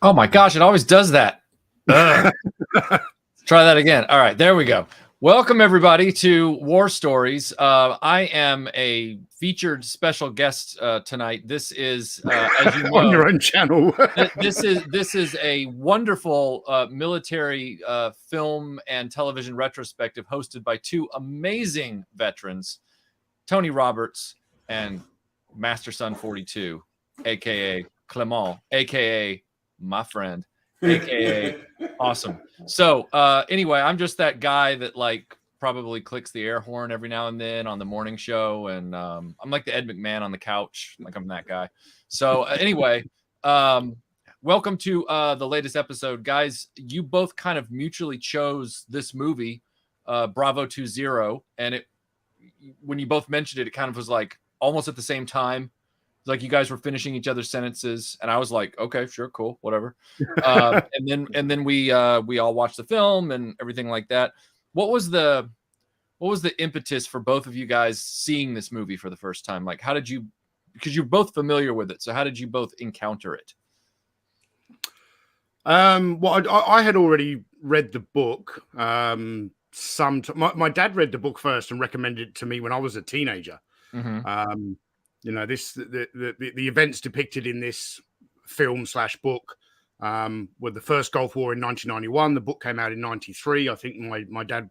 Oh my gosh, it always does that. Let's try that again. All right, there we go. Welcome everybody to War Stories. I am a featured special guest tonight. This is, as you know, on your own channel. this is a wonderful military film and television retrospective hosted by two amazing veterans, Tony Roberts and MasterSun42, aka Clement, aka my friend, aka awesome. So anyway, I'm just that guy that like probably clicks the air horn every now and then on the morning show, and I'm like the Ed McMahon on the couch, like I'm that guy. So anyway, welcome to the latest episode, guys. You both kind of mutually chose this movie, Bravo 20, and it, when you both mentioned it, it kind of was like almost at the same time. Like you guys were finishing each other's sentences, and I was like, okay, sure, cool, whatever. and then we all watched the film and everything like that. What was the impetus for both of you guys seeing this movie for the first time? Like, how did you, because you're both familiar with it, so how did you both encounter it? Well, I had already read the book. My dad read the book first and recommended it to me when I was a teenager. Mm-hmm. You know, the events depicted in this film / book were the first Gulf War in 1991. The book came out in 93. I think my dad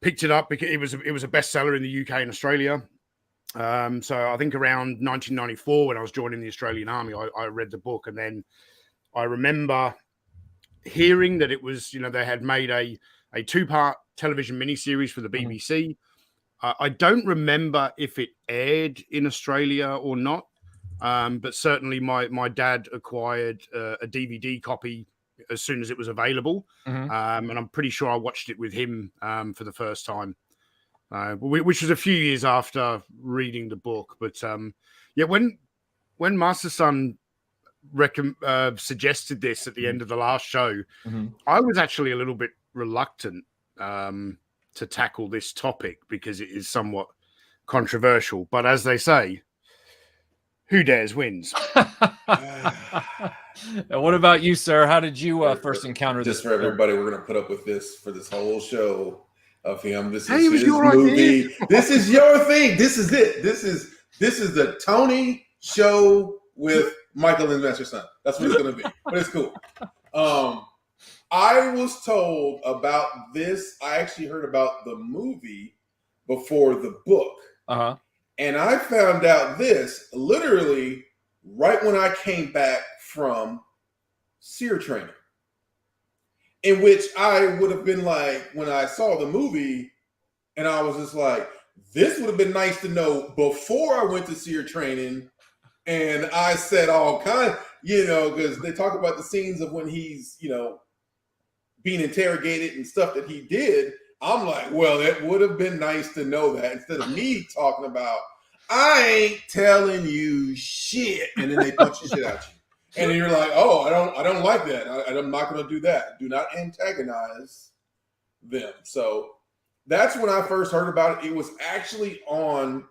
picked it up because it was a bestseller in the UK and Australia. So I think around 1994, when I was joining the Australian Army, I read the book, and then I remember hearing that it was, you know, they had made a 2-part television miniseries for the BBC. I don't remember if it aired in Australia or not, but certainly my dad acquired a DVD copy as soon as it was available, and I'm pretty sure I watched it with him for the first time, which was a few years after reading the book. But yeah, when MasterSun suggested this at the end of the last show, I was actually a little bit reluctant to tackle this topic because it is somewhat controversial. But as they say, who dares wins. And what about you, sir? How did you first encounter this? Just for everybody, we're going to put up with this for this whole show of him. This Hey, is his your movie. idea. This is your thing. This is it. This is the Tony show with Michael and MasterSun. That's what it's going to be. But it's cool. I was told about this. I actually heard about the movie before the book. And I found out this literally right when I came back from SEER training, in which I would have been like, when I saw the movie, and I was just like, this would have been nice to know before I went to SEER training. And I said all kinds, you know, because they talk about the scenes of when he's, you know, being interrogated and stuff that he did. I'm like, well, it would have been nice to know that instead of me talking about, I ain't telling you shit, and then they punch the shit out you, and then you're like, oh, I don't like that. I'm not going to do that. Do not antagonize them. So that's when I first heard about it. It was actually on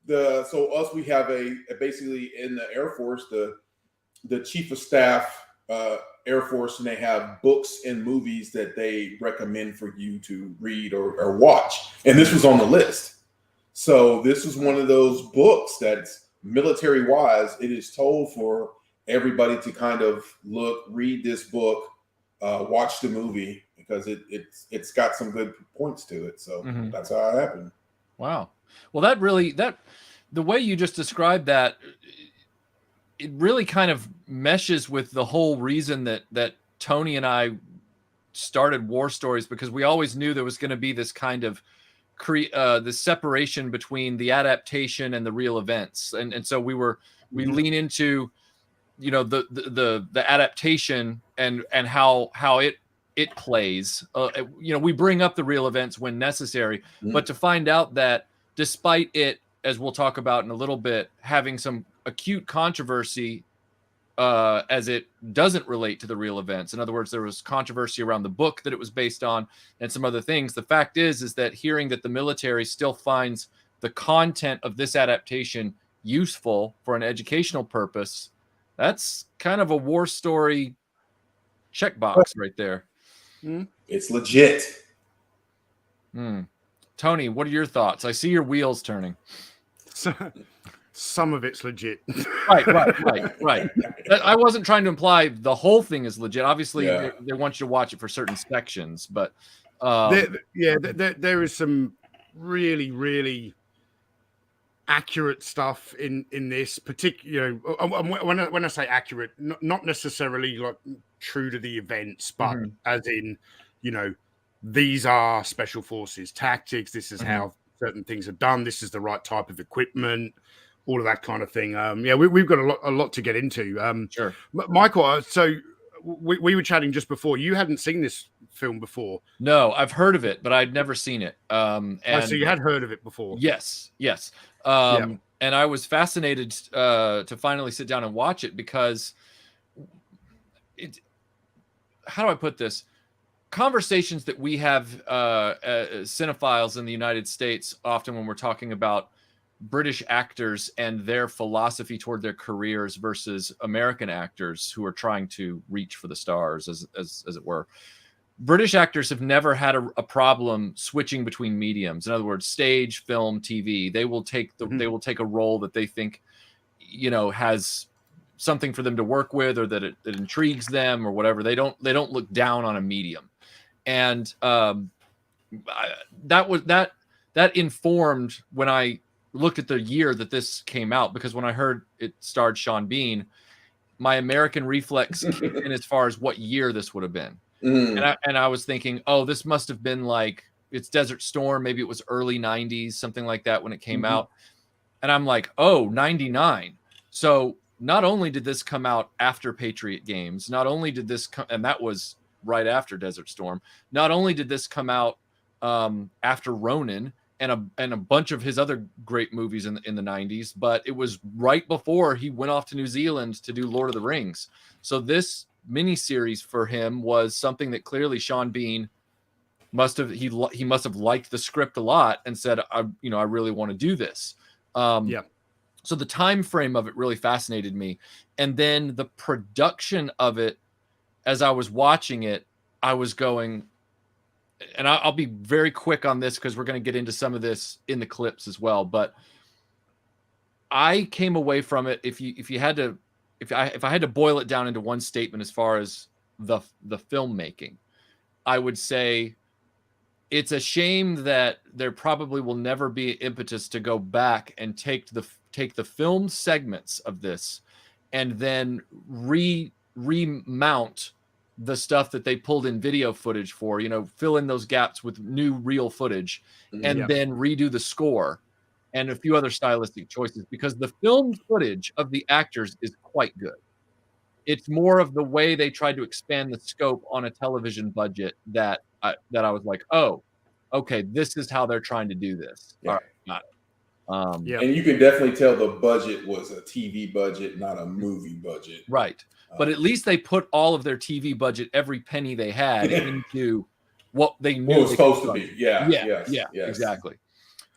we have a basically in the Air Force, the Chief of Staff Air Force, and they have books and movies that they recommend for you to read or watch. And this was on the list. So this is one of those books that's military wise. It is told for everybody to kind of read this book, watch the movie, because it's got some good points to it. So that's how it happened. Wow. Well, the way you just described that, it really kind of meshes with the whole reason that Tony and I started War Stories, because we always knew there was going to be this kind of the separation between the adaptation and the real events, and so we lean into, you know, the adaptation and how it plays. You know, we bring up the real events when necessary, but to find out that despite it, as we'll talk about in a little bit, having some acute controversy as it doesn't relate to the real events. In other words, there was controversy around the book that it was based on and some other things. The fact is that hearing that the military still finds the content of this adaptation useful for an educational purpose, that's kind of a war story checkbox right there. It's legit. Tony, what are your thoughts? I see your wheels turning. Some of it's legit. Right. I wasn't trying to imply the whole thing is legit. Obviously, they want you to watch it for certain sections, but there is some really, really accurate stuff in this particular. When I say accurate, not necessarily like true to the events, but as in, these are special forces tactics. This is how certain things are done. This is the right type of equipment. All of that kind of thing. We've got a lot to get into. Sure, Michael. So we were chatting just before. You hadn't seen this film before. No, I've heard of it, but I'd never seen it. So you had heard of it before? Yes. And I was fascinated to finally sit down and watch it because how do I put this? Conversations that we have cinephiles in the United States often when we're talking about British actors and their philosophy toward their careers versus American actors who are trying to reach for the stars, as it were. British actors have never had a problem switching between mediums. In other words, stage, film, TV. They will take they will take a role that they think, has something for them to work with, or that it intrigues them, or whatever. They don't look down on a medium, and that informed when I looked at the year that this came out, because when I heard it starred Sean Bean, my American reflex kicked in as far as what year this would have been. And I was thinking, oh, this must have been like, it's Desert Storm. Maybe it was early 90s, something like that when it came out. And I'm like, oh, 99. So not only did this come out after Patriot Games, not only did this come, and that was right after Desert Storm. Not only did this come out after Ronin and a bunch of his other great movies in the 90s, but it was right before he went off to New Zealand to do Lord of the Rings. So this miniseries for him was something that clearly Sean Bean must have liked the script a lot and said, I really want to do this. So the time frame of it really fascinated me. And then the production of it, as I was watching it, I was going, and I'll be very quick on this because we're going to get into some of this in the clips as well. But I came away from it. If I had to boil it down into one statement as far as the filmmaking, I would say it's a shame that there probably will never be impetus to go back and take the film segments of this and then remount the stuff that they pulled in video footage for, fill in those gaps with new real footage and then redo the score and a few other stylistic choices, because the film footage of the actors is quite good. It's more of the way they tried to expand the scope on a television budget that I was like, oh, okay, this is how they're trying to do this. All right, got it. And you can definitely tell the budget was a TV budget, not a movie budget. Right. But at least they put all of their TV budget, every penny they had, into what they knew it was supposed to be. Yeah, exactly.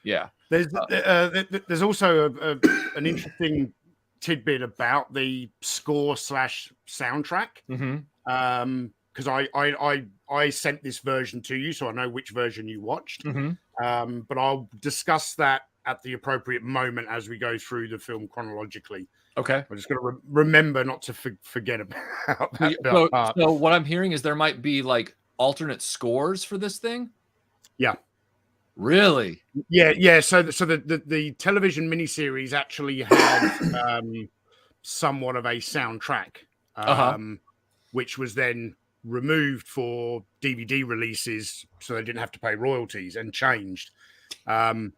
Yeah. There's also an interesting tidbit about the score / soundtrack. Because I sent this version to you, so I know which version you watched. But I'll discuss that at the appropriate moment as we go through the film chronologically. Okay. I'm just going to remember not to forget about that. So what I'm hearing is there might be like alternate scores for this thing. Yeah. Really? Yeah. So the television miniseries actually had somewhat of a soundtrack, which was then removed for DVD releases, so they didn't have to pay royalties, and changed. One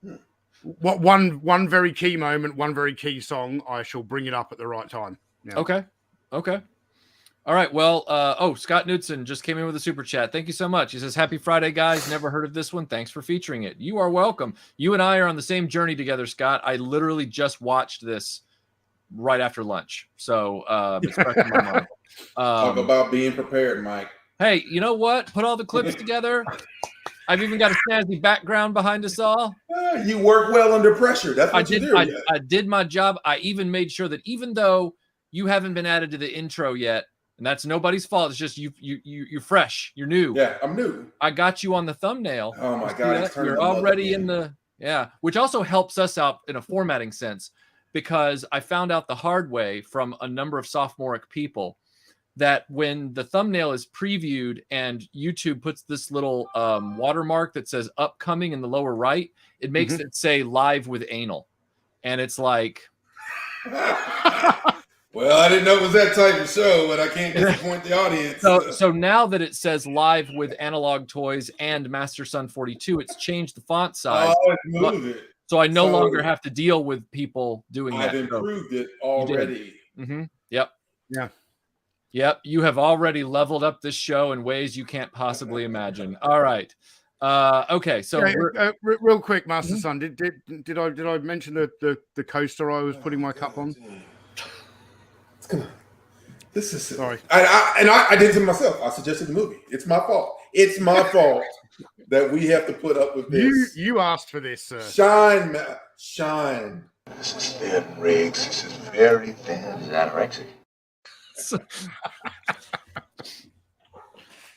very key moment, one very key song. I shall bring it up at the right time. Yeah. Okay. All right. Well, Scott Knudsen just came in with a super chat. Thank you so much. He says, "Happy Friday, guys. Never heard of this one. Thanks for featuring it." You are welcome. You and I are on the same journey together, Scott. I literally just watched this right after lunch, so it's fresh in my mind. Talk about being prepared, Mike. Hey, you know what? Put all the clips together. I've even got a snazzy background behind us all. You work well under pressure. That's what you do. I did my job. I even made sure that even though you haven't been added to the intro yet, And that's nobody's fault. It's just you're fresh. You're new. Yeah, I'm new. I got you on the thumbnail. Oh my God, you're already in the which also helps us out in a formatting sense, because I found out the hard way from a number of sophomoric people that when the thumbnail is previewed and YouTube puts this little watermark that says upcoming in the lower right, it makes it say live with anal. And it's like, well, I didn't know it was that type of show, but I can't disappoint the audience. So now that it says live with Analog Toys and MasterSun42, it's changed the font size. Oh, it's moved it. So I no longer have to deal with people doing that. I've improved it already. Yep. Yeah. Yep. You have already leveled up this show in ways you can't possibly imagine. All right. Okay. So real quick, Master Son, did I mention the coaster I was putting my cup on? This is sorry. I did it to myself. I suggested the movie. It's my fault. It's my fault that we have to put up with this. You asked for this, sir. Shine. This is thin, Riggs. This is very thin. This is anorexic.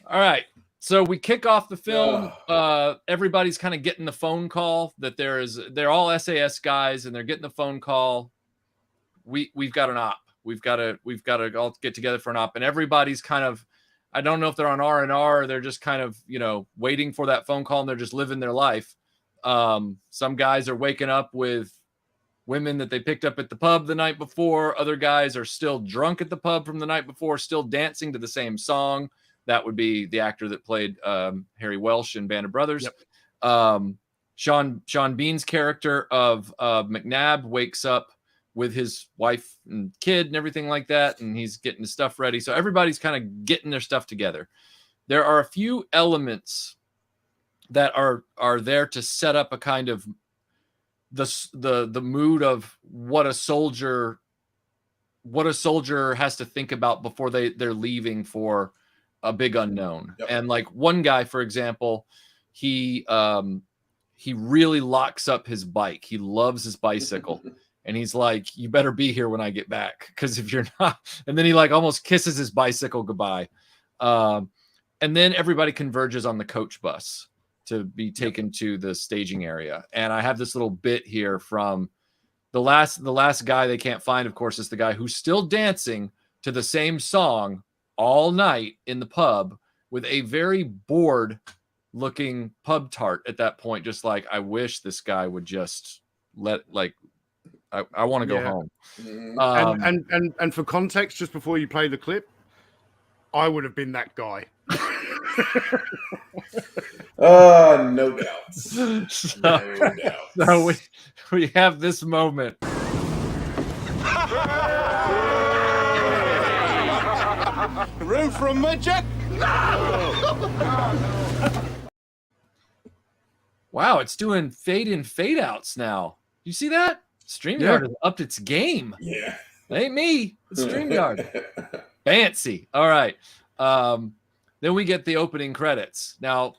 All right. So we kick off the film. Everybody's kind of getting the phone call that they're all SAS guys, and they're getting the phone call. We've got an op. We've got to all get together for an op, and everybody's kind of, I don't know if they're on R&R or they're just kind of, waiting for that phone call, and they're just living their life. Some guys are waking up with women that they picked up at the pub the night before. Other guys are still drunk at the pub from the night before, still dancing to the same song. That would be the actor that played Harry Welsh in Band of Brothers. Yep. Sean Bean's character of McNabb wakes up with his wife and kid and everything like that, and he's getting his stuff ready. So everybody's kind of getting their stuff together. There are a few elements that are there to set up a kind of the mood of what a soldier has to think about before they're leaving for a big unknown. Yep. And like one guy, for example, he really locks up his bike. He loves his bicycle. And he's like, you better be here when I get back, because if you're not, and then he like almost kisses his bicycle goodbye. And then everybody converges on the coach bus to be taken to the staging area. And I have this little bit here from the last guy they can't find, of course, is the guy who's still dancing to the same song all night in the pub with a very bored looking pub tart at that point. Just like, I wish this guy would just I want to go home. And for context, just before you play the clip, I would have been that guy. No doubts. No doubts. So we have this moment. Room for a midget? Wow, it's doing fade in, fade outs now. You see that? StreamYard has upped its game. Yeah. It ain't me. It's StreamYard. Fancy. All right. Then we get the opening credits. Now,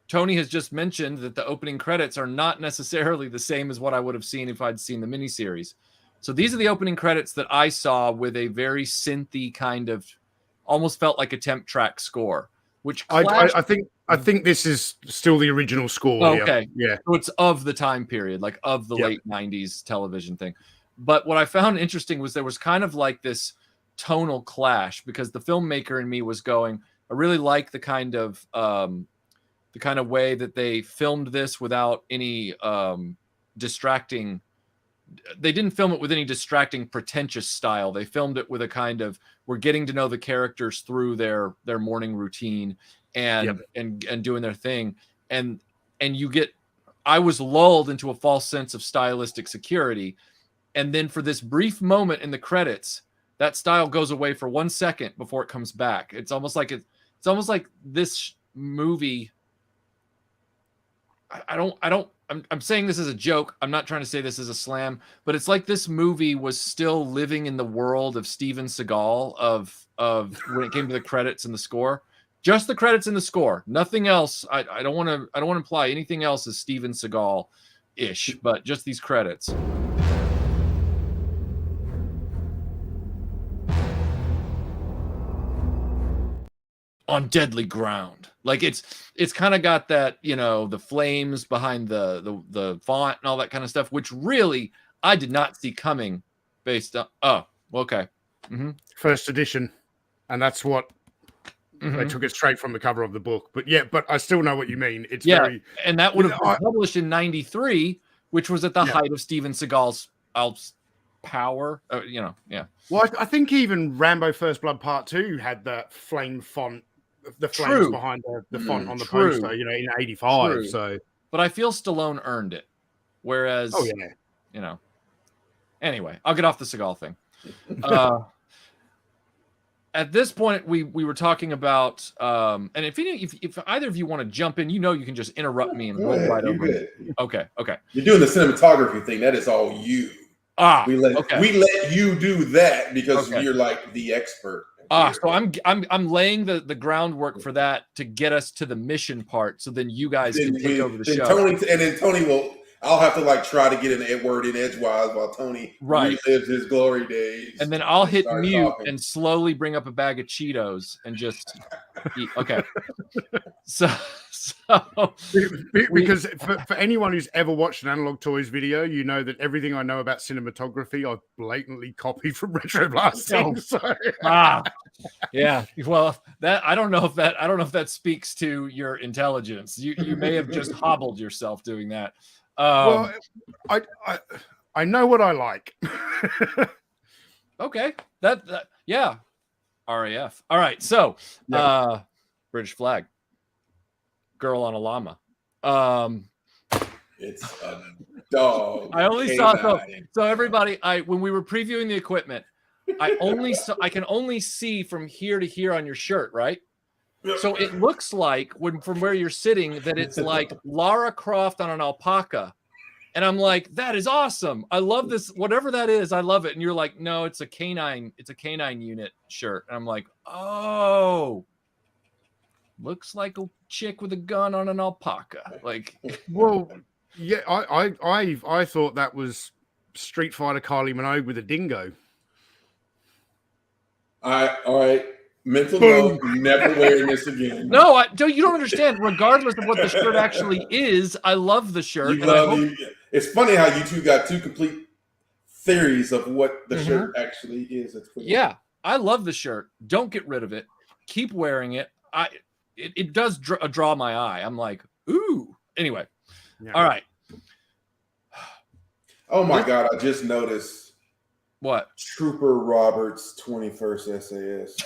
Tony has just mentioned that the opening credits are not necessarily the same as what I would have seen if I'd seen the miniseries. So these are the opening credits that I saw with a very synthy kind of, almost felt like a temp track score, which I think this is still the original score. Okay. Yeah. So it's of the time period, like of the late 90s television thing. But what I found interesting was there was kind of like this tonal clash, because the filmmaker in me was going, I really like the kind of way that they filmed this without any distracting. They didn't film it with any distracting, pretentious style. They filmed it with a kind of, we're getting to know the characters through their morning routine and doing their thing. And I was lulled into a false sense of stylistic security. And then for this brief moment in the credits, that style goes away for 1 second before it comes back. It's almost like this movie. I'm saying this as a joke. I'm not trying to say this as a slam, but it's like this movie was still living in the world of Steven Seagal of when it came to the credits and the score. Just the credits and the score. Nothing else. I don't want to imply anything else is Steven Seagal-ish, but just these credits. on deadly ground. Like it's kind of got that, you know, the flames behind the font and all that kind of stuff, which really I did not see coming based on. Oh, okay. First edition. And that's what they took it straight from the cover of the book. But yeah, but I still know what you mean. It's very, and that would have been published in '93, which was at the height of Steven Seagal's power. You know, yeah. Well, I think even Rambo First Blood Part 2 had that flame font, the flames behind the font on the poster, you know, in '85. True. So, but I feel Stallone earned it. Whereas, you know, anyway, I'll get off the Seagal thing. At this point, we were talking about, and if either of you want to jump in, you know, you can just interrupt me and roll right over. Okay. You're doing the cinematography thing. That is all you. We let you do that because you're like the expert. So I'm laying the groundwork for that to get us to the mission part. So then you guys can take over the show. Tony will. I'll have to like try to get an word in edgewise while Tony relives his glory days. And then I'll hit mute and slowly bring up a bag of Cheetos and just eat. Okay. So because for anyone who's ever watched an Analog Toys video, you know that everything I know about cinematography I've blatantly copied from RetroBlasting. Yeah. Well, I don't know if that speaks to your intelligence. You may have just hobbled yourself doing that. Well, I know what I like. Okay. That yeah. RAF. All right. So British flag. Girl on a llama. It's a dog. I only saw so everybody, when we were previewing the equipment, I can only see from here to here on your shirt, right? So it looks like from where you're sitting that it's like Lara Croft on an alpaca. And I'm like, that is awesome. I love this. Whatever that is, I love it. And you're like, no, it's a canine unit shirt. And I'm like, oh, looks like a chick with a gun on an alpaca. Like, well, yeah, I thought that was Street Fighter Kylie Minogue with a dingo. All right. Mental note, never wearing this again. No, you don't understand. Regardless of what the shirt actually is, I love the shirt. It's funny how you two got two complete theories of what the shirt actually is. Yeah, I love the shirt. Don't get rid of it. Keep wearing it. It does draw my eye. I'm like, ooh. Anyway, all right. Oh my God! I just noticed. What? Trooper Roberts 21st SAS.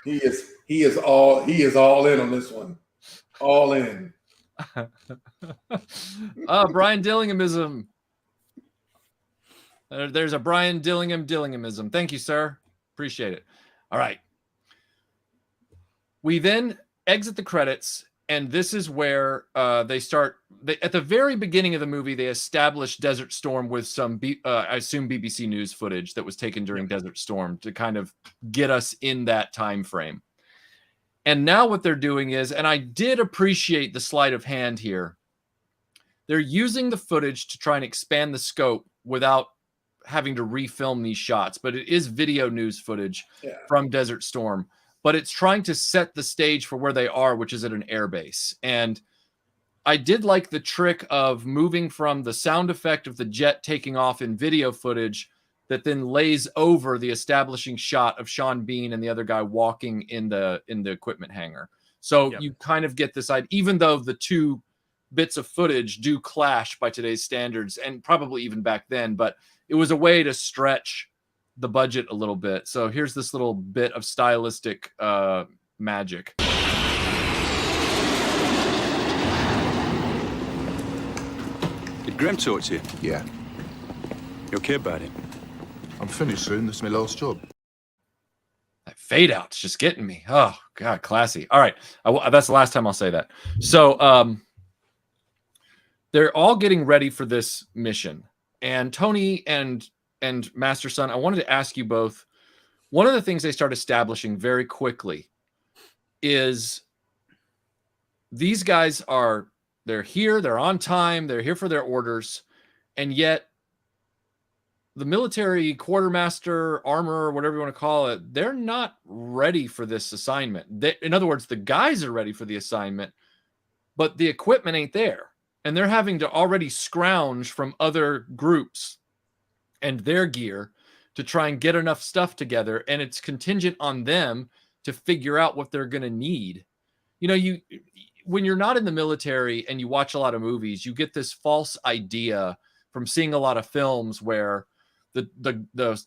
he is all in on this one. All in. Brian Dillinghammism. There's a Brian Dillinghammism. Thank you, sir. Appreciate it. All right. We then exit the credits. And this is where they start. At the very beginning of the movie, they established Desert Storm with some, I assume, BBC News footage that was taken during Desert Storm to kind of get us in that time frame. And now what they're doing is, and I did appreciate the sleight of hand here, they're using the footage to try and expand the scope without having to refilm these shots. But it is video news footage from Desert Storm. But it's trying to set the stage for where they are, which is at an airbase. And I did like the trick of moving from the sound effect of the jet taking off in video footage that then lays over the establishing shot of Sean Bean and the other guy walking in the equipment hangar. So you kind of get this idea, even though the two bits of footage do clash by today's standards and probably even back then, but it was a way to stretch the budget a little bit. So here's this little bit of stylistic magic. Did Graham talk to you? Yeah. You okay about it? I'm finished soon. This is my last job. That fade out's just getting me. Oh God, classy. All right, that's the last time I'll say that. So they're all getting ready for this mission, and Tony and MasterSun, I wanted to ask you both, one of the things they start establishing very quickly is these guys they're here, they're on time, they're here for their orders, and yet the military quartermaster, armor, whatever you want to call it, they're not ready for this assignment. In other words, the guys are ready for the assignment, but the equipment ain't there. And they're having to already scrounge from other groups and their gear to try and get enough stuff together. And it's contingent on them to figure out what they're going to need. You know, when you're not in the military and you watch a lot of movies, you get this false idea from seeing a lot of films where the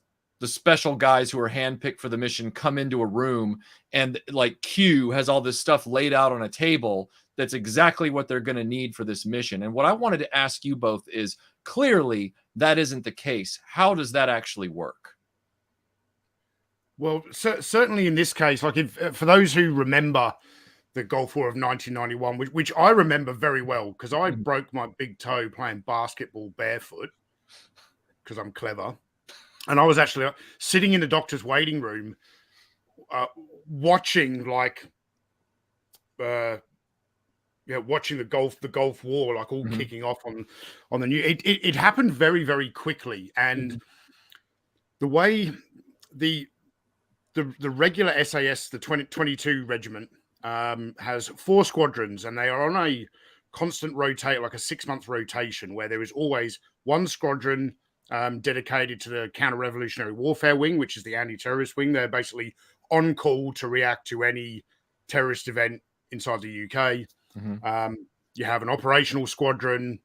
special guys who are handpicked for the mission come into a room and like Q has all this stuff laid out on a table that's exactly what they're going to need for this mission. And what I wanted to ask you both is, clearly that isn't the case. How does that actually work? Well, certainly in this case, like for those who remember the Gulf War of 1991, which I remember very well because I broke my big toe playing basketball barefoot because I'm clever. And I was actually sitting in the doctor's waiting room watching watching the Gulf War, like all kicking off on the new. It happened very, very quickly. And the way the regular SAS, the 22 regiment, has 4 squadrons, and they are on a constant rotate, like a 6-month rotation, where there is always one squadron dedicated to the counter-revolutionary warfare wing, which is the anti-terrorist wing. They're basically on call to react to any terrorist event inside the UK. You have an operational squadron,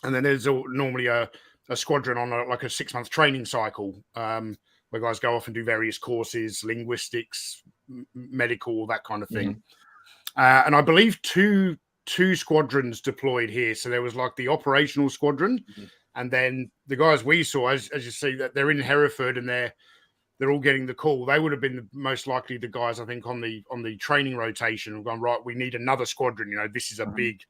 and then there's normally a squadron on a 6-month training cycle, where guys go off and do various courses, linguistics, medical, that kind of thing. And I believe two squadrons deployed here. So there was like the operational squadron, and then the guys we saw, as you see, that they're in Hereford and they're all getting the call. They would have been most likely the guys, I think, on the training rotation have gone, right, we need another squadron. You know, this is a big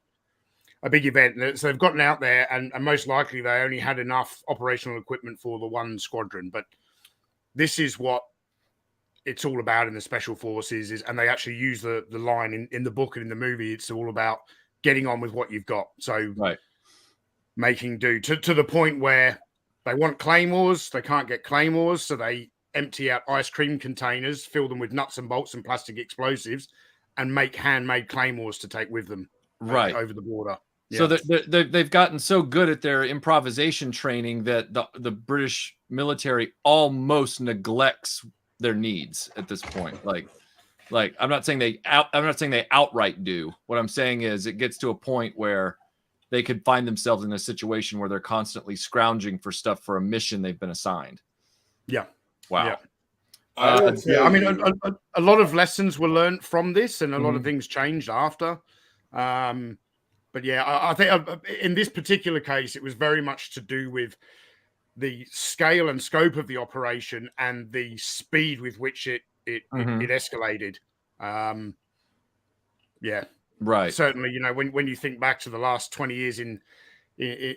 event. So they've gotten out there, and most likely they only had enough operational equipment for the one squadron. But this is what it's all about in the special forces, and they actually use the line in the book and in the movie. It's all about getting on with what you've got. So making do to the point where they want claymores, they can't get claymores, so they empty out ice cream containers, fill them with nuts and bolts and plastic explosives, and make handmade claymores to take with them over the border. So they've gotten so good at their improvisation training that the British military almost neglects their needs at this point. Like I'm not saying they outright do. What I'm saying is it gets to a point where they could find themselves in a situation where they're constantly scrounging for stuff for a mission they've been assigned. Yeah. Wow. Yeah. I mean, a lot of lessons were learned from this, and a lot of things changed after. But yeah, I think in this particular case, it was very much to do with the scale and scope of the operation and the speed with which it escalated. Yeah, right. Certainly, you know, when you think back to the last 20 years in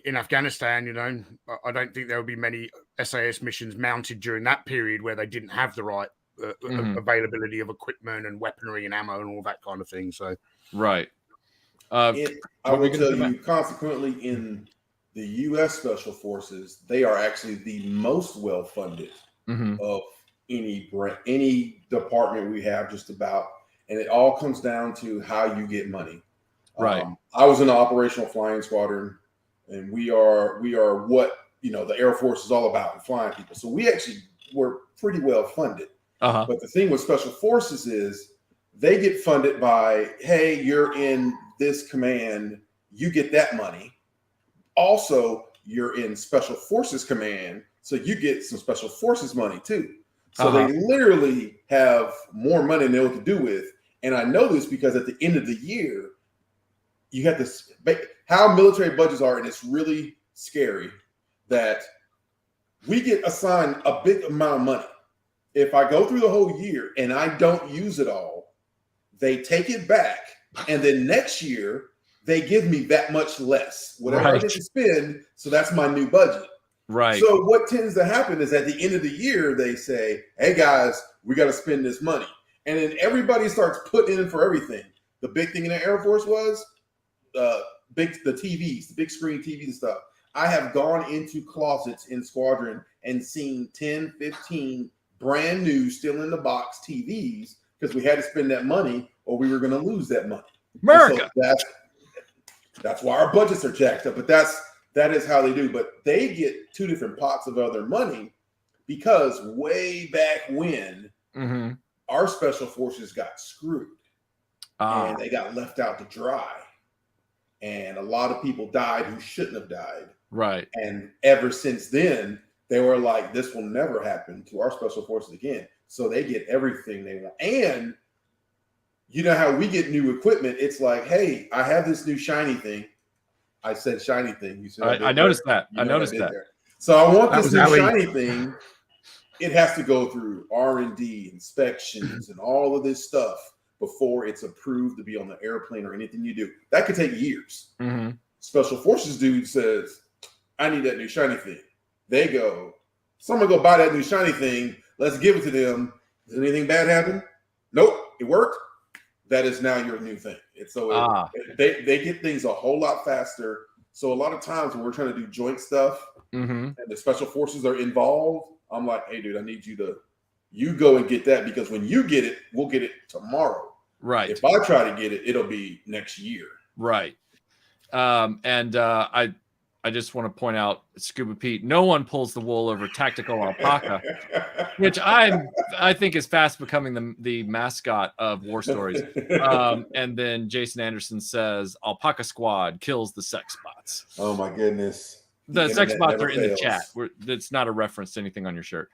Afghanistan, you know, I don't think there will be many SAS missions mounted during that period where they didn't have the right availability of equipment and weaponry and ammo and all that kind of thing. So, right. I will tell you, consequently, in the U.S. Special Forces, they are actually the most well-funded of any department we have, just about. And it all comes down to how you get money. Right. I was in the operational flying squadron, and we are what, you know, the Air Force is all about, flying people. So we actually were pretty well funded. But the thing with Special Forces is they get funded by, hey, you're in this command, you get that money. Also, you're in Special Forces command, so you get some Special Forces money too. So they literally have more money than they know what to do with. And I know this because at the end of the year, you have this, how military budgets are, and it's really scary that we get assigned a big amount of money. If I go through the whole year and I don't use it all, they take it back. And then next year, they give me that much less, whatever I didn't spend. So that's my new budget. Right. So what tends to happen is at the end of the year, they say, hey, guys, we got to spend this money. And then everybody starts putting in for everything. The big thing in the Air Force was the TVs, the big screen TVs and stuff. I have gone into closets in squadron and seen 10, 15 brand new, still in the box TVs because we had to spend that money or we were going to lose that money. America. So that's why our budgets are jacked up. But that is how they do. But they get two different pots of other money because way back when our special forces got screwed and they got left out to dry. And a lot of people died who shouldn't have died. Right. And ever since then, they were like, this will never happen to our special forces again. So they get everything they want. And you know how we get new equipment? It's like, hey, I have this new shiny thing. I said shiny thing. You said I noticed that. I noticed that. So I want this new shiny thing. It has to go through R&D, inspections, and all of this stuff before it's approved to be on the airplane or anything you do. That could take years. Special forces dude says, I need that new shiny thing. They go, someone go buy that new shiny thing. Let's give it to them. Does anything bad happen? Nope. It worked. That is now your new thing. And so they get things a whole lot faster. So a lot of times when we're trying to do joint stuff and the special forces are involved, I'm like, hey, dude, I need you go and get that because when you get it, we'll get it tomorrow. Right. If I try to get it, it'll be next year. Right. I just want to point out, Scuba Pete, no one pulls the wool over tactical alpaca, which I think is fast becoming the mascot of War Stories. And then Jason Anderson says, Alpaca Squad kills the sex bots. Oh my goodness. The sex bots are in the chat. It's not a reference to anything on your shirt.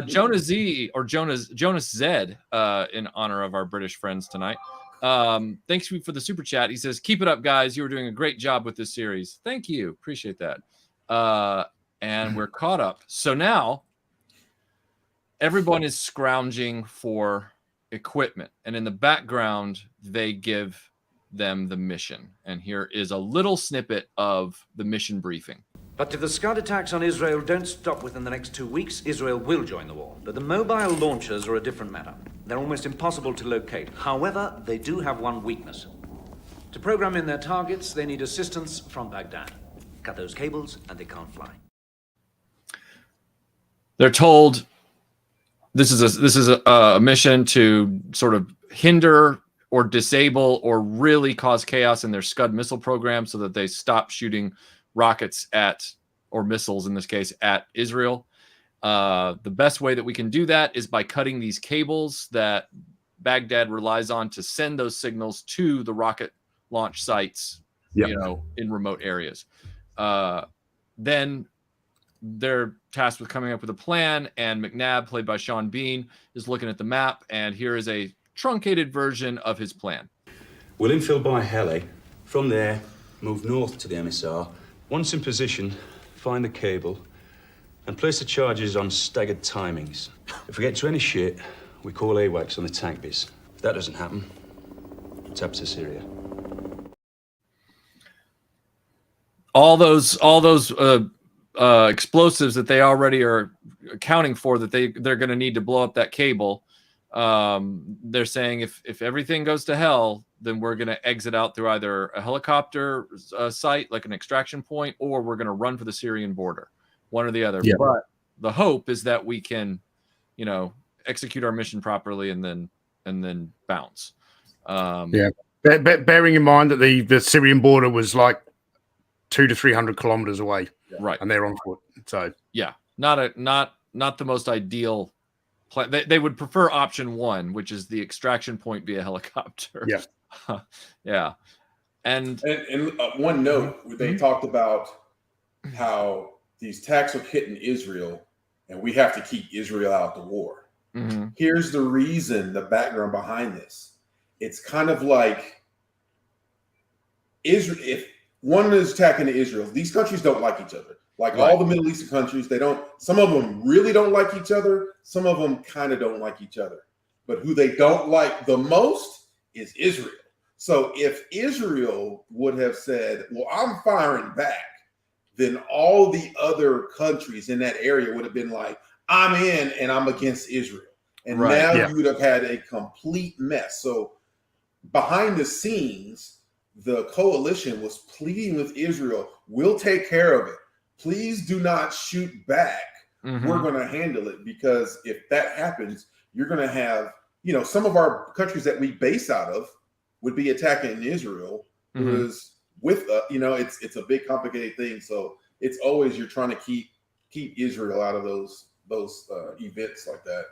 Jonas Z in honor of our British friends tonight. Thanks for the super chat. He says, keep it up, guys. You were doing a great job with this series. Thank you. Appreciate that. And we're caught up. So now everyone is scrounging for equipment. And in the background, they give them the mission. And here is a little snippet of the mission briefing. But if the Scud attacks on Israel don't stop within the next 2 weeks, Israel will join the war. But the mobile launchers are a different matter. They're almost impossible to locate. However, they do have one weakness. To program in their targets, they need assistance from Baghdad. Cut those cables and they can't fly. They're told this is a mission to sort of hinder or disable or really cause chaos in their Scud missile program so that they stop shooting rockets or missiles in this case at Israel. The best way that we can do that is by cutting these cables that Baghdad relies on to send those signals to the rocket launch sites, in remote areas. Then they're tasked with coming up with a plan, and McNabb, played by Sean Bean, is looking at the map, and here is a truncated version of his plan. We'll infill by heli. From there, move north to the MSR. Once in position, find the cable and place the charges on staggered timings. If we get to any shit, we call AWACS on the tank biz. If that doesn't happen, tap to Syria. All those explosives that they already are accounting for that they're going to need to blow up that cable. They're saying if everything goes to hell, then we're going to exit out through either a helicopter site, like an extraction point, or we're going to run for the Syrian border, one or the other. Yeah. But the hope is that we can, execute our mission properly and then bounce. Bearing in mind that the Syrian border was like 200 to 300 kilometers away, right? And they're on foot. So not the most ideal. They would prefer option one, which is the extraction point via helicopter. Yeah. Yeah. And one note, they talked about how these attacks are hitting Israel and we have to keep Israel out of the war. Here's the reason, the background behind this. It's kind of like Israel, if one is attacking Israel, these countries don't like each other. Like all the Middle Eastern countries, some of them really don't like each other. Some of them kind of don't like each other. But who they don't like the most is Israel. So if Israel would have said, well, I'm firing back, then all the other countries in that area would have been like, I'm in and I'm against Israel. And now you would have had a complete mess. So behind the scenes, the coalition was pleading with Israel, we'll take care of it. Please do not shoot back we're going to handle it, because if that happens, you're going to have, some of our countries that we base out of would be attacking Israel, who is with it's a big complicated thing. So it's always, you're trying to keep Israel out of those events like that.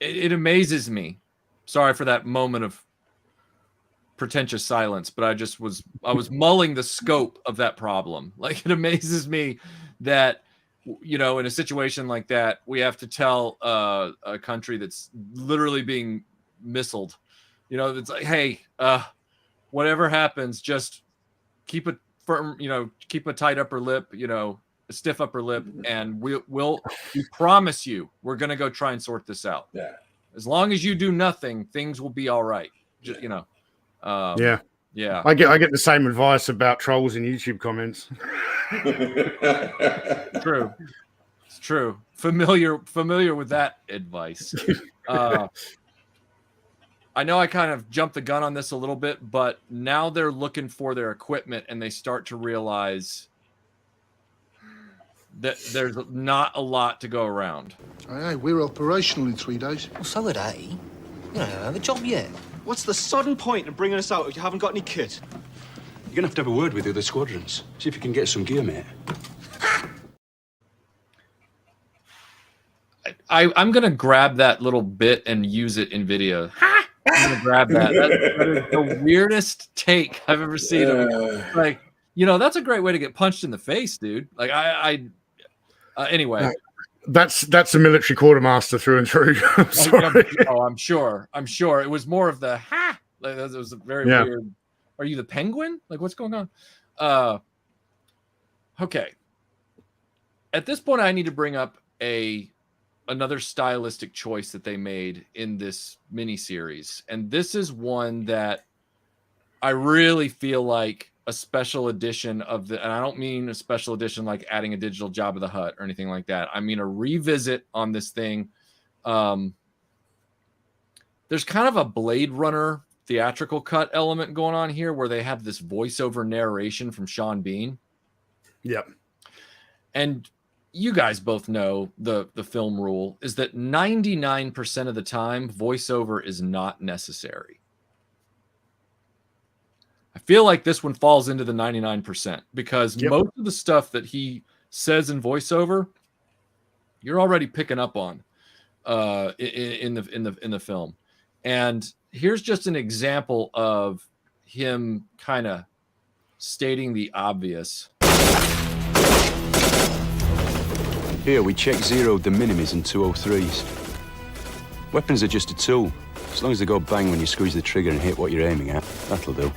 It amazes me. Sorry for that moment of pretentious silence, but I was mulling the scope of that problem. Like, it amazes me that, in a situation like that, we have to tell a country that's literally being missiled, it's like, hey, whatever happens, just keep it firm, keep a tight upper lip, a stiff upper lip, and we promise you we're going to go try and sort this out. Yeah. As long as you do nothing, things will be all right. Just, Yeah. Yeah. I get the same advice about trolls in YouTube comments. True. It's true. Familiar with that advice. I know I kind of jumped the gun on this a little bit, but now they're looking for their equipment and they start to realize that there's not a lot to go around. Hey, we're operational in 3 days. Well, so are they. You don't have a job yet. What's the sudden point of bringing us out if you haven't got any kit? You're going to have a word with the other squadrons. See if you can get some gear, mate. I'm going to grab that little bit and use it in video. I'm going to grab that. That is the weirdest take I've ever seen. Like, that's a great way to get punched in the face, dude. Like, anyway. That's a military quartermaster through and through. I'm sorry. I'm sure. It was more of the ha. Like, it was a very weird. Are you the penguin? Like, what's going on? Okay. At this point, I need to bring up another stylistic choice that they made in this miniseries, and this is one that I really feel like a special edition of and I don't mean a special edition like adding a digital Jabba the Hutt or anything like that. I mean a revisit on this thing. There's kind of a Blade Runner theatrical cut element going on here where they have this voiceover narration from Sean Bean. Yep. And you guys both know the film rule is that 99% of the time voiceover is not necessary. I feel like this one falls into the 99% because most of the stuff that he says in voiceover, you're already picking up on in the film. And here's just an example of him kind of stating the obvious. Here, we check zeroed the minimies and 203s. Weapons are just a tool. As long as they go bang when you squeeze the trigger and hit what you're aiming at, that'll do.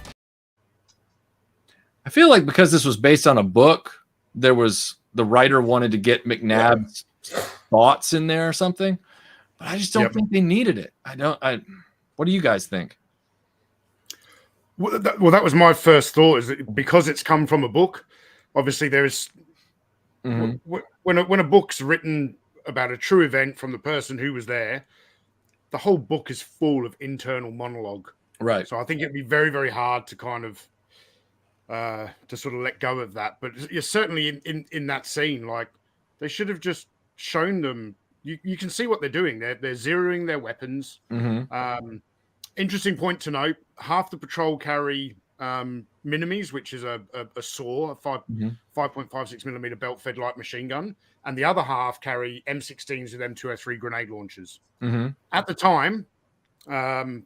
I feel like because this was based on a book, the writer wanted to get McNabb's thoughts in there or something, but I just don't think they needed it. What do you guys think? Well, that was my first thought, is that because it's come from a book, obviously there's when a book's written about a true event from the person who was there, the whole book is full of internal monologue. Right. So I think it'd be very, very hard to kind of to sort of let go of that. But you're certainly in that scene, like they should have just shown them. You can see what they're doing. They're zeroing their weapons. Interesting point to note: half the patrol carry minimies, which is a SAW, a 5.56 millimeter belt-fed light machine gun, and the other half carry M16s with M203 grenade launchers. At the time, the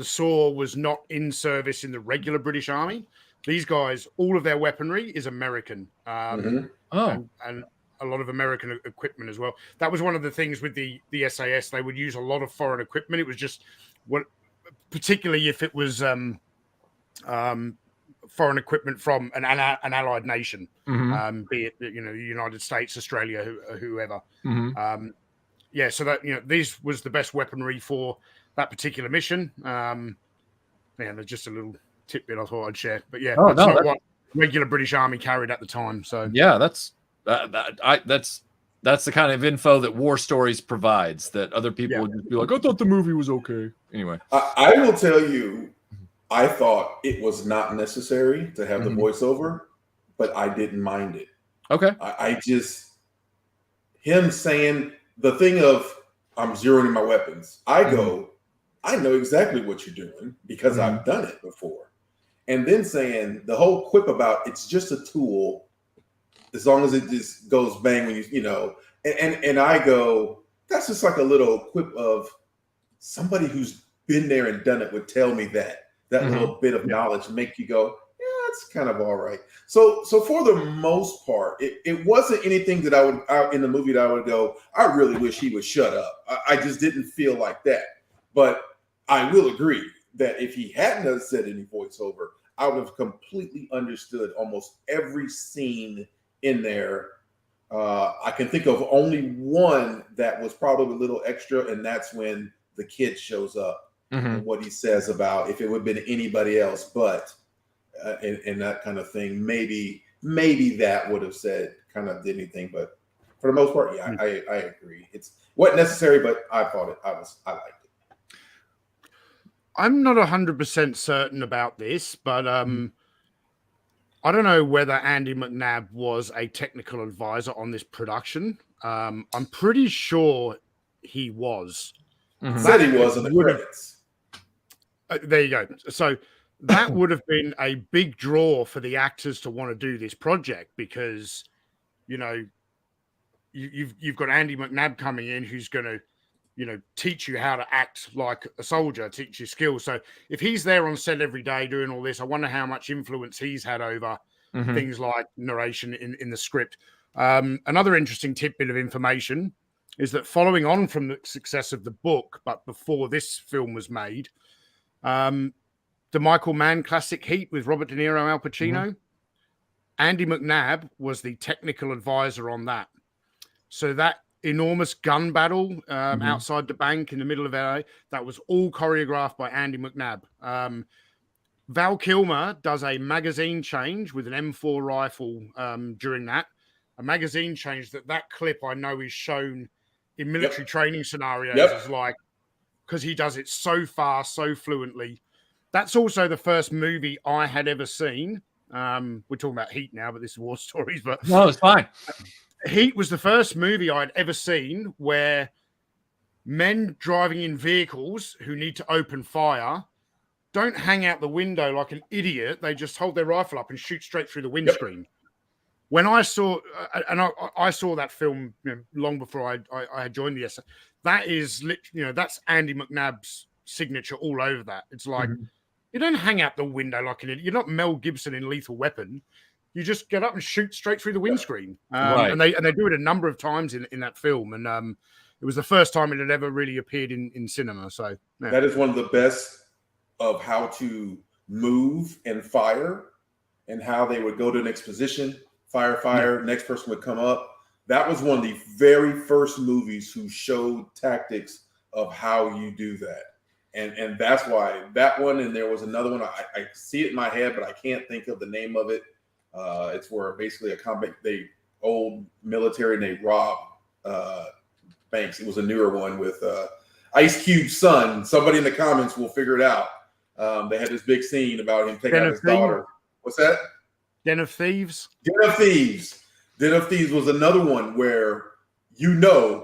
SAW was not in service in the regular British Army. These guys, all of their weaponry is American, and a lot of American equipment as well. That was one of the things with the SAS. They would use a lot of foreign equipment. It was just particularly if it was foreign equipment from an allied nation, be it the United States, Australia, whoever. So that this was the best weaponry for that particular mission. There's just a little tidbit I thought I'd share, but that's not what regular British Army carried at the time. So that's the kind of info that War Stories provides that other people would just be like, I thought the movie was okay. Anyway, I will tell you, I thought it was not necessary to have the voiceover. but I didn't mind it. Okay. I just, him saying the thing of, I'm zeroing in my weapons. I go, I know exactly what you're doing because I've done it before. And then saying the whole quip about it's just a tool as long as it just goes bang when you know, and I go, that's just like a little quip of somebody who's been there and done it would tell me that little bit of knowledge make you go, yeah, it's kind of all right. So for the most part, it wasn't anything that I would out in the movie that I would go, I really wish he would shut up. I just didn't feel like that. But I will agree that if he hadn't said any voiceover, I would have completely understood almost every scene in there. I can think of only one that was probably a little extra, and that's when the kid shows up and what he says about if it would have been anybody else, but and that kind of thing. Maybe that would have said kind of did anything, but for the most part, yeah, I agree. It wasn't necessary, but I thought I liked it. I'm not 100% certain about this, but I don't know whether Andy McNabb was a technical advisor on this production. I'm pretty sure he was. Said he was in the credits. There you go. So that would have been a big draw for the actors to want to do this project because, you know, you've got Andy McNabb coming in who's going to, you know, teach you how to act like a soldier, teach you skills. So if he's there on set every day doing all this, I wonder how much influence he's had over things like narration in the script. Another interesting tidbit of information is that following on from the success of the book, but before this film was made, the Michael Mann classic Heat with Robert De Niro, Al Pacino, Andy McNabb was the technical advisor on that. So that enormous gun battle outside the bank in the middle of LA, that was all choreographed by Andy McNabb. Val Kilmer does a magazine change with an M4 rifle during that. A magazine change that clip I know is shown in military training scenarios is like, because he does it so fast, so fluently. That's also the first movie I had ever seen. We're talking about Heat now, but this is war stories. But no, it's fine. Heat was the first movie I'd ever seen where men driving in vehicles who need to open fire don't hang out the window like an idiot. They just hold their rifle up and shoot straight through the windscreen. When I saw, and I saw that film long before I had joined the SA, that is, that's Andy McNabb's signature all over that. It's like, you don't hang out the window like an idiot. You're not Mel Gibson in Lethal Weapon. You just get up and shoot straight through the windscreen. And they do it a number of times in that film. And it was the first time it had ever really appeared in cinema. So that is one of the best of how to move and fire and how they would go to the next position, fire, next person would come up. That was one of the very first movies who showed tactics of how you do that. And that's why that one, and there was another one, I see it in my head, but I can't think of the name of it. It's where basically old military, and they rob banks. It was a newer one with Ice Cube's son. Somebody in the comments will figure it out. They had this big scene about him taking out his daughter. What's that? Den of Thieves. Den of Thieves was another one where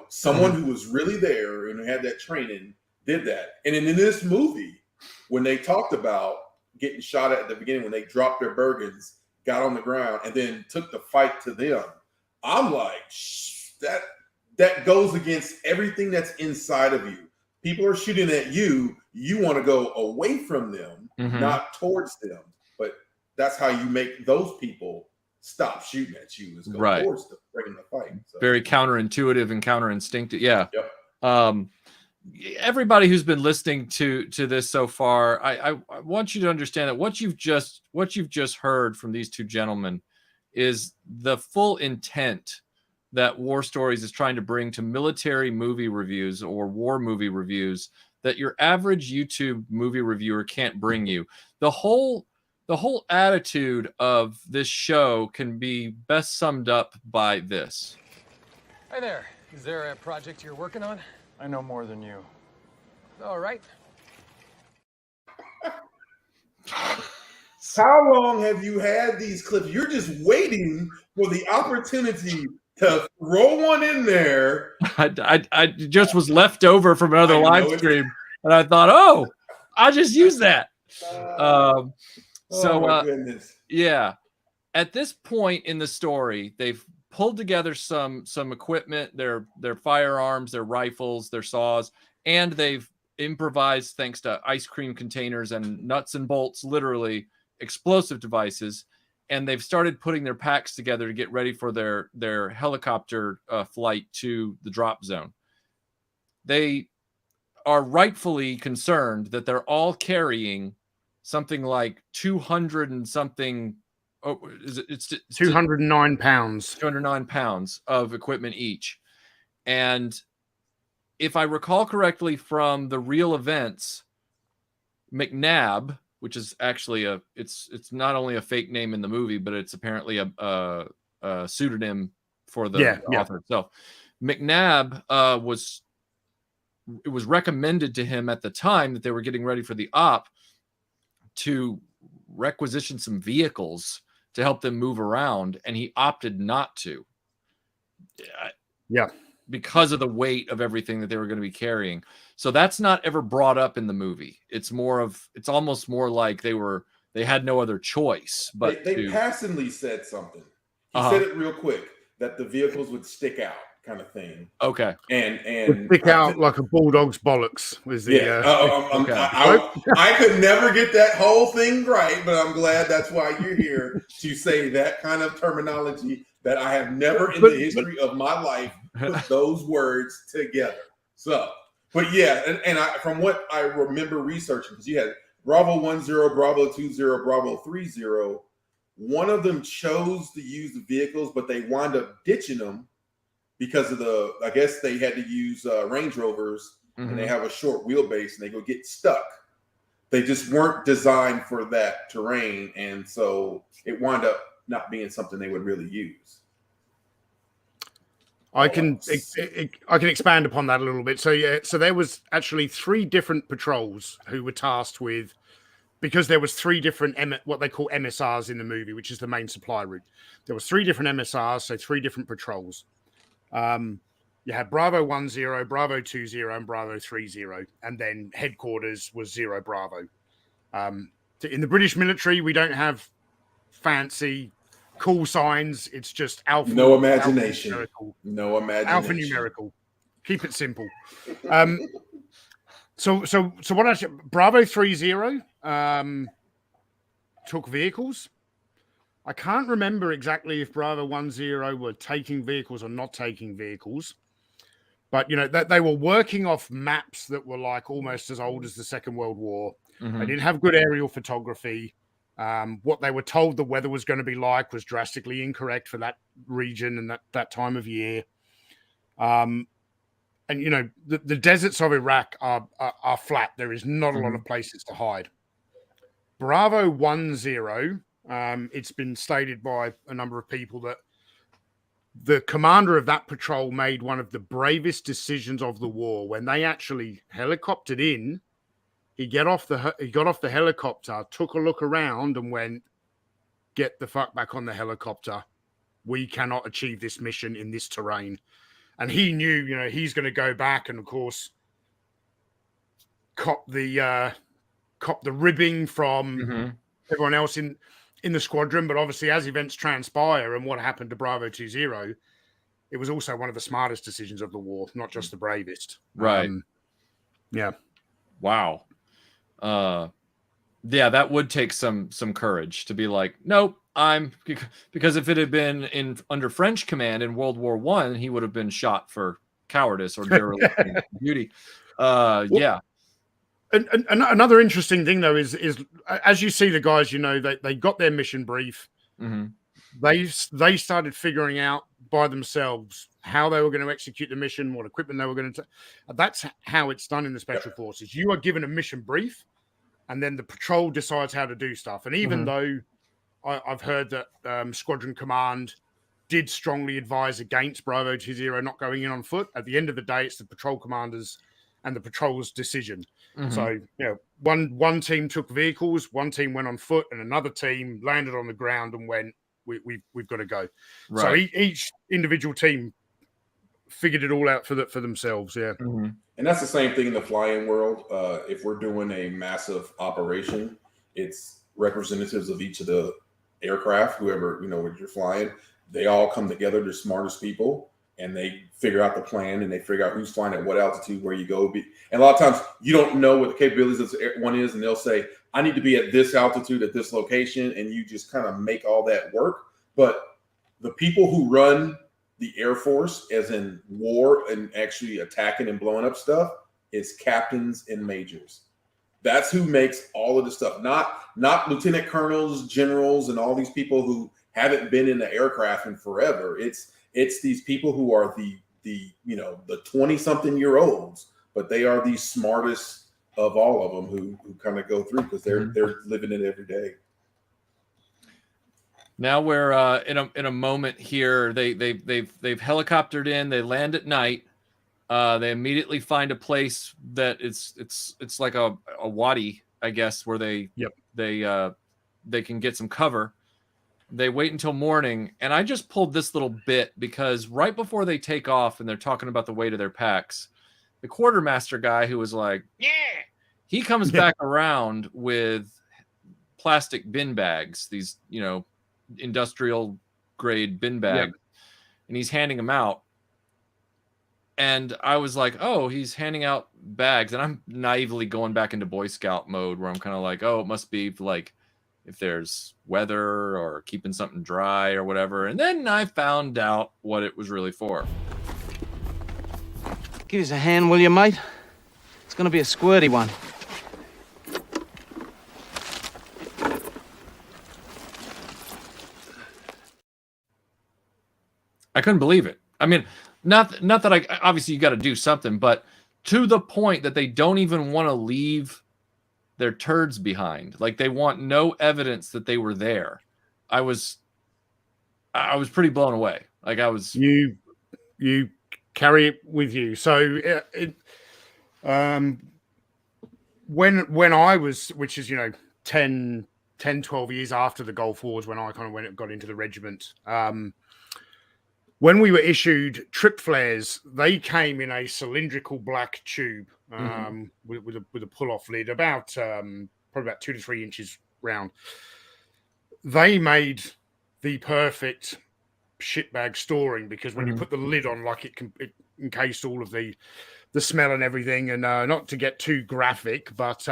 someone who was really there and had that training did that. And in this movie, when they talked about getting shot at the beginning, when they dropped their Bergens, got on the ground, and then took the fight to them, I'm like, that goes against everything that's inside of you. People are shooting at you. You want to go away from them, not towards them. But that's how you make those people stop shooting at you, is go towards them, bringing the fight. So. Very counterintuitive and counterinstinctive. Yeah. Yep. Everybody who's been listening to this so far, I want you to understand that what you've just heard from these two gentlemen is the full intent that War Stories is trying to bring to military movie reviews or war movie reviews that your average YouTube movie reviewer can't bring you. The whole attitude of this show can be best summed up by this. Hi there. Is there a project you're working on? I know more than you. All right. How long have you had these clips? You're just waiting for the opportunity to roll one in there. I just was left over from another live stream, and I thought, oh, I'll just use that. Oh my goodness. Yeah. At this point in the story, they've pulled together some equipment, their firearms, their rifles, their saws, and they've improvised, thanks to ice cream containers and nuts and bolts, literally explosive devices. And they've started putting their packs together to get ready for their helicopter flight to the drop zone. They are rightfully concerned that they're all carrying something like 200 and something. Oh, it's 209 pounds. 209 pounds of equipment each. And if I recall correctly from the real events, McNabb, which is actually it's not only a fake name in the movie, but it's apparently a pseudonym for the author itself. McNabb it was recommended to him at the time that they were getting ready for the op to requisition some vehicles to help them move around, and he opted not to. Yeah. Because of the weight of everything that they were going to be carrying. So that's not ever brought up in the movie. It's almost more like they had no other choice. But they passively said something. He said it real quick, that the vehicles would stick out, kind of thing. Okay. And stick out like a bulldog's bollocks was the I could never get that whole thing right, but I'm glad that's why you're here to say that kind of terminology that I have never in the history of my life put those words together. So, but yeah, and from what I remember researching, because you had Bravo 10, Bravo 20, Bravo 30, one of them chose to use the vehicles, but they wound up ditching them because of I guess they had to use Range Rovers, and they have a short wheelbase, and they go get stuck. They just weren't designed for that terrain, and so it wound up not being something they would really use. I can expand upon that a little bit. So there was actually 3 different patrols who were tasked with, because there was 3 different what they call MSRs in the movie, which is the main supply route. There was 3 different MSRs, so 3 different patrols. You had Bravo 10, Bravo 20, and Bravo 30, and then headquarters was 0 Bravo. In the British military, we don't have fancy call signs. It's just alpha. No imagination. No imagination. Alphanumerical. Keep it simple. So what actually Bravo 30 took vehicles. I can't remember exactly if Bravo 10 were taking vehicles or not taking vehicles, but they were working off maps that were like almost as old as the Second World War. They didn't have good aerial photography. What they were told the weather was going to be like was drastically incorrect for that region and that time of year. And the deserts of Iraq are flat. There is not a lot of places to hide. Bravo 10, it's been stated by a number of people that the commander of that patrol made one of the bravest decisions of the war when they actually helicoptered in. He got off the helicopter, took a look around, and went, "Get the fuck back on the helicopter. We cannot achieve this mission in this terrain." And he knew, he's going to go back and, of course, cop the ribbing from everyone else in the squadron. But obviously, as events transpire and what happened to Bravo 20, it was also one of the smartest decisions of the war, not just the bravest. Right. Yeah. Wow. Yeah, that would take some courage to be like, nope, because if it had been under French command in World War I, he would have been shot for cowardice or derelict duty. Yeah. And another interesting thing though is as you see the guys, they got their mission brief. They started figuring out by themselves how they were going to execute the mission, what equipment they were going to take. That's how it's done in the Special Forces. You are given a mission brief, and then the patrol decides how to do stuff. And even though I've heard that Squadron Command did strongly advise against Bravo 20 not going in on foot, at the end of the day, it's the patrol commanders and the patrol's decision. Mm-hmm. So, you know, one team took vehicles, one team went on foot, and another team landed on the ground and went, we've got to go. Right. So each individual team figured it all out for themselves. Yeah. Mm-hmm. And that's the same thing in the flying world. If we're doing a massive operation, it's representatives of each of the aircraft, whoever, you know, what you're flying, they all come together, the smartest people, and they figure out the plan, and they figure out who's flying at what altitude, where you go. And a lot of times you don't know what the capabilities of one is, and they'll say, I need to be at this altitude at this location, and you just kind of make all that work. But the people who run the Air Force, as in war and actually attacking and blowing up stuff, is captains and majors. That's who makes all of the stuff, not lieutenant colonels, generals, and all these people who haven't been in the aircraft in forever. It's these people who are the 20-something-year-olds, but they are the smartest of all of them who kind of go through, because they're living it every day. Now we're in a moment here. They've helicoptered in. They land at night. They immediately find a place that it's like a wadi, I guess, where they can get some cover. They wait until morning, and I just pulled this little bit because right before they take off and they're talking about the weight of their packs, the quartermaster guy who was like, yeah, he comes back around with plastic bin bags, these, you know, industrial grade bin bags, and he's handing them out. And I was like, oh, he's handing out bags. And I'm naively going back into Boy Scout mode where I'm kind of like, oh, it must be like if there's weather or keeping something dry or whatever. And then I found out what it was really for. Give us a hand, will you, mate? It's going to be a squirty one. I couldn't believe it. I mean, not that I obviously you got to do something, but to the point that they don't even want to leave their turds behind. Like they want no evidence that they were there. I was pretty blown away. Like I was. You carry it with you. So when I was, which is, you know, 10, 12 years after the Gulf Wars, when I kind of got into the regiment, when we were issued trip flares, they came in a cylindrical black tube with a pull-off lid, about probably about 2 to 3 inches round. They made the perfect shitbag storing, because when you put the lid on, like it encased all of the smell and everything. And not to get too graphic, but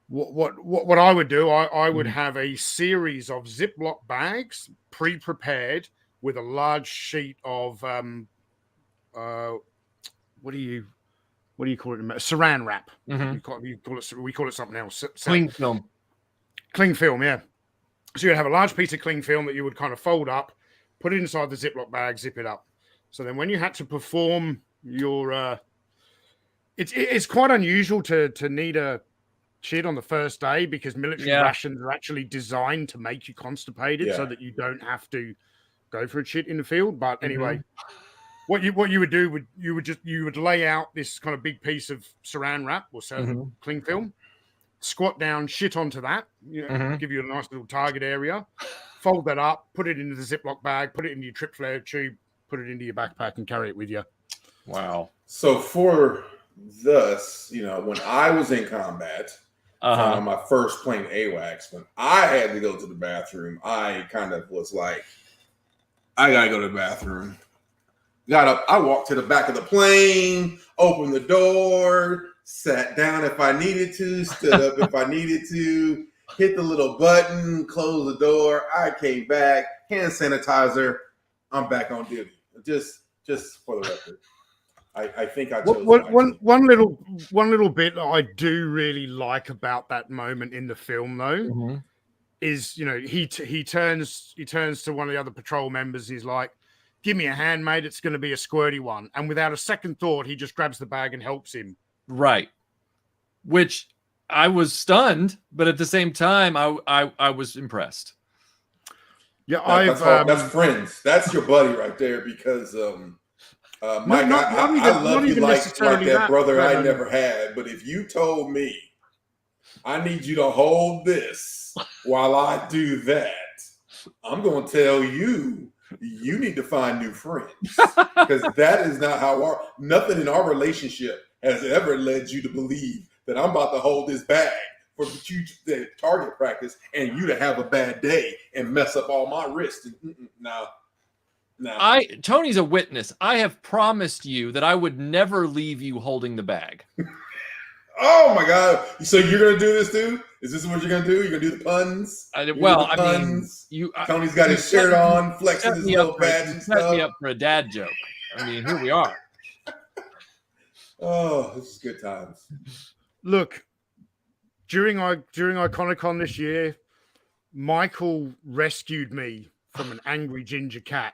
what I would do, I would have a series of Ziploc bags pre-prepared with a large sheet of what do you call it? Saran wrap. We call it something else. Cling film. Cling film, yeah. So you'd have a large piece of cling film that you would kind of fold up, put it inside the Ziploc bag, zip it up. So then when you had to perform your it's quite unusual to need a shit on the first day, because military rations are actually designed to make you constipated so that you don't have to go for a shit in the field. But anyway, what you would do you would lay out this kind of big piece of saran wrap or cling film, squat down, shit onto that, give you a nice little target area, fold that up, put it into the Ziploc bag, put it into your trip flare tube, put it into your backpack, and carry it with you. Wow. So for this, you know, when I was in combat, on my first plane AWACS, when I had to go to the bathroom, I kind of was like, I gotta go to the bathroom. Got up, I walked to the back of the plane, opened the door, sat down if I needed to, stood up if I needed to, hit the little button, closed the door. I came back, hand sanitizer. I'm back on duty. Just for the record, I think I chose one little bit that I do really like about that moment in the film, though, is, you know, he turns to one of the other patrol members. He's like, "Give me a hand, mate. It's going to be a squirty one." And without a second thought, he just grabs the bag and helps him. Right. Which I was stunned, but at the same time, I was impressed. Yeah, that's friends. That's your buddy right there, because Mike, I love you like that brother I no. never had. But if you told me, I need you to hold this while I do that, I'm going to tell you, you need to find new friends. Because that is not how nothing in our relationship has ever led you to believe that I'm about to hold this bag for you to target practice and you to have a bad day and mess up all my wrists. No. Tony's a witness. I have promised you that I would never leave you holding the bag. Oh my God! So you're gonna do this too? Is this what you're gonna do? You're gonna do the puns? Tony's got his shirt on, flexing his little badge and stuff. Set me up for a dad joke. I mean, here we are. Oh, this is good times. Look, during Iconicon this year, Michael rescued me from an angry ginger cat,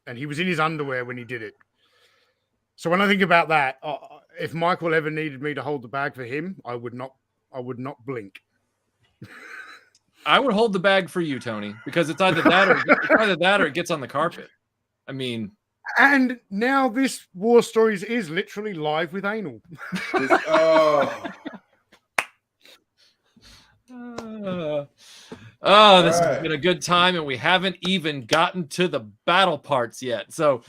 and he was in his underwear when he did it. So when I think about that, if Michael ever needed me to hold the bag for him, I would not blink. I would hold the bag for you, Tony, because it's either that or it gets on the carpet. I mean, and now this War Stories is literally live with anal. This has been a good time, and we haven't even gotten to the battle parts yet. So,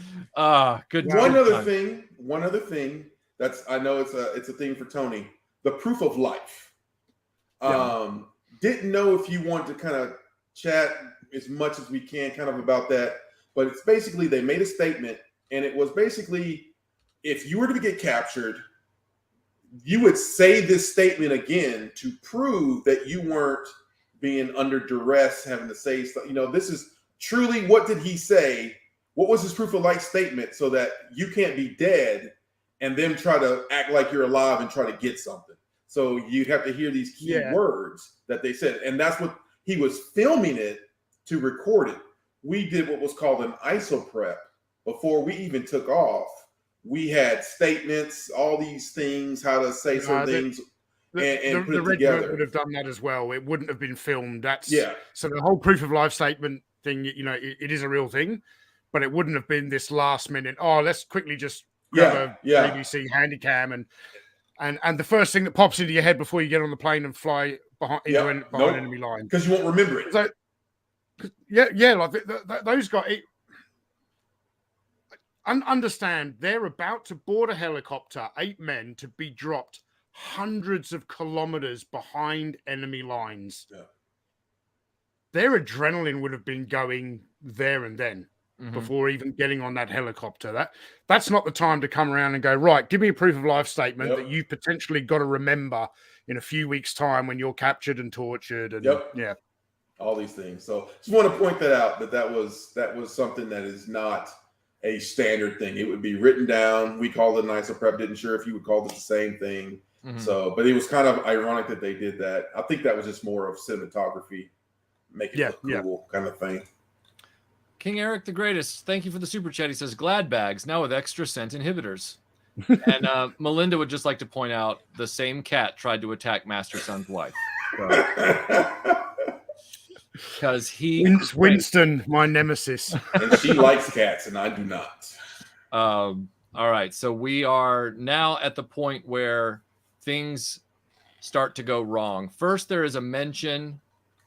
good. One other thing that's I know it's a thing for Tony. The proof of life. Didn't know if you want to kind of chat as much as we can, kind of about that, but it's basically they made a statement, and it was basically if you were to get captured, you would say this statement again to prove that you weren't being under duress, having to say stuff. This is truly, what did he say? What was his proof of life statement so that you can't be dead and then try to act like you're alive and try to get something. So you'd have to hear these key words that they said. And that's what he was filming it to record it. We did what was called an ISO prep before we even took off. We had statements, all these things, how to say some things. And put it together. Would have done that as well. It wouldn't have been filmed. So the whole proof of life statement thing, it is a real thing, but it wouldn't have been this last minute. Oh, let's quickly just grab a BBC Handycam and the first thing that pops into your head before you get on the plane and fly behind enemy line, because you won't remember it. So, like those guys. Understand, they're about to board a helicopter, 8 men, to be dropped hundreds of kilometers behind enemy lines. Their adrenaline would have been going there and then before even getting on that helicopter. That's not the time to come around and go, right, give me a proof of life statement that you've potentially got to remember in a few weeks' time when you're captured and tortured. And all these things. So just want to point that out, that was something that is not a standard thing. It would be written down. We called it an ISO prep. Didn't sure if you would call it the same thing. So, but it was kind of ironic that they did that. I think that was just more of cinematography, making it look cool kind of thing. King Eric the Greatest, thank you for the super chat. He says Glad bags now with extra scent inhibitors. And Melinda would just like to point out the same cat tried to attack MasterSun's wife. Because Winston, my nemesis, and she likes cats, and I do not. All right, so we are now at the point where things start to go wrong. First, there is a mention.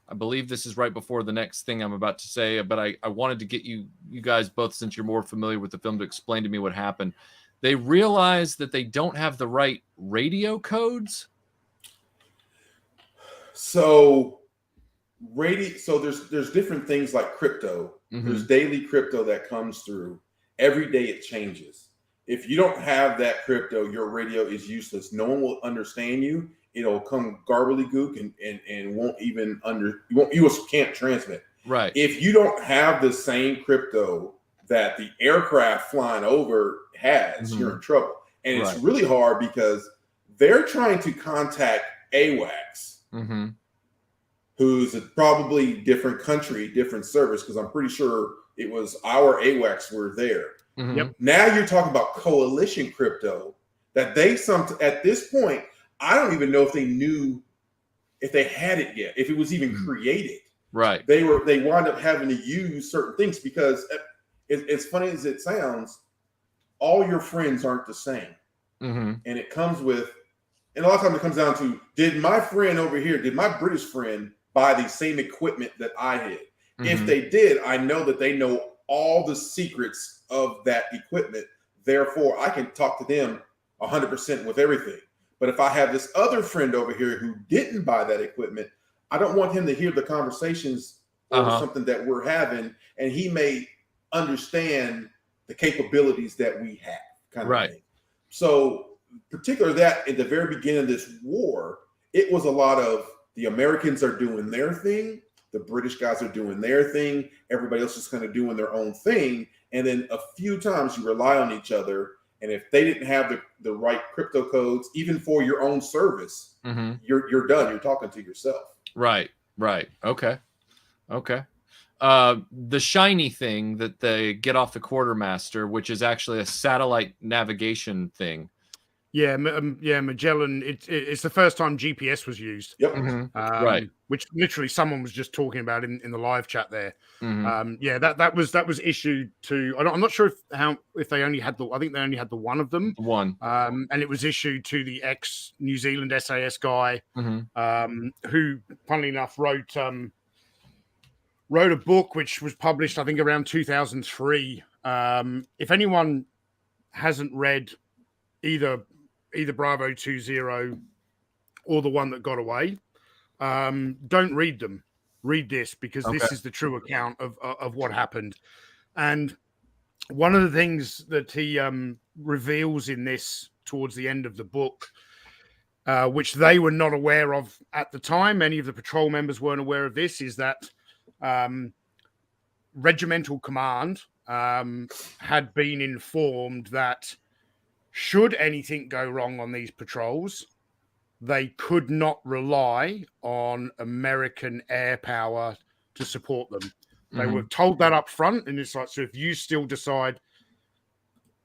I believe this is right before the next thing I'm about to say, but I wanted to get you guys both, since you're more familiar with the film, to explain to me what happened. They realize that they don't have the right radio codes. So there's different things like crypto. There's daily crypto that comes through. Every day it changes. If you don't have that crypto, your radio is useless. No one will understand you. It'll come gobbledygook and won't even you can't transmit. Right. If you don't have the same crypto that the aircraft flying over has, you're in trouble. And it's really hard because they're trying to contact AWACS, who's probably different country, different service, because I'm pretty sure it was our AWACS were there. Now you're talking about coalition crypto that at this point, I don't even know if they knew if they had it yet, if it was even created. Right. They wound up having to use certain things because as funny as it sounds, all your friends aren't the same. And it comes with, and a lot of times it comes down to, did my friend over here, did my British friend buy the same equipment that I did? If they did, I know that they know all the secrets of that equipment. Therefore, I can talk to them 100% with everything. But if I have this other friend over here who didn't buy that equipment, I don't want him to hear the conversations or something that we're having, and he may understand the capabilities that we have, kind of thing. So, particularly that in the very beginning of this war, it was a lot of the Americans are doing their thing, the British guys are doing their thing, everybody else is kind of doing their own thing, and then a few times you rely on each other. And if they didn't have the right crypto codes, even for your own service, you're done. You're talking to yourself. Right. Okay. The shiny thing that they get off the quartermaster, which is actually a satellite navigation thing. Yeah, Magellan. It's the first time GPS was used. Yep. Right. Which literally someone was just talking about in the live chat there. That was issued to. I'm not sure if they only had I think they only had the one of them. One. And it was issued to the ex New Zealand SAS guy, who, funnily enough, wrote a book which was published, I think, around 2003. If anyone hasn't read either Bravo 20 or the one that got away, don't read them. Read this, because this is the true account of what happened. And one of the things that he reveals in this towards the end of the book, which they were not aware of at the time, many of the patrol members weren't aware of this, is that regimental command had been informed that should anything go wrong on these patrols, they could not rely on American air power to support them. They were told that up front, and it's like, so if you still decide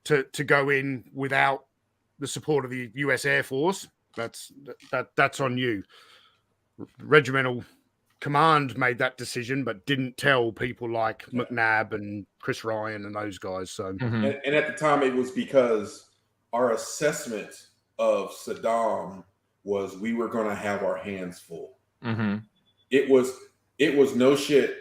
to go in without the support of the US Air Force, that's on you. Regimental command made that decision, but didn't tell people like McNabb and Chris Ryan and those guys. So, and at the time, it was because our assessment of Saddam was we were going to have our hands full. It was no shit.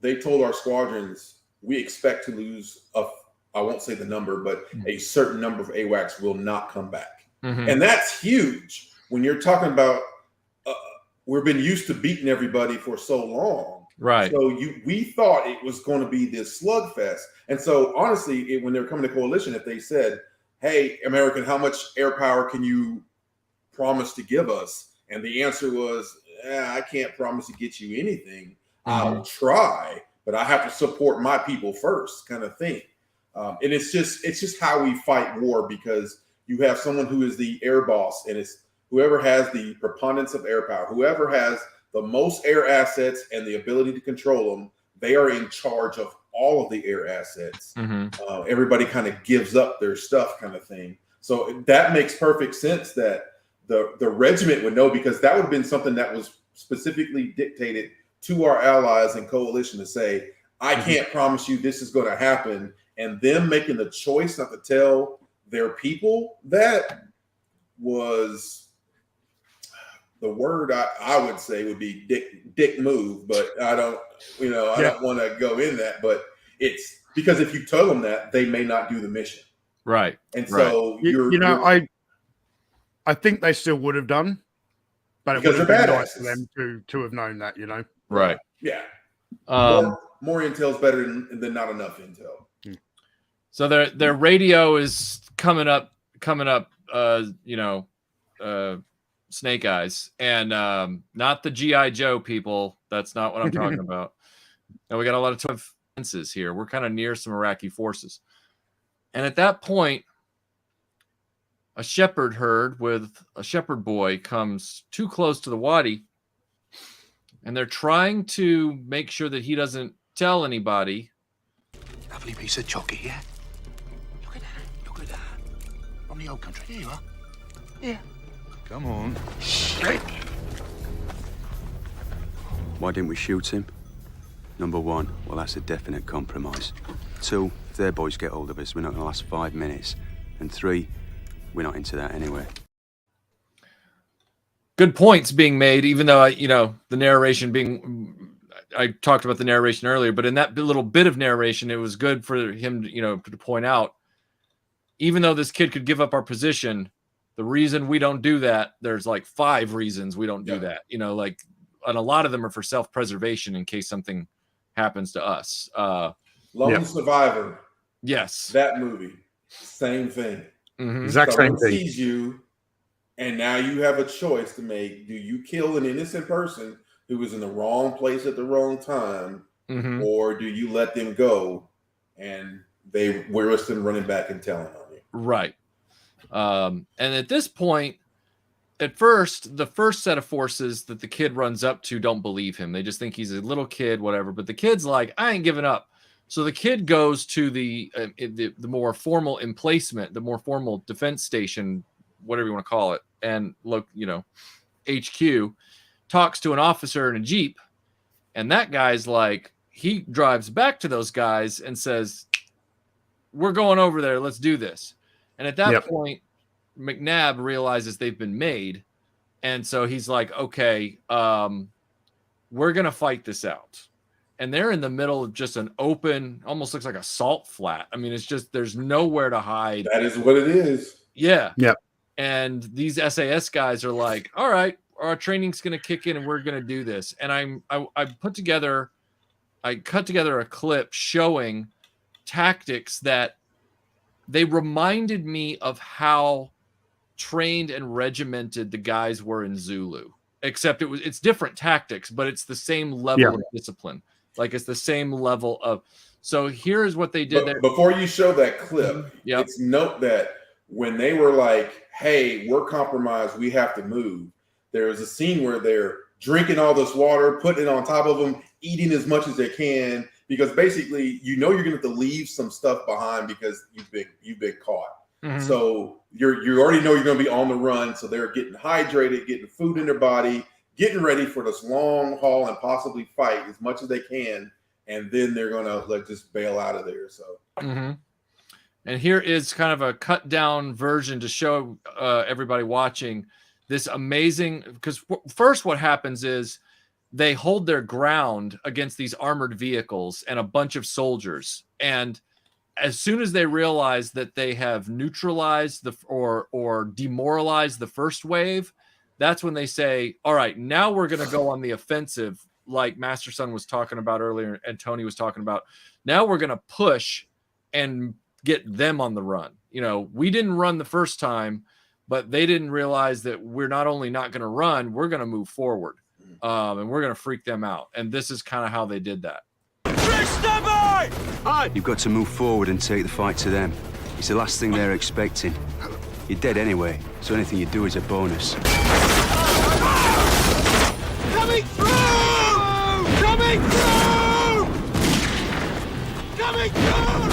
They told our squadrons, we expect to lose I won't say the number, but a certain number of AWACS will not come back. And that's huge when you're talking about we've been used to beating everybody for so long. Right. So we thought it was going to be this slugfest. And so honestly, when they were coming to coalition, if they said, hey, American, how much air power can you promise to give us? And the answer was, I can't promise to get you anything. I'll try, but I have to support my people first, kind of thing. And it's just how we fight war, because you have someone who is the air boss, and it's whoever has the preponderance of air power, whoever has the most air assets and the ability to control them, they are in charge of all of the air assets. Everybody kind of gives up their stuff, kind of thing. So that makes perfect sense that the regiment would know, because that would have been something that was specifically dictated to our allies and coalition to say, I can't promise you this is going to happen. And them making the choice not to tell their people that was the word I would say would be dick move, but I don't want to go in that, but it's because if you tell them that, they may not do the mission. Right. And so I think they still would have done, but it would have been nice for them to have known that, Right. Yeah. More intel is better than not enough intel. So their radio is coming up, Snake Eyes, and not the G.I. Joe people. That's not what I'm talking about. And we got a lot of fences here. We're kind of near some Iraqi forces. And at that point, a shepherd herd with a shepherd boy comes too close to the wadi, and they're trying to make sure that he doesn't tell anybody. Lovely piece of chocolate, yeah? Look at that. From the old country. Here you are. Yeah. Come on. Why didn't we shoot him? Number one, well, that's a definite compromise. Two, If their boys get hold of us, we're not going to last 5 minutes. And 3, we're not into that anyway. Good points being made, even though, the narration being... I talked about the narration earlier, but in that little bit of narration, it was good for him, to point out, even though this kid could give up our position, the reason we don't do that, there's like 5 reasons we don't do that, and a lot of them are for self-preservation in case something happens to us. Lone Survivor. Yes. That movie. Same thing. Exact same thing. Sees you, and now you have a choice to make. Do you kill an innocent person who was in the wrong place at the wrong time, or do you let them go and they risk them running back and telling on you? Right. And at this point, at first, the first set of forces that the kid runs up to don't believe him. They just think he's a little kid, whatever. But the kid's like, I ain't giving up. So the kid goes to the more formal emplacement, the more formal defense station, whatever you want to call it, and look, HQ, talks to an officer in a Jeep, and that guy's like, he drives back to those guys and says, we're going over there, let's do this. And at that point, McNabb realizes they've been made, and so he's like, okay, we're gonna fight this out. And they're in the middle of just an open, almost looks like a salt flat. I mean, it's just, there's nowhere to hide. That is what it is. Yeah. And these SAS guys are like, all right, our training's going to kick in and we're going to do this. And I cut together a clip showing tactics that they reminded me of how trained and regimented the guys were in Zulu, except it's different tactics, but it's the same level of discipline. Like it's the same level of, so here's what they did there. Before you show that clip, it's note that when they were like, hey, we're compromised, we have to move. There was a scene where they're drinking all this water, putting it on top of them, eating as much as they can, because basically, you're going to have to leave some stuff behind because you've been caught. So you already know you're going to be on the run. So they're getting hydrated, getting food in their body, getting ready for this long haul and possibly fight as much as they can, and then they're going to just bail out of there. So. And here is kind of a cut down version to show everybody watching this amazing, because first what happens is they hold their ground against these armored vehicles and a bunch of soldiers. And as soon as they realize that they have neutralized or demoralized the first wave, that's when they say, all right, now we're going to go on the offensive, like MasterSun was talking about earlier and Tony was talking about. Now we're going to push and get them on the run. We didn't run the first time, but they didn't realize that we're not only not going to run, we're going to move forward, and we're going to freak them out. And this is kind of how they did that. You've got to move forward and take the fight to them. It's the last thing they're expecting. You're dead anyway, so anything you do is a bonus. Coming through! Coming through! Coming through!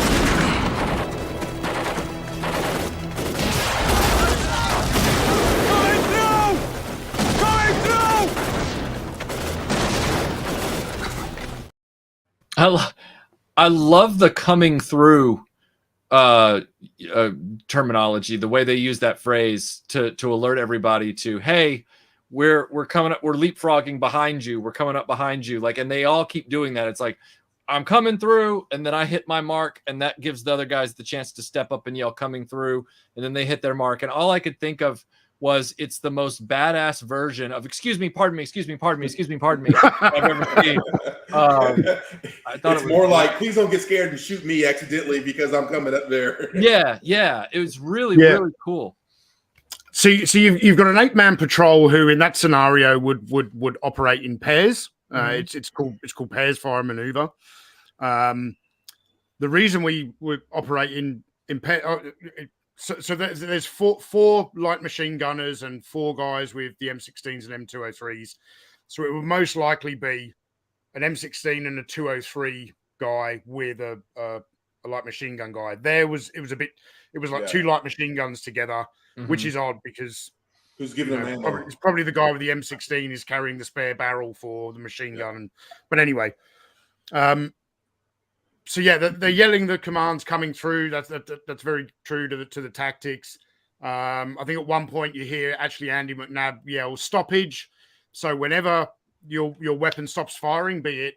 I love the coming through terminology, the way they use that phrase to alert everybody to, hey, we're coming up, we're leapfrogging behind you, we're coming up behind you, and they all keep doing that. It's like, I'm coming through, and then I hit my mark, and that gives the other guys the chance to step up and yell coming through, and then they hit their mark. And all I could think of was, it's the most badass version of excuse me, pardon me I've ever seen. I thought it's more like, please don't get scared and shoot me accidentally because I'm coming up there. Yeah, it was really cool. So you've got an 8-man patrol who, in that scenario, would operate in pairs. It's called pairs fire maneuver. The reason we would operate in pairs. So there's four light machine gunners and 4 guys with the M16s and M203s. So it would most likely be an M16 and a 203 guy with a light machine gun guy. It was like 2 light machine guns together, which is odd because who's giving them ammo? It's probably the guy with the M16 is carrying the spare barrel for the machine gun. But anyway, So yeah, they're yelling the commands coming through. That's very true to the tactics. I think at one point you hear actually Andy McNabb yell stoppage. So whenever your weapon stops firing, be it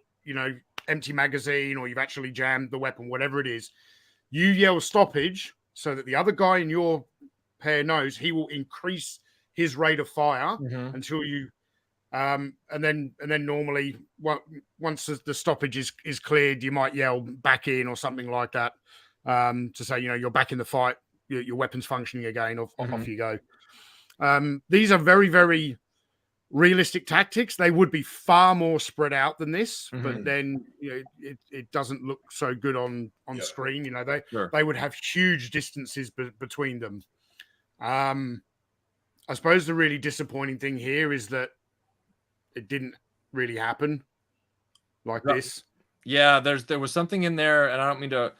empty magazine or you've actually jammed the weapon, whatever it is, you yell stoppage so that the other guy in your pair knows he will increase his rate of fire until you. And then normally once the stoppage is cleared, you might yell back in or something like that to say you're back in the fight, your weapon's functioning again. Off you go. These are very, very realistic tactics. They would be far more spread out than this, but then it doesn't look so good on screen. They would have huge distances between them. I suppose the really disappointing thing here is that it didn't really happen like this. Yeah, there was something in there, and I don't mean to.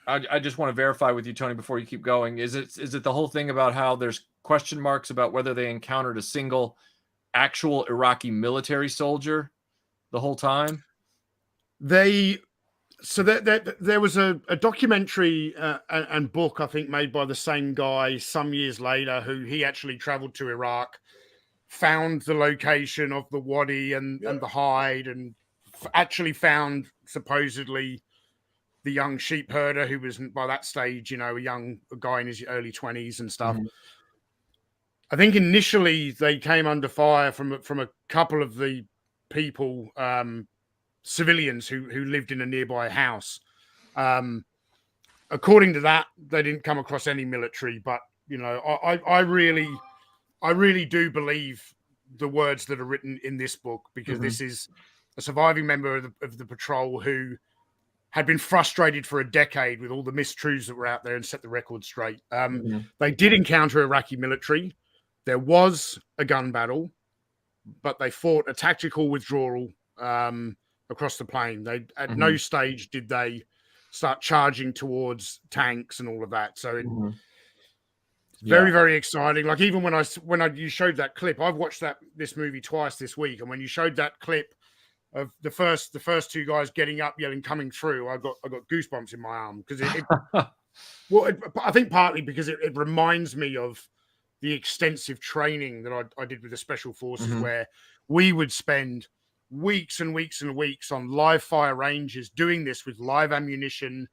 I just want to verify with you, Tony, before you keep going. Is it the whole thing about how there's question marks about whether they encountered a single actual Iraqi military soldier the whole time? There was a documentary and book, I think, made by the same guy some years later, who he actually traveled to Iraq, found the location of the wadi and the hide, and actually found supposedly the young sheep herder who was by that stage, a guy in his early 20s and stuff. I think initially they came under fire from a couple of the people, civilians who lived in a nearby house. According to that, they didn't come across any military, but I really do believe the words that are written in this book, because this is a surviving member of the patrol who had been frustrated for a decade with all the mistruths that were out there and set the record straight. They did encounter Iraqi military. There was a gun battle, but they fought a tactical withdrawal across the plain. They at no stage did they start charging towards tanks and all of that. So very, very exciting. Like even when you showed that clip, I've watched this movie twice this week, and when you showed that clip of the first two guys getting up, yelling, coming through, I got goosebumps in my arm, because I think partly because it reminds me of the extensive training that I did with the special forces, where we would spend weeks and weeks and weeks on live fire ranges doing this with live ammunition,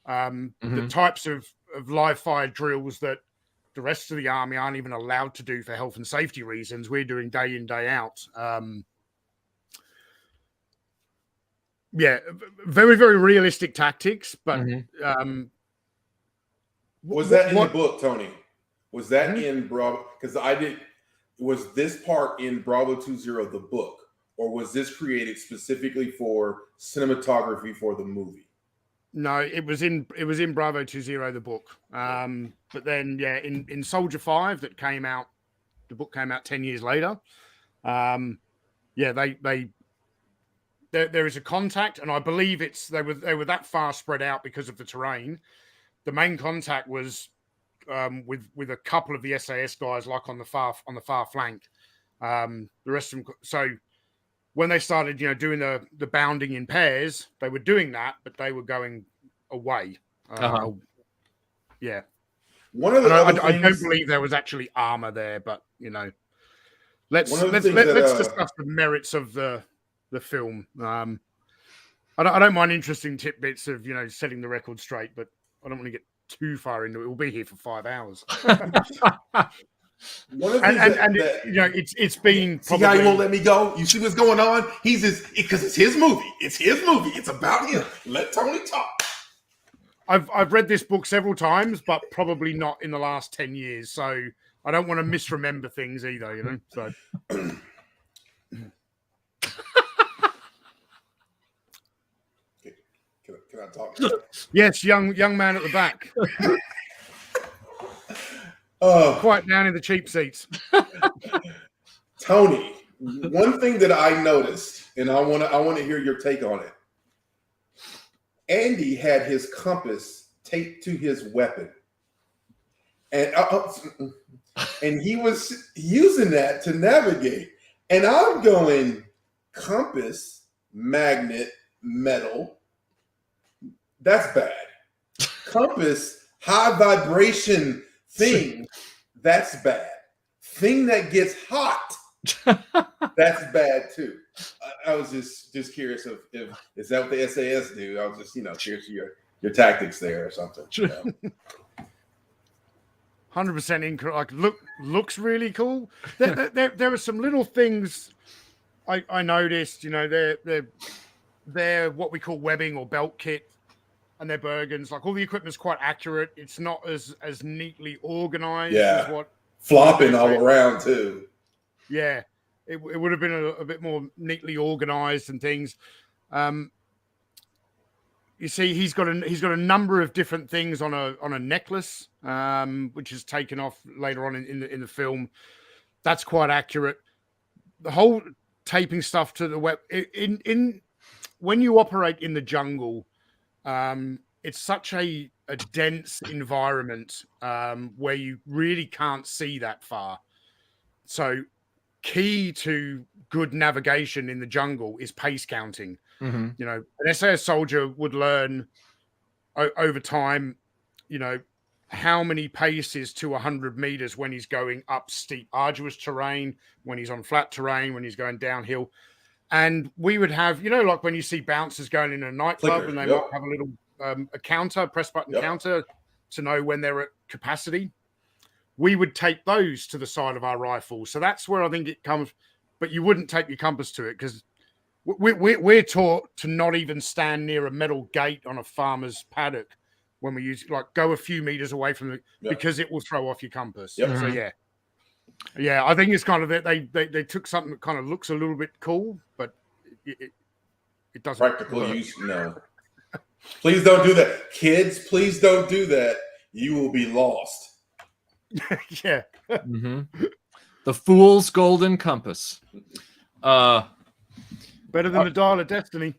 the types of live fire drills that the rest of the army aren't even allowed to do for health and safety reasons. We're doing day in, day out. Very, very realistic tactics, but was that in the book, Tony? Was that in Bravo? Because was this part in Bravo 20, the book, or was this created specifically for cinematography for the movie? No, it was in Bravo 20, the book. But then, in Soldier 5 that came out, the book came out 10 years later. There is a contact, and I believe they were that far spread out because of the terrain. The main contact was with a couple of the SAS guys, like on the far flank. The rest of them. So when they started, doing the bounding in pairs, they were doing that, but they were going away. Yeah. One of the I don't believe there was actually armor there, but let's discuss the merits of the film. I don't mind interesting tidbits of setting the record straight, but I don't want to get too far into it. We'll be here for 5 hours. One of the it's been. See how he won't let me go? You see what's going on? Because it's his movie. It's his movie. It's about him. Let Tony talk. I've read this book several times, but probably not in the last 10 years. So I don't want to misremember things either. So. Can I talk? Yes, young man at the back. Quite down in the cheap seats. Tony, one thing that I noticed, and I want to hear your take on it. Andy had his compass taped to his weapon, and he was using that to navigate. And I'm going compass, magnet, metal. That's bad. Compass, high vibration thing, that's bad. Thing that gets hot, that's bad too. I was just curious if is that what the SAS do? I was just curious your tactics there or something. 100% incorrect. Like, looks really cool. There are some little things I noticed. They're what we call webbing or belt kit, and they're Bergens. Like, all the equipment's quite accurate. It's not as neatly organized as what flopping all around too. Yeah, it would have been a bit more neatly organized and things. You see, he's got a number of different things on a necklace, which is taken off later on in the film. That's quite accurate. The whole taping stuff to the web in when you operate in the jungle, it's such a dense environment where you really can't see that far. So, key to good navigation in the jungle is pace counting. Mm-hmm. An SAS soldier would learn over time, how many paces to 100 meters when he's going up steep, arduous terrain, when he's on flat terrain, when he's going downhill. And we would have, like when you see bouncers going in a nightclub and they might have a little a counter, press button counter to know when they're at capacity. We would tape those to the side of our rifles. So that's where I think it comes. But you wouldn't tape your compass to it because we're taught to not even stand near a metal gate on a farmer's paddock when we use, like, go a few meters away from it because it will throw off your compass. Yep. So yeah, I think it's kind of it. They took something that kind of looks a little bit cool, but it doesn't practical work. use. No, please don't do that, kids. Please don't do that. You will be lost. Yeah. Mm-hmm. The fool's golden compass. Better than the dial of destiny.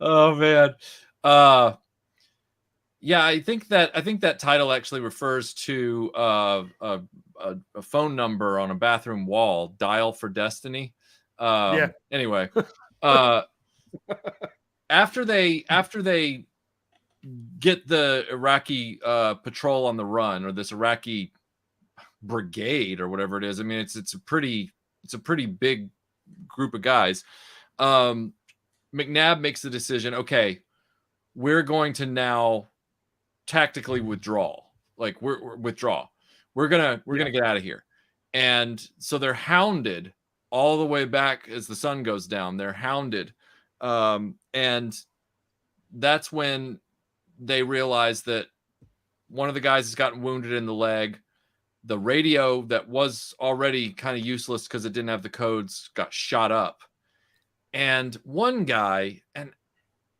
Oh man. Yeah, I think that title actually refers to a phone number on a bathroom wall, dial for destiny. Anyway, after they get the Iraqi patrol on the run, or this Iraqi brigade or whatever it is. I mean, it's a pretty big group of guys. McNabb makes the decision, okay, we're going to now tactically withdraw. Like we're withdraw. We're gonna get out of here. And so they're hounded all the way back as the sun goes down. They're hounded. And that's when they realize that one of the guys has gotten wounded in the leg. The radio that was already kind of useless because it didn't have the codes got shot up. And one guy, and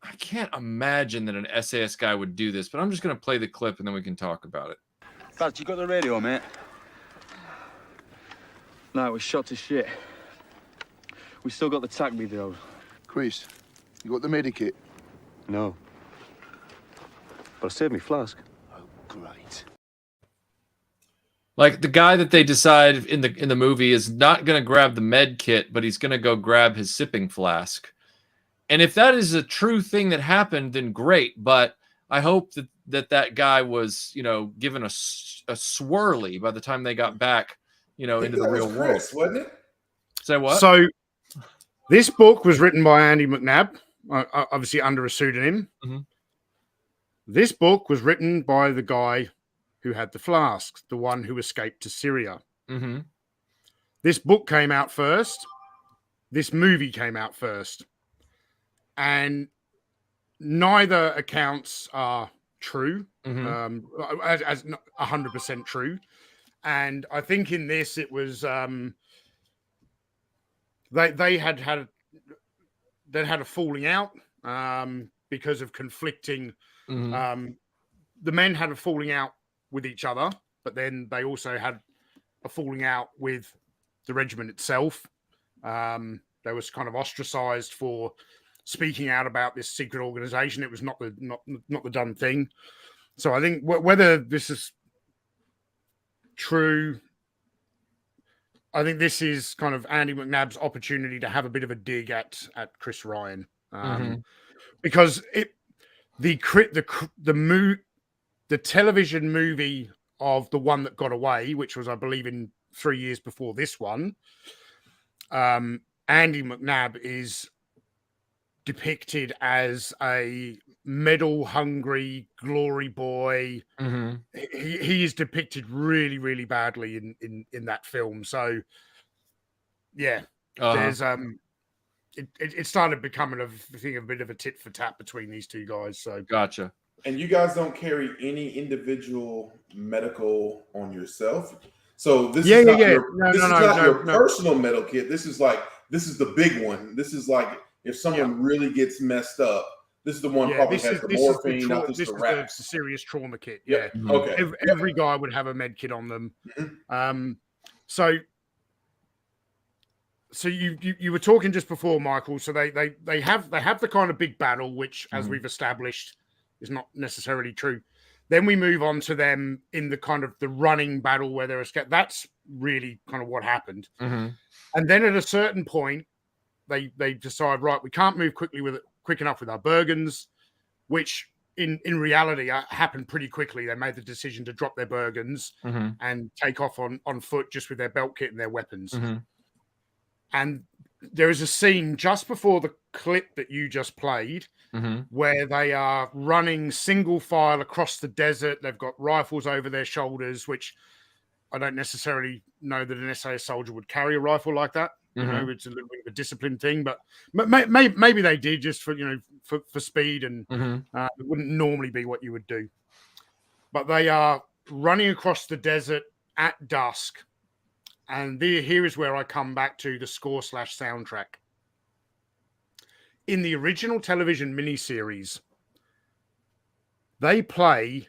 I can't imagine that an SAS guy would do this, but I'm just going to play the clip and then we can talk about it. Baz, you got the radio, mate? No, it was shot to shit. We still got the TAC videos. Chris, you got the medikit? No. But I saved me flask. Oh, great. Like the guy that they decide in the movie is not going to grab the med kit, but he's going to go grab his sipping flask. And if that is a true thing that happened, then great. But I hope that guy was, given a swirly by the time they got back, into the real world. Wasn't it? Say what? So this book was written by Andy McNabb, obviously under a pseudonym. Mm-hmm. This book was written by the guy who had the flask, the one who escaped to Syria. Mm-hmm. This book came out first. This movie came out first. And neither accounts are true, as 100% true. And I think in this, it was they had a falling out because of conflicting. Mm-hmm. The men had a falling out with each other, but then they also had a falling out with the regiment itself. They was kind of ostracized for speaking out about this secret organization. It was not the done thing. So I think whether this is true, I think this is kind of Andy McNabb's opportunity to have a bit of a dig at Chris Ryan. because the television movie of the one that got away, which was, I believe, in 3 years before this one, Andy McNabb is depicted as a medal-hungry glory boy. He is depicted really, really badly in that film. So, yeah, there's it started becoming a bit of a tit for tat between these two guys. So, gotcha. And you guys don't carry any individual medical on yourself. So this is not your personal medical kit. This is the big one. This is like if someone really gets messed up, this is the one probably has the morphine, not just the wrap. This is the serious trauma kit. Yeah. Okay. Every guy would have a med kit on them. So you were talking just before, Michael. So they have the kind of big battle, which, as we've established, is not necessarily true. Then we move on to them in the kind of the running battle where they're escaped. That's really kind of what happened. And then at a certain point, they decide, right, we can't move quick enough with our Bergens, which in reality happened pretty quickly. They made the decision to drop their Bergens and take off on foot just with their belt kit and their weapons. And there is a scene just before the clip that you just played where they are running single file across the desert. They've got rifles over their shoulders, which I don't necessarily know that an SAS soldier would carry a rifle like that. You know, it's a little bit of a discipline thing, but maybe they did just for speed, and it wouldn't normally be what you would do. But they are running across the desert at dusk. And here is where I come back to the score/soundtrack. In the original television miniseries, they play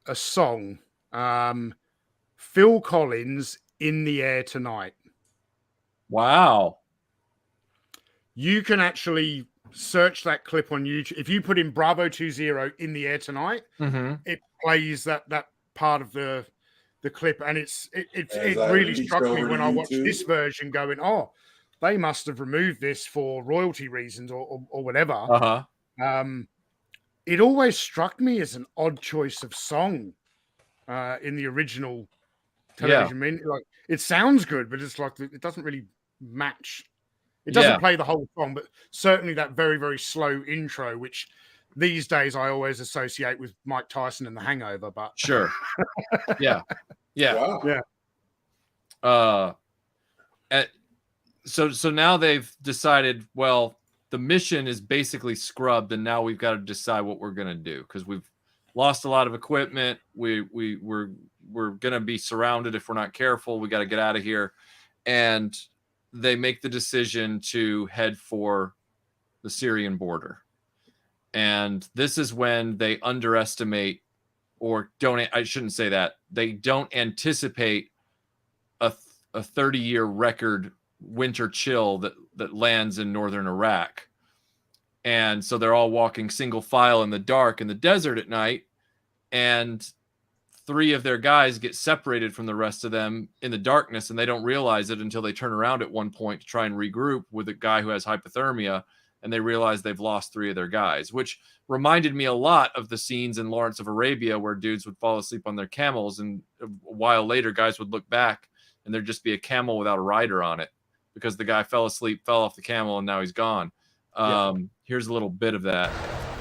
a song, Phil Collins, "In the Air Tonight." Wow. You can actually search that clip on YouTube. If you put in Bravo 20 "In the Air Tonight," it plays that part of the clip, and it really struck me when I watched this version, going, oh, they must have removed this for royalty reasons or whatever. It always struck me as an odd choice of song in the original television. Like, it sounds good, but it's like it doesn't really match. It doesn't play the whole song, but certainly that very, very slow intro, which these days I always associate with Mike Tyson and The Hangover. But sure. Yeah. Wow. So now they've decided, well, the mission is basically scrubbed, and now we've got to decide what we're going to do, because we've lost a lot of equipment. We're going to be surrounded if we're not careful. We got to get out of here. And they make the decision to head for the Syrian border. And this is when they underestimate, or don't, I shouldn't say that. They don't anticipate a 30-year record winter chill that lands in northern Iraq. And so they're all walking single file in the dark in the desert at night. And 3 of their guys get separated from the rest of them in the darkness, and they don't realize it until they turn around at one point to try and regroup with a guy who has hypothermia, and they realize they've lost 3 of their guys, which reminded me a lot of the scenes in Lawrence of Arabia where dudes would fall asleep on their camels, and a while later guys would look back and there'd just be a camel without a rider on it because the guy fell asleep, fell off the camel, and now he's gone. Here's a little bit of that.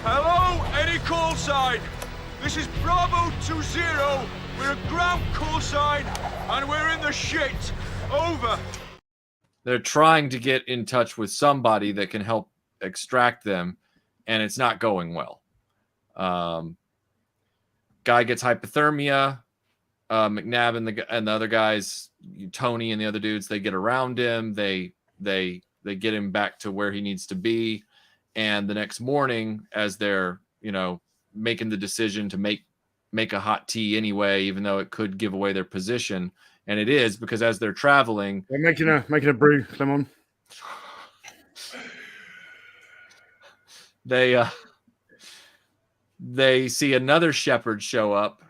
Hello, any call sign? This is Bravo 20. We're a ground call sign, and we're in the shit. Over. They're trying to get in touch with somebody that can help extract them, and it's not going well. Guy gets hypothermia. McNabb and the other guys, Tony and the other dudes, they get around him. They get him back to where he needs to be. And the next morning, as they're making the decision to make a hot tea anyway, even though it could give away their position, and it is, because as they're traveling, they're making a brew, Clemon. They see another shepherd show up,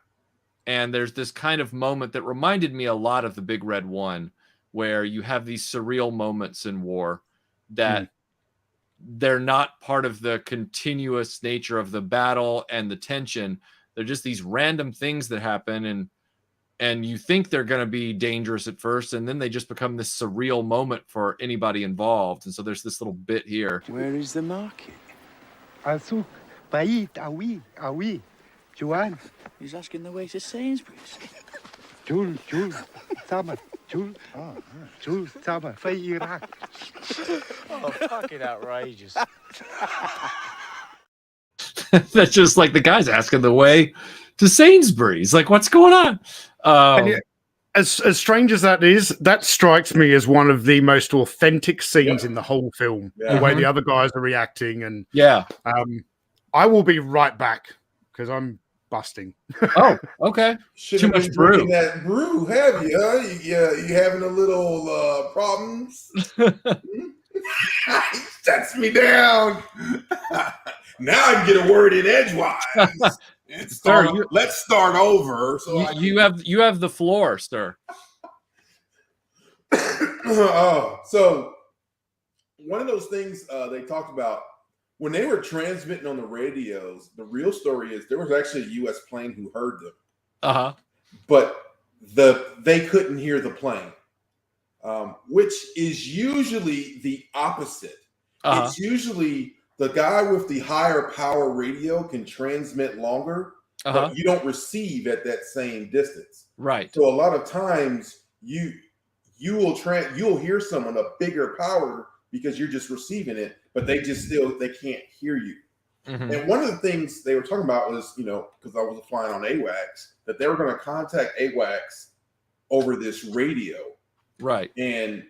and there's this kind of moment that reminded me a lot of the Big Red One, where you have these surreal moments in war that they're not part of the continuous nature of the battle and the tension. They're just these random things that happen, and you think they're going to be dangerous at first, and then they just become this surreal moment for anybody involved. And so there's this little bit here. Where is the market? Al souk. Bait. Ah oui. Joanne. He's asking the way to Sainsbury's. Jules. Summer. Jules. Oh, Jules. Summer. Fay Iraq. Oh, fucking outrageous. That's just like the guy's asking the way to Sainsbury's. Like, what's going on? And yet, as strange as that is, that strikes me as one of the most authentic scenes in the whole film. The way the other guys are reacting, and I will be right back because I'm busting. Oh, okay. Too much brew. That brew, have you? Huh? You having a little problems? Shuts me down. Now I can get a word in edgewise. Let's start over. So you have the floor, sir. So one of those things they talked about when they were transmitting on the radios. The real story is there was actually a U.S. plane who heard them, but they couldn't hear the plane, which is usually the opposite. It's usually the guy with the higher power radio can transmit longer, but you don't receive at that same distance. Right. So a lot of times you'll hear someone a bigger power because you're just receiving it, but they can't hear you. And one of the things they were talking about was, because I was flying on AWACS, that they were going to contact AWACS over this radio. Right. And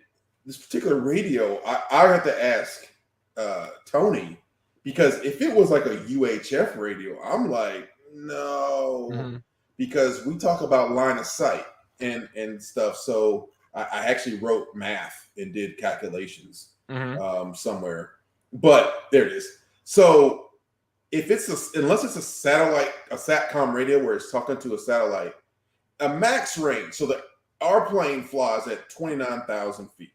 this particular radio, I had to ask Tony, because if it was like a UHF radio, I'm like, no, because we talk about line of sight and stuff. So I actually wrote math and did calculations somewhere, but there it is. So if unless it's a satellite, a SATCOM radio where it's talking to a satellite, a max range. So our plane flies at 29,000 feet.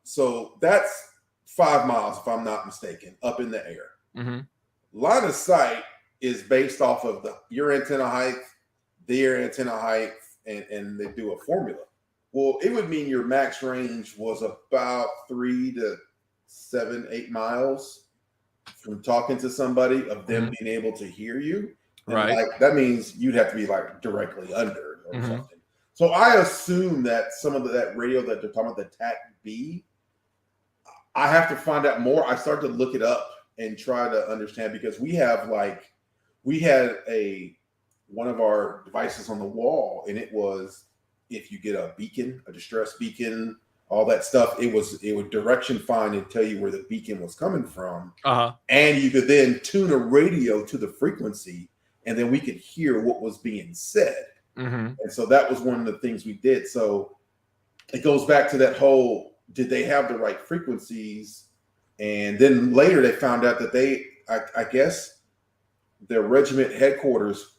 So that's 5 miles, if I'm not mistaken, up in the air. Line of sight is based off of your antenna height, their antenna height, and they do a formula. Well, it would mean your max range was about 3 to 7, 8 miles from talking to somebody, of them being able to hear you. And right. That means you'd have to be like directly under or something. So I assume that some of that radio that they're talking about, the TAC-B, I have to find out more. I started to look it up and try to understand, because we had one of our devices on the wall, and it was, if you get a beacon, a distress beacon, all that stuff, it would direction find and tell you where the beacon was coming from. And you could then tune a radio to the frequency, and then we could hear what was being said. And so that was one of the things we did. So it goes back to that whole, did they have the right frequencies? And then later they found out that I guess their regiment headquarters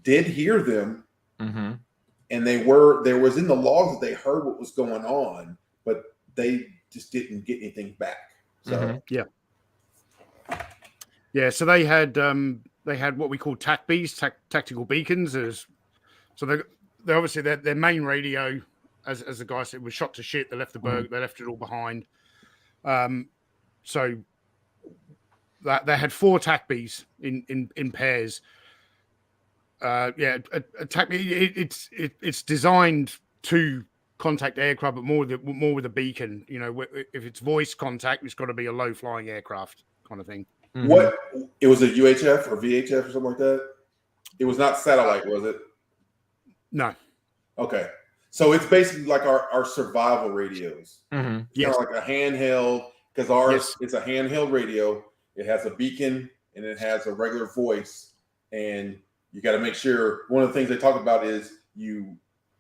did hear them. And there was in the logs that they heard what was going on, but they just didn't get anything back. So so they had what we call TAC-Bs, tactical beacons. So they obviously their main radio, as the guy said, was shot to shit. They left the Berg, they left it all behind. So that they had 4 TAC-Bs in pairs. It's designed to contact aircraft, but more with a beacon. If it's voice contact, it's got to be a low flying aircraft kind of thing. What, it was a UHF or VHF or something like that? It was not satellite, was it? No. Okay. So it's basically like our survival radios. Yes. Like a handheld, because ours it's a handheld radio. It has a beacon and it has a regular voice. And you got to make sure, one of the things they talk about is you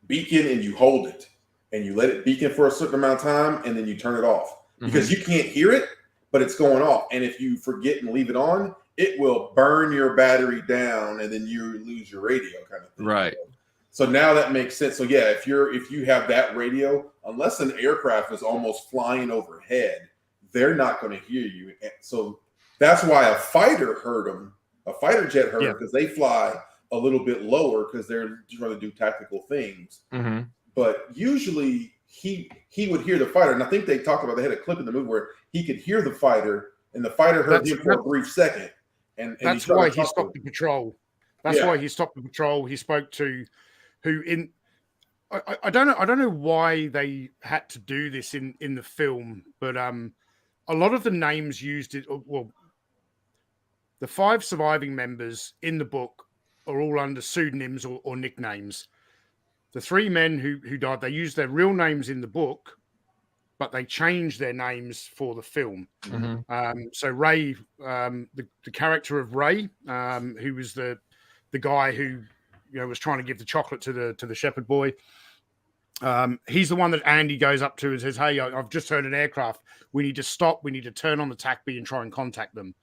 beacon and you hold it. And you let it beacon for a certain amount of time, and then you turn it off. Because you can't hear it, but it's going off. And if you forget and leave it on, it will burn your battery down, and then you lose your radio kind of thing. Right. So now that makes sense. So yeah, if you have that radio, unless an aircraft is almost flying overhead, they're not going to hear you. And so that's why a fighter heard them. A fighter jet heard them because they fly a little bit lower because they're trying to do tactical things. Mm-hmm. But usually he would hear the fighter. And I think they talked about, they had a clip in the movie where he could hear the fighter and the fighter heard him for a brief second. And that's why he stopped the patrol. That's why he stopped the patrol. He spoke to I don't know why they had to do this in the film, but a lot of the names used it. Well, the 5 surviving members in the book are all under pseudonyms or nicknames. The 3 men who died, they used their real names in the book, but they changed their names for the film. Mm-hmm. So Ray, the character of Ray, who was the guy who was trying to give the chocolate to the shepherd boy. He's the one that Andy goes up to and says, "Hey, I've just heard an aircraft. We need to stop. We need to turn on the TACB and try and contact them."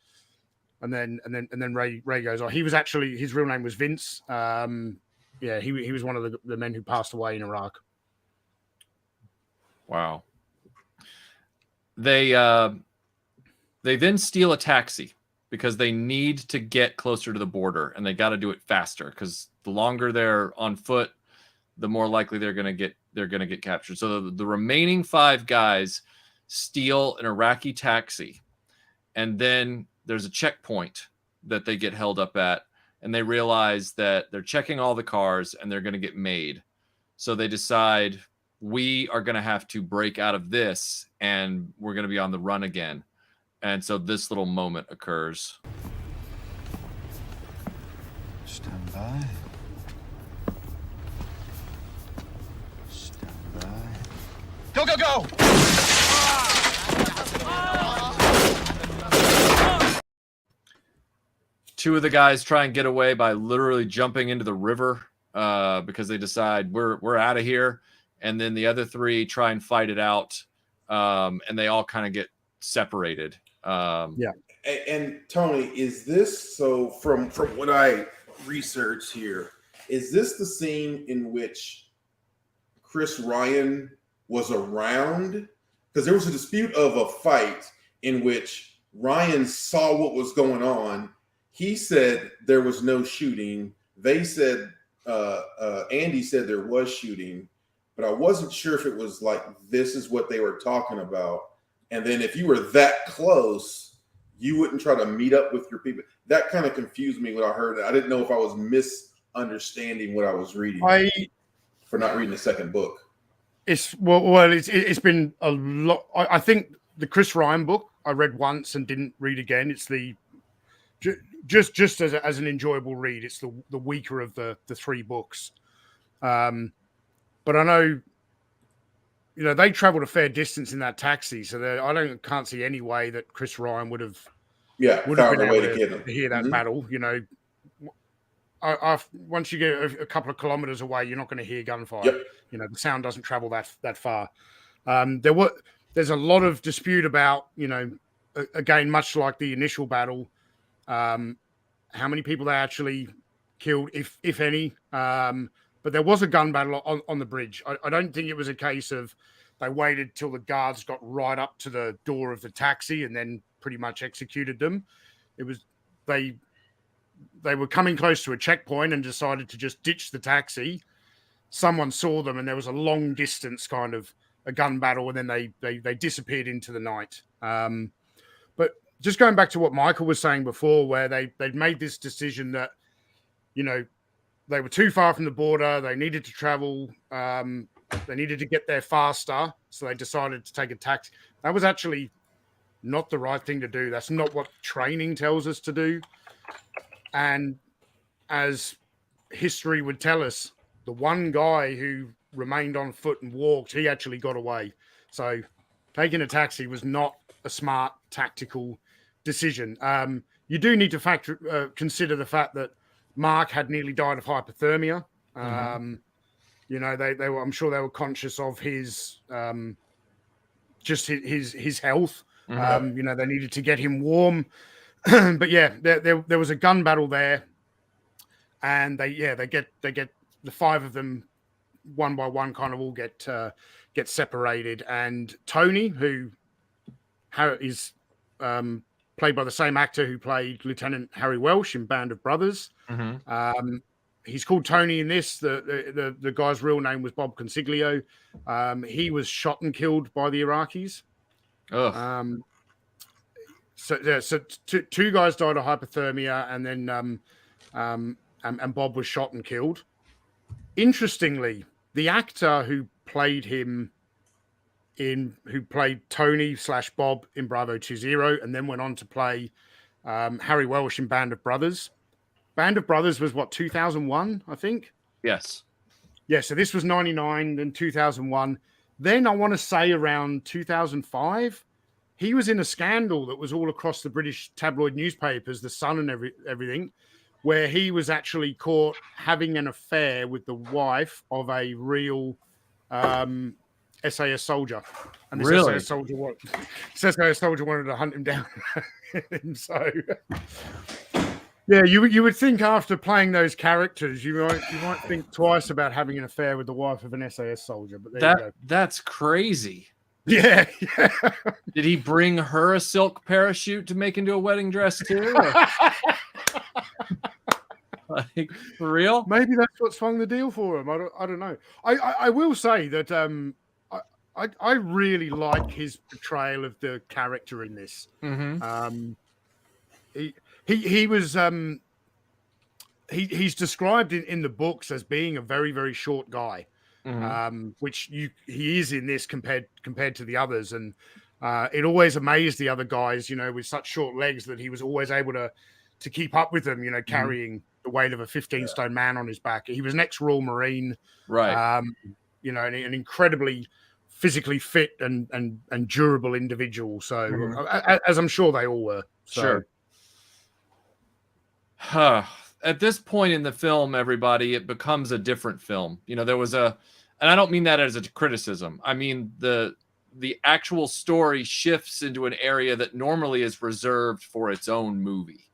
And then Ray goes, "Oh, he was actually, his real name was Vince. He was one of the men who passed away in Iraq." Wow. They then steal a taxi because they need to get closer to the border, and they got to do it faster because the longer they're on foot, the more likely they're going to get captured. So the remaining 5 guys steal an Iraqi taxi, and then there's a checkpoint that they get held up at, and they realize that they're checking all the cars and they're going to get made. So they decide, we are going to have to break out of this and we're going to be on the run again. And so this little moment occurs. Stand by. Stand by. Go, go, go! 2 of the guys try and get away by literally jumping into the river because they decide we're out of here. And then the other 3 try and fight it out. And they all kind of get separated. And Tony, is this, so from what I researched here, is this the scene in which Chris Ryan was around? Because there was a dispute of a fight in which Ryan saw what was going on. He said there was no shooting. They said, Andy said there was shooting, but I wasn't sure if it was like, this is what they were talking about. And then if you were that close, you wouldn't try to meet up with your people. That kind of confused me when I heard it. I didn't know if I was misunderstanding what I was reading for not reading the second book. It's been a lot. I think the Chris Ryan book I read once and didn't read again. It's the just as an enjoyable read. It's the weaker of the 3 books. But I know, they traveled a fair distance in that taxi, so I can't see any way that Chris Ryan would have been able to hear that battle. Once you get a couple of kilometers away, you're not going to hear gunfire. Yep. The sound doesn't travel that far. There's a lot of dispute about, again, much like the initial battle, how many people they actually killed, if any. But there was a gun battle on the bridge. I don't think it was a case of they waited till the guards got right up to the door of the taxi and then pretty much executed them. It was they were coming close to a checkpoint and decided to just ditch the taxi. Someone saw them and there was a long distance kind of a gun battle, and then they disappeared into the night. But just going back to what Michael was saying before, where they'd made this decision that, they were too far from the border. They needed to travel. They needed to get there faster. So they decided to take a taxi. That was actually not the right thing to do. That's not what training tells us to do. And as history would tell us, the one guy who remained on foot and walked, he actually got away. So taking a taxi was not a smart tactical decision. You do need to consider the fact that Mark had nearly died of hypothermia. They were, I'm sure they were conscious of his his health. They needed to get him warm. But yeah, there was a gun battle there, and they get the 5 of them one by one kind of all get separated. And Tony, who is played by the same actor who played Lieutenant Harry Welsh in Band of Brothers. He's called Tony in this. The guy's real name was Bob Consiglio. He was shot and killed by the Iraqis. So two guys died of hypothermia, and then and Bob was shot and killed. Interestingly, the actor who played Tony / Bob in Bravo 20, and then went on to play Harry Welsh in Band of Brothers. Band of Brothers was what, 2001, I think? Yes. Yeah, so this was 99, then 2001. Then I want to say around 2005, he was in a scandal that was all across the British tabloid newspapers, The Sun and everything, where he was actually caught having an affair with the wife of a real SAS soldier. And this really? SAS soldier wanted to hunt him down. And so, yeah, you would think after playing those characters, you might think twice about having an affair with the wife of an SAS soldier. But there you go. That's crazy. Yeah. Did he bring her a silk parachute to make into a wedding dress too? Like, for real? Maybe that's what swung the deal for him. I don't know. I will say that I really like his portrayal of the character in this. He was he's described in the books as being a very, very short guy, which he is in this compared to the others, and it always amazed the other guys, with such short legs, that he was always able to keep up with them, carrying the weight of a 15-stone man on his back. He was an ex-Royal Marine, right? An incredibly physically fit and durable individual. So, as I'm sure they all were. So. Sure. At this point in the film, everybody, it becomes a different film. There was and I don't mean that as a criticism. I mean the actual story shifts into an area that normally is reserved for its own movie.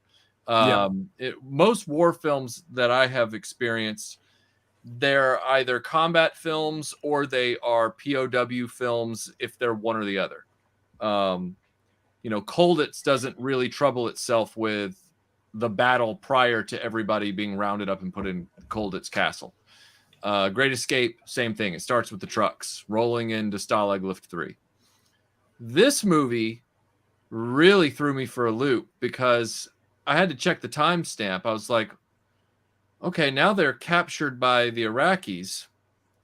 Most war films that I have experienced, they're either combat films or they are POW films, if they're one or the other. Colditz doesn't really trouble itself with the battle prior to everybody being rounded up and put in Colditz Castle. Great Escape, same thing. It starts with the trucks rolling into Stalag Luft 3. This movie really threw me for a loop because I had to check the timestamp. I was like, okay, now they're captured by the Iraqis.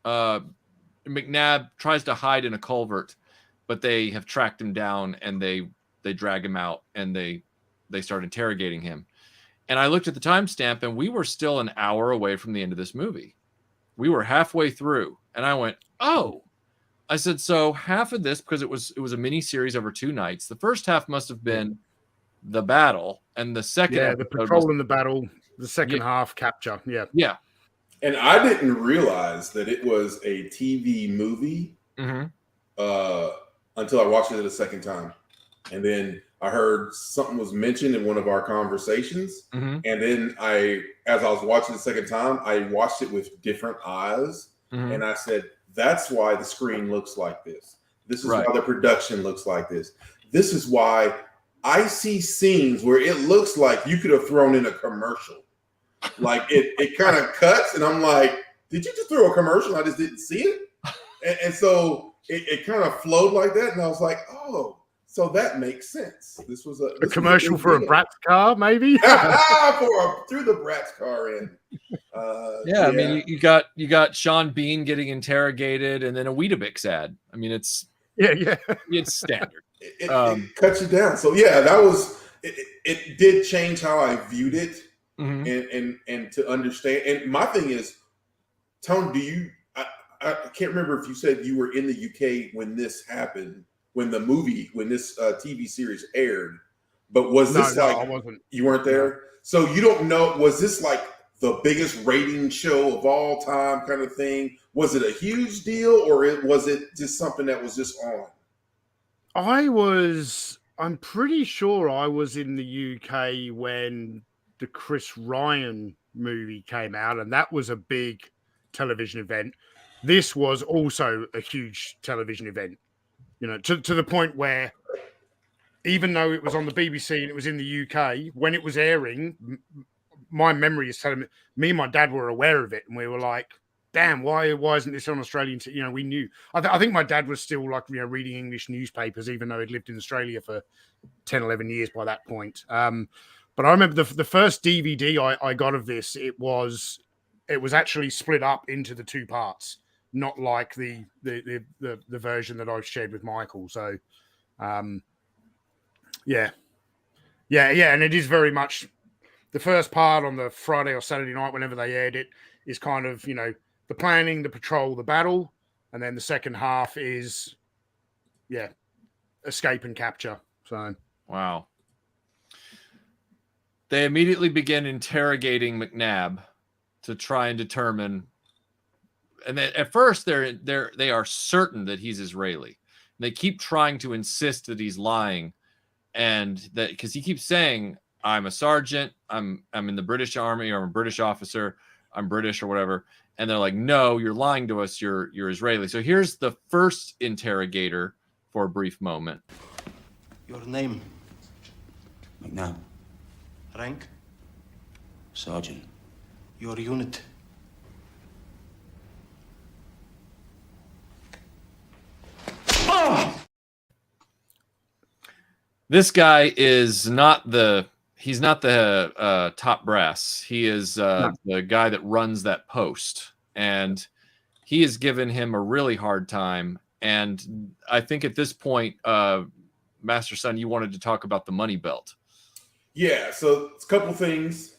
McNabb tries to hide in a culvert, but they have tracked him down and they drag him out and they start interrogating him. And I looked at the timestamp and we were still an hour away from the end of this movie. We were halfway through and I went, oh, I said, so half of this, because it was a mini series over 2 nights. The first half must have been the battle, and the second the patrol in the battle, the second half capture. Yeah. And I didn't realize that it was a TV movie until I watched it a second time. And then I heard something was mentioned in one of our conversations. And then as I was watching the second time, I watched it with different eyes. And I said, that's why the screen looks like this. This is why the production looks like this. This is why I see scenes where it looks like you could have thrown in a commercial. Like it kind of cuts, and I'm like, did you just throw a commercial? I just didn't see it. And so it kind of flowed like that. And I was like, oh, so that makes sense. This was a commercial for a Bratz car, maybe? Threw the Bratz car in. I mean, you got Sean Bean getting interrogated, and then a Weetabix ad. I mean, it's standard. It cuts you down. So that was it. Did change how I viewed it, and to understand. And my thing is, Tone, I can't remember if you said you were in the UK when this happened, when this TV series aired, but was this I wasn't. You weren't there, no. So you don't know. Was this like the biggest rating show of all time, kind of thing? Was it a huge deal, or was it just something that was just on? I'm pretty sure I was in the UK when the Chris Ryan movie came out, and that was a big television event. This was also a huge television event, to the point where even though it was on the BBC and it was in the UK, when it was airing, my memory is telling me and my dad were aware of it, and we were like, damn, why isn't this on Australian? We knew. I think my dad was still like, reading English newspapers, even though he'd lived in Australia for 10, 11 years by that point. But I remember the first DVD I got of this, it was actually split up into the two parts, not like the version that I've shared with Michael. So, yeah. And it is very much the first part on the Friday or Saturday night, whenever they aired it, is kind of, the planning, the patrol, the battle. And then the second half is, escape and capture. So, wow. They immediately begin interrogating McNabb to try and determine. And then at first they are certain that he's Israeli. And they keep trying to insist that he's lying, and that because he keeps saying, "I'm a sergeant. I'm in the British Army, or I'm a British officer. I'm British or whatever." And they're like, "No, you're lying to us. You're Israeli." So here's the first interrogator for a brief moment. Your name? McNabb. Rank? Sergeant. Your unit? This guy is not the top brass. He is the guy that runs that post, and he has given him a really hard time. And I think at this point, MasterSun, you wanted to talk about the money belt. Yeah, so it's a couple things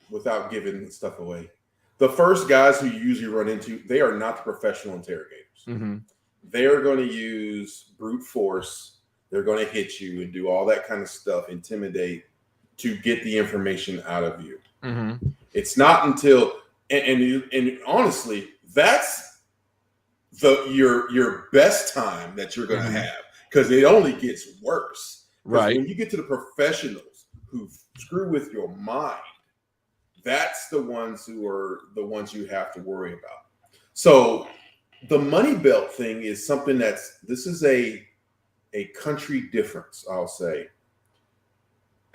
without giving stuff away. The first guys who you usually run into, they are not the professional interrogators. Mm-hmm. They're going to use brute force. They're going to hit you and do all that kind of stuff, intimidate to get the information out of you. Mm-hmm. It's not until and honestly, that's your best time that you're going to have, because it only gets worse. Right. When you get to the professionals who screw with your mind, that's the ones who are the ones you have to worry about. So the money belt thing is something this is a country difference, I'll say.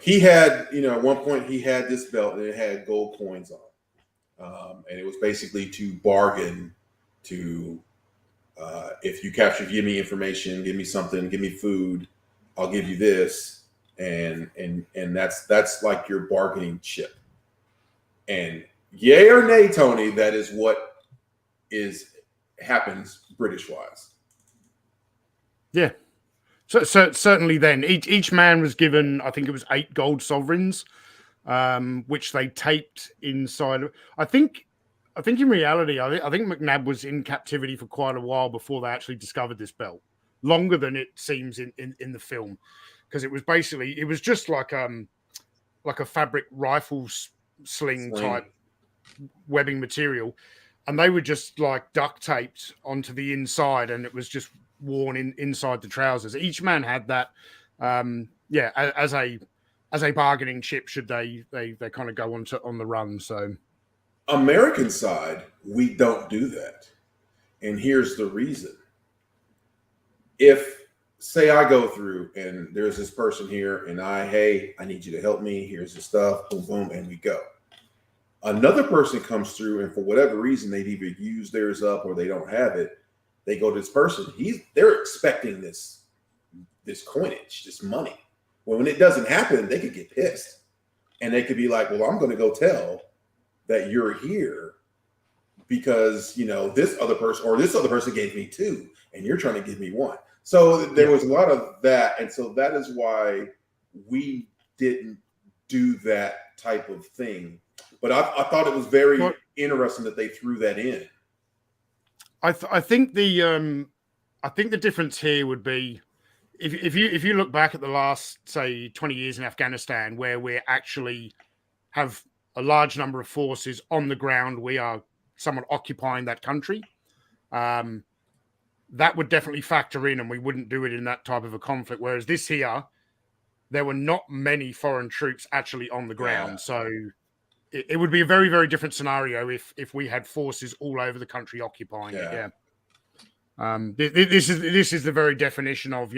He had, at one point he had this belt and it had gold coins on it. And it was basically to bargain to, if you give me information, give me something, give me food, I'll give you this. And that's like your bargaining chip. And yay or nay, Tony, that is what happens British wise. Yeah. So certainly then each man was given, I think it was 8 gold sovereigns, which they taped inside of, I think in reality, I think McNabb was in captivity for quite a while before they actually discovered this belt. Longer than it seems in the film. Because it was just like a fabric rifle sling type webbing material, and they were just like duct taped onto the inside, and it was just worn inside the trousers. Each man had that, as a bargaining chip should they kind of go on the run. So, American side, we don't do that, and here's the reason. If say I go through and there's this person here and I need you to help me. Here's the stuff, boom, boom, and we go. Another person comes through and for whatever reason, they've either used theirs up or they don't have it. They go to this person. They're expecting this coinage, this money. Well, when it doesn't happen, they could get pissed. And they could be like, well, I'm going to go tell that you're here because, this other person gave me 2 and you're trying to give me 1. So there was a lot of that. And so that is why we didn't do that type of thing. But I thought it was very interesting that they threw that in. I think the difference here would be if you look back at the last, say, 20 years in Afghanistan, where we actually have a large number of forces on the ground, we are somewhat occupying that country. That would definitely factor in, and we wouldn't do it in that type of a conflict. Whereas this here, there were not many foreign troops actually on the ground. Yeah. So it would be a very, very different scenario if we had forces all over the country occupying it. Yeah. This is the very definition of,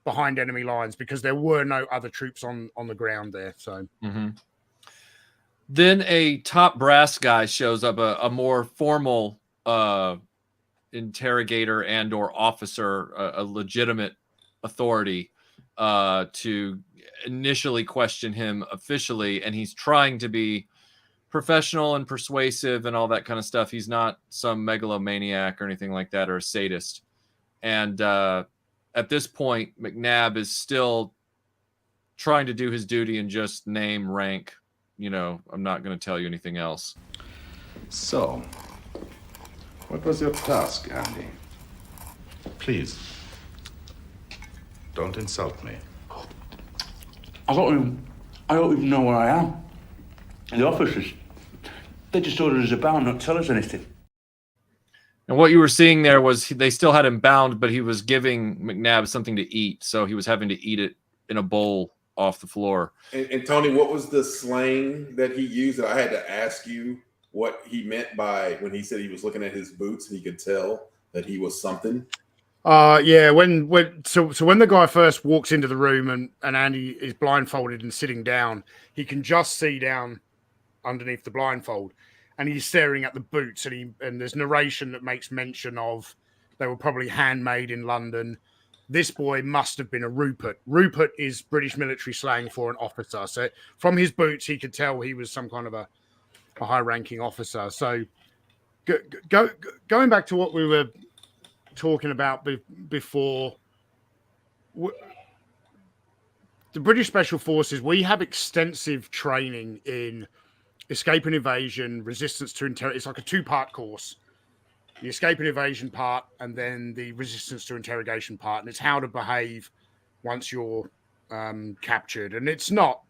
behind enemy lines because there were no other troops on the ground there. So then a top brass guy shows up, a more formal interrogator and or officer, a legitimate authority, to initially question him officially, and he's trying to be professional and persuasive and all that kind of stuff. He's not some megalomaniac or anything like that, or a sadist. And at this point, McNabb is still trying to do his duty and just name, rank. You know, I'm not going to tell you anything else. So, what was your task, Andy? Please, don't insult me. I don't even know where I am. The officers, they just ordered us about and not tell us anything. And what you were seeing there was they still had him bound, but he was giving McNabb something to eat, so he was having to eat it in a bowl off the floor. And Tony, what was the slang that he used? I had to ask you what he meant by when he said he was looking at his boots and he could tell that he was something. Yeah, when the guy first walks into the room and Andy is blindfolded and sitting down, he can just see down underneath the blindfold, and he's staring at the boots, and there's narration that makes mention of they were probably handmade in London. This boy must have been a Rupert. Rupert is British military slang for an officer. So from his boots, he could tell he was some kind of a high-ranking officer. So going back to what we were talking about before, the British Special Forces, we have extensive training in escape and evasion, resistance to interrogation. It's like a 2-part course. The escape and evasion part, and then the resistance to interrogation part. And it's how to behave once you're captured. And it's not,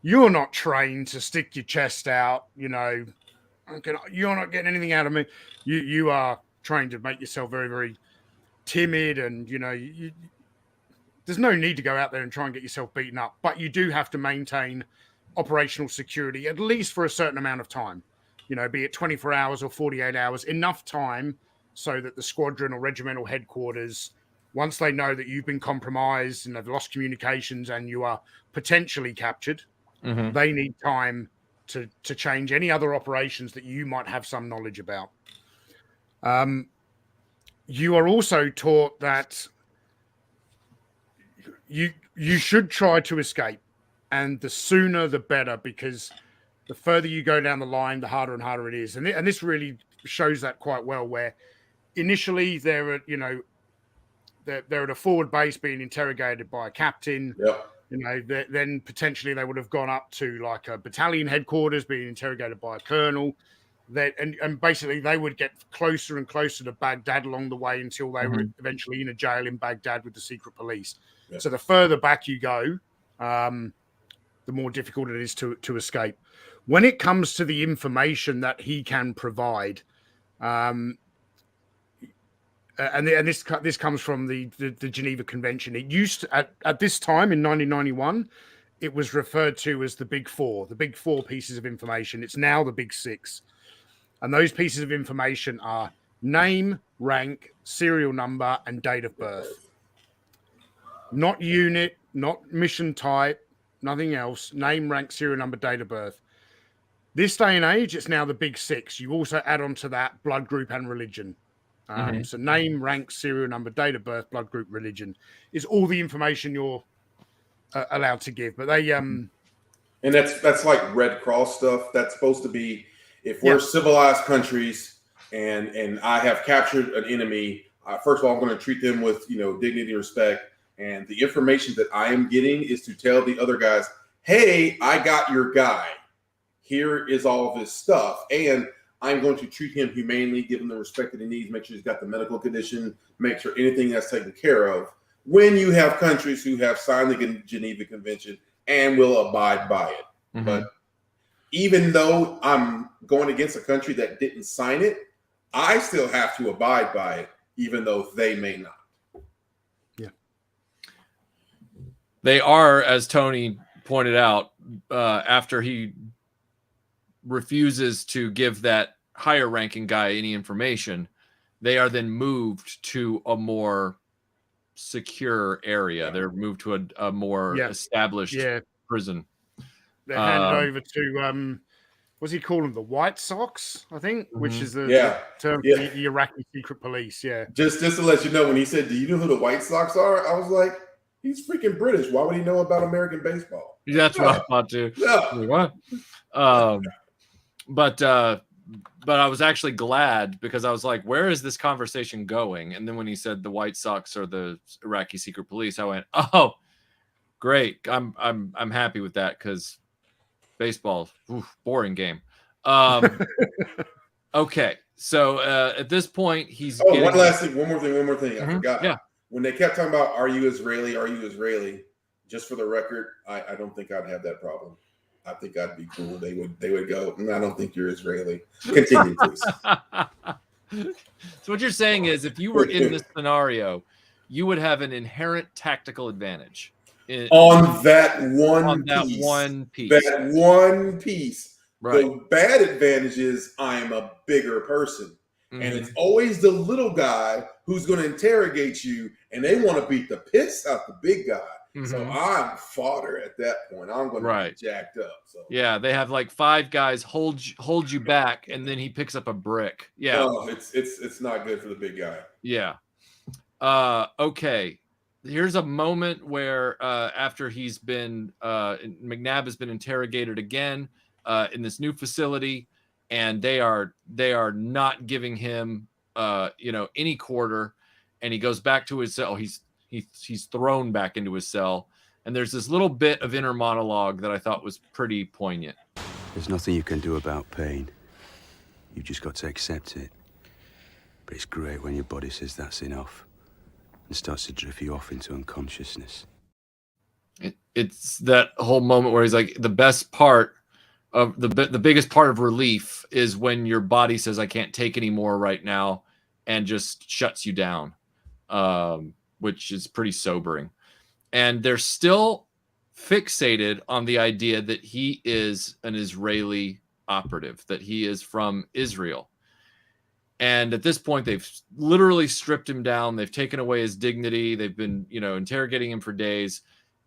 you're not trained to stick your chest out, you know, you're not getting anything out of me. You are trained to make yourself very, very timid, and, you know, there's no need to go out there and try and get yourself beaten up, but you do have to maintain operational security, at least for a certain amount of time. You know, be it 24 hours or 48 hours, enough time so that the squadron or regimental headquarters, once they know that you've been compromised and they've lost communications and you are potentially captured, they need time to change any other operations that you might have some knowledge about. You are also taught that you should try to escape, and the sooner the better, because the further you go down the line, the harder and harder it is. And this really shows that quite well, where initially they're at a forward base being interrogated by a captain. Yep. You know, then potentially they would have gone up to like a battalion headquarters being interrogated by a colonel. And basically they would get closer and closer to Baghdad along the way until they were eventually in a jail in Baghdad with the secret police. Yep. So the further back you go, the more difficult it is to escape. When it comes to the information that he can provide, and this comes from the Geneva Convention. It used to, at this time in 1991, it was referred to as the Big Four pieces of information. It's now the Big Six. And those pieces of information are name, rank, serial number, and date of birth. Not unit, not mission type, nothing else. Name, rank, serial number, date of birth. This day and age, it's now the Big Six. You also add on to that blood group and religion. So name, rank, serial number, date of birth, blood group, religion is all the information you're allowed to give. But they and that's like Red Cross stuff. That's supposed to be, if we're civilized countries and I have captured an enemy, first of all, I'm going to treat them with, you know, dignity and respect. And the information that I am getting is to tell the other guys, hey, I got your guy. Here is all of his stuff. And I'm going to treat him humanely, give him the respect that he needs, make sure he's got the medical condition, make sure anything that's taken care of. When you have countries who have signed the Geneva Convention and will abide by it. But even though I'm going against a country that didn't sign it, I still have to abide by it, even though they may not. Yeah. They are, as Tony pointed out, after he refuses to give that higher ranking guy any information, they are then moved to a more secure area. They're moved to a more established prison. They're handed over to what's he call them? The White Sox, I think, which is the term for the Iraqi secret police. Yeah. Just to let you know, when he said, "Do you know who the White Sox are?" I was like, "He's freaking British. Why would he know about American baseball?" That's what I thought too. Yeah. But I was actually glad because I was like, "Where is this conversation going?" And then when he said the White Sox are the Iraqi secret police, I went, "Oh, great! I'm happy with that because baseball, boring game." Okay, so at this point, he's one more thing. I forgot. Yeah. When they kept talking about, "Are you Israeli? Are you Israeli?" Just for the record, I don't think I'd have that problem. I think I'd be cool. They would go, "I don't think you're Israeli." Continue, please. So what you're saying is, if you were in this scenario, you would have an inherent tactical advantage on that one piece. That one piece. Right. The bad advantage is I am a bigger person. And it's always the little guy who's going to interrogate you, and they want to beat the piss out the big guy. So I'm fodder at that point. I'm going to be jacked up. So yeah, they have like 5 guys hold you back, and then he picks up a brick. Yeah, no, it's not good for the big guy. Yeah. Okay. Here's a moment where after he's been McNabb has been interrogated again in this new facility, and they are not giving him any quarter, and he goes back to his cell. He's thrown back into his cell, and there's this little bit of inner monologue that I thought was pretty poignant. There's nothing you can do about pain. You've just got to accept it. But it's great when your body says that's enough and starts to drift you off into unconsciousness. It's that whole moment where he's like, the best part of the biggest part of relief is when your body says, "I can't take any more right now," and just shuts you down, which is pretty sobering. And they're still fixated on the idea that he is an Israeli operative, that he is from Israel. And at this point, they've literally stripped him down. They've taken away his dignity. They've been, interrogating him for days.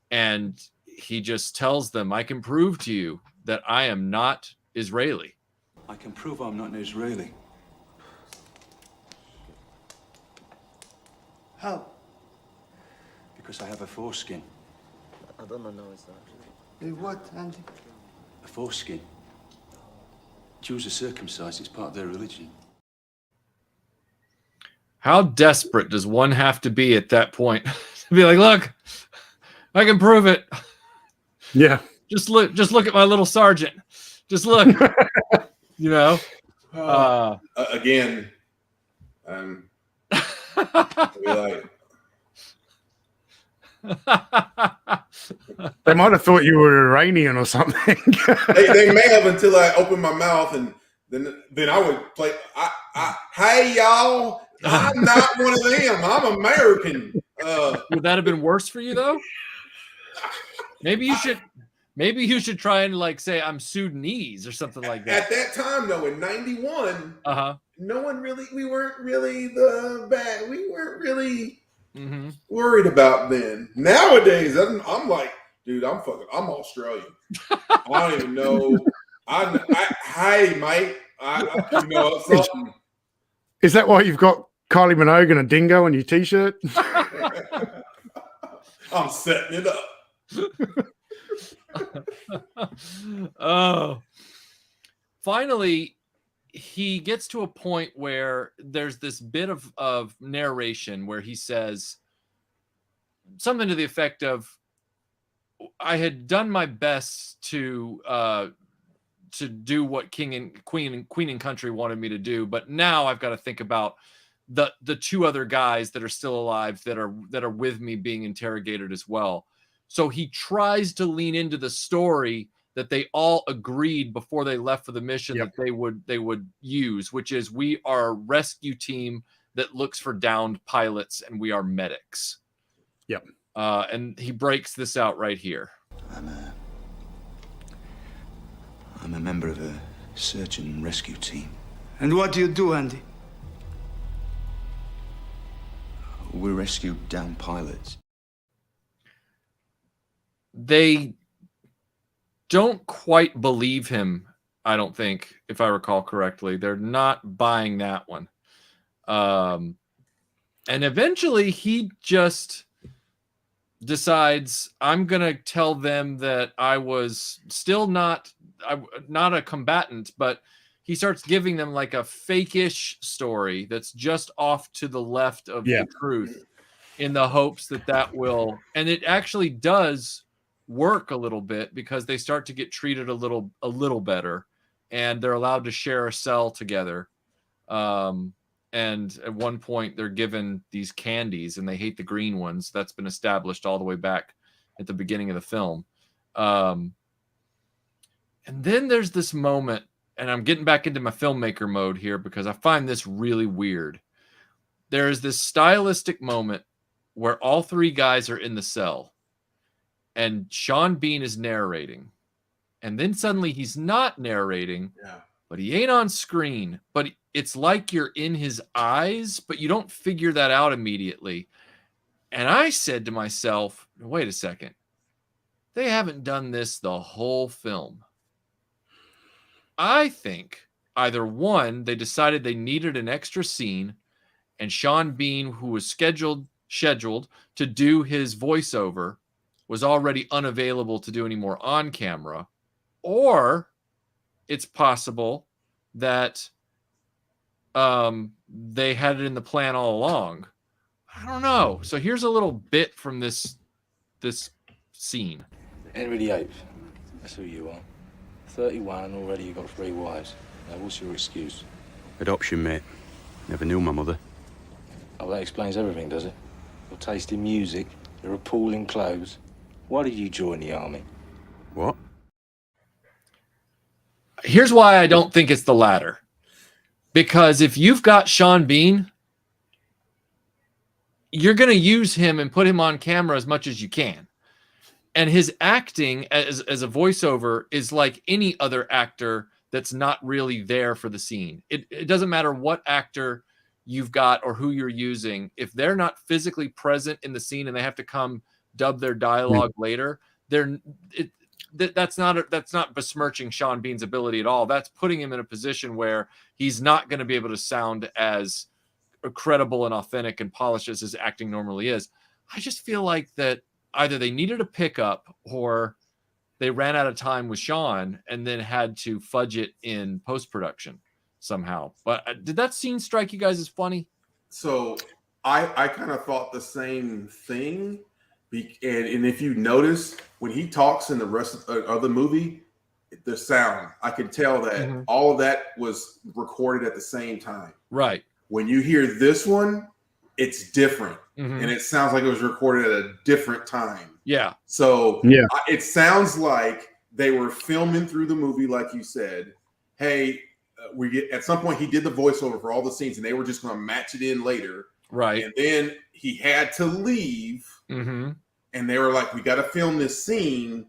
And he just tells them, "I can prove to you that I am not Israeli." I can prove I'm not an Israeli. How? Because I have a foreskin. I don't know it's not. What, Andy? A foreskin. Jews are circumcised. It's part of their religion. How desperate does one have to be at that point to be like, "Look, I can prove it. Yeah. Just look at my little sergeant. Just look." Again, they might have thought you were Iranian or something. they may have, until I opened my mouth, and then I would play. Hey y'all, I'm not one of them. I'm American. Would that have been worse for you though? Maybe you should try and say, "I'm Sudanese" or something like that. At that time, though, in '91, no one really. We weren't really we weren't really worried about then. Nowadays, I'm like, dude, I'm Australian. I don't even know. Hey, mate. Something. Is that why you've got Kylie Minogue and a dingo on your t-shirt? I'm setting it up. Oh. Finally, he gets to a point where there's this bit of narration where he says something to the effect of, "I had done my best to do what King and Queen and Country wanted me to do, but now I've got to think about the 2 other guys that are still alive that are with me being interrogated as well." So he tries to lean into the story that they all agreed before they left for the mission that they would use, which is, we are a rescue team that looks for downed pilots, and we are medics. Yep. And he breaks this out right here. I'm a member of a search and rescue team. And what do you do, Andy? We're rescued down pilots. They don't quite believe him, I don't think, if I recall correctly. They're not buying that one. And eventually he just decides, I'm going to tell them that I was still not a combatant, but he starts giving them like a fake-ish story that's just off to the left of the truth, in the hopes that that will, and it actually does work a little bit, because they start to get treated a little better, and they're allowed to share a cell together. And at one point they're given these candies, and they hate the green ones. That's been established all the way back at the beginning of the film. And then there's this moment, and I'm getting back into my filmmaker mode here because I find this really weird. There is this stylistic moment where all three guys are in the cell, and Sean Bean is narrating. And then suddenly he's not narrating, but he ain't on screen. But it's like you're in his eyes, but you don't figure that out immediately. And I said to myself, wait a second. They haven't done this the whole film. I think either one, they decided they needed an extra scene, and Sean Bean, who was scheduled to do his voiceover, was already unavailable to do any more on camera, or it's possible that they had it in the plan all along. I don't know. So here's a little bit from this scene. Henry VIII, that's who you are. 31 and already you've got 3 wives. Now, what's your excuse? Adoption, mate. Never knew my mother. Oh, that explains everything, does it? Your taste in music, your appalling clothes. Why did you join the army? What? Here's why I don't think it's the latter. Because if you've got Sean Bean, you're going to use him and put him on camera as much as you can. And his acting as a voiceover is like any other actor that's not really there for the scene. It doesn't matter what actor you've got or who you're using. If they're not physically present in the scene and they have to come dub their dialogue later, that's not besmirching Sean Bean's ability at all. That's putting him in a position where he's not going to be able to sound as credible and authentic and polished as his acting normally is. I just feel like that either they needed a pickup or they ran out of time with Sean and then had to fudge it in post-production somehow. But did that scene strike you guys as funny? So I kind of thought the same thing. And if you notice, when he talks in the rest of the movie, the sound, I can tell that all of that was recorded at the same time. Right. When you hear this one, it's different. And it sounds like it was recorded at a different time. Yeah. So it sounds like they were filming through the movie, like you said. Hey, at some point he did the voiceover for all the scenes, and they were just going to match it in later. Right. And then he had to leave. And they were like, we got to film this scene,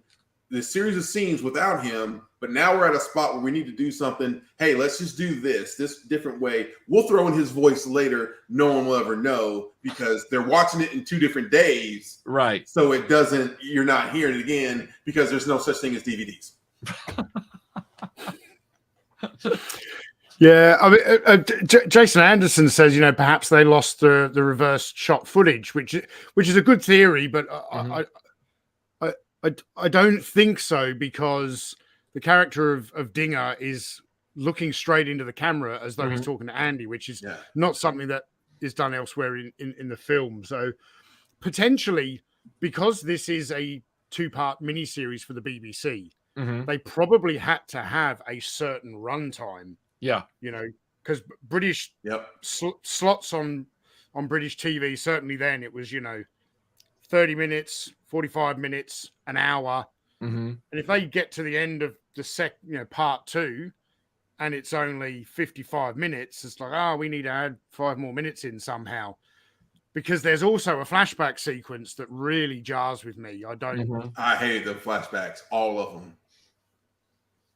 this series of scenes without him. But now we're at a spot where we need to do something. Hey, let's just do this different way. We'll throw in his voice later. No one will ever know because they're watching it in 2 different days. Right. So you're not hearing it again because there's no such thing as DVDs. Yeah, I mean, Jason Anderson says, perhaps they lost the reverse shot footage, which is a good theory, but I don't think so, because the character of Dinger is looking straight into the camera as though he's talking to Andy, which is not something that is done elsewhere in the film. So potentially, because this is a 2-part miniseries for the BBC, they probably had to have a certain runtime. Yeah. Because British slots on British TV, certainly then it was, 30 minutes, 45 minutes, an hour. And if they get to the end of the part 2 and it's only 55 minutes, it's like, we need to add 5 more minutes in somehow. Because there's also a flashback sequence that really jars with me. I hated the flashbacks, all of them.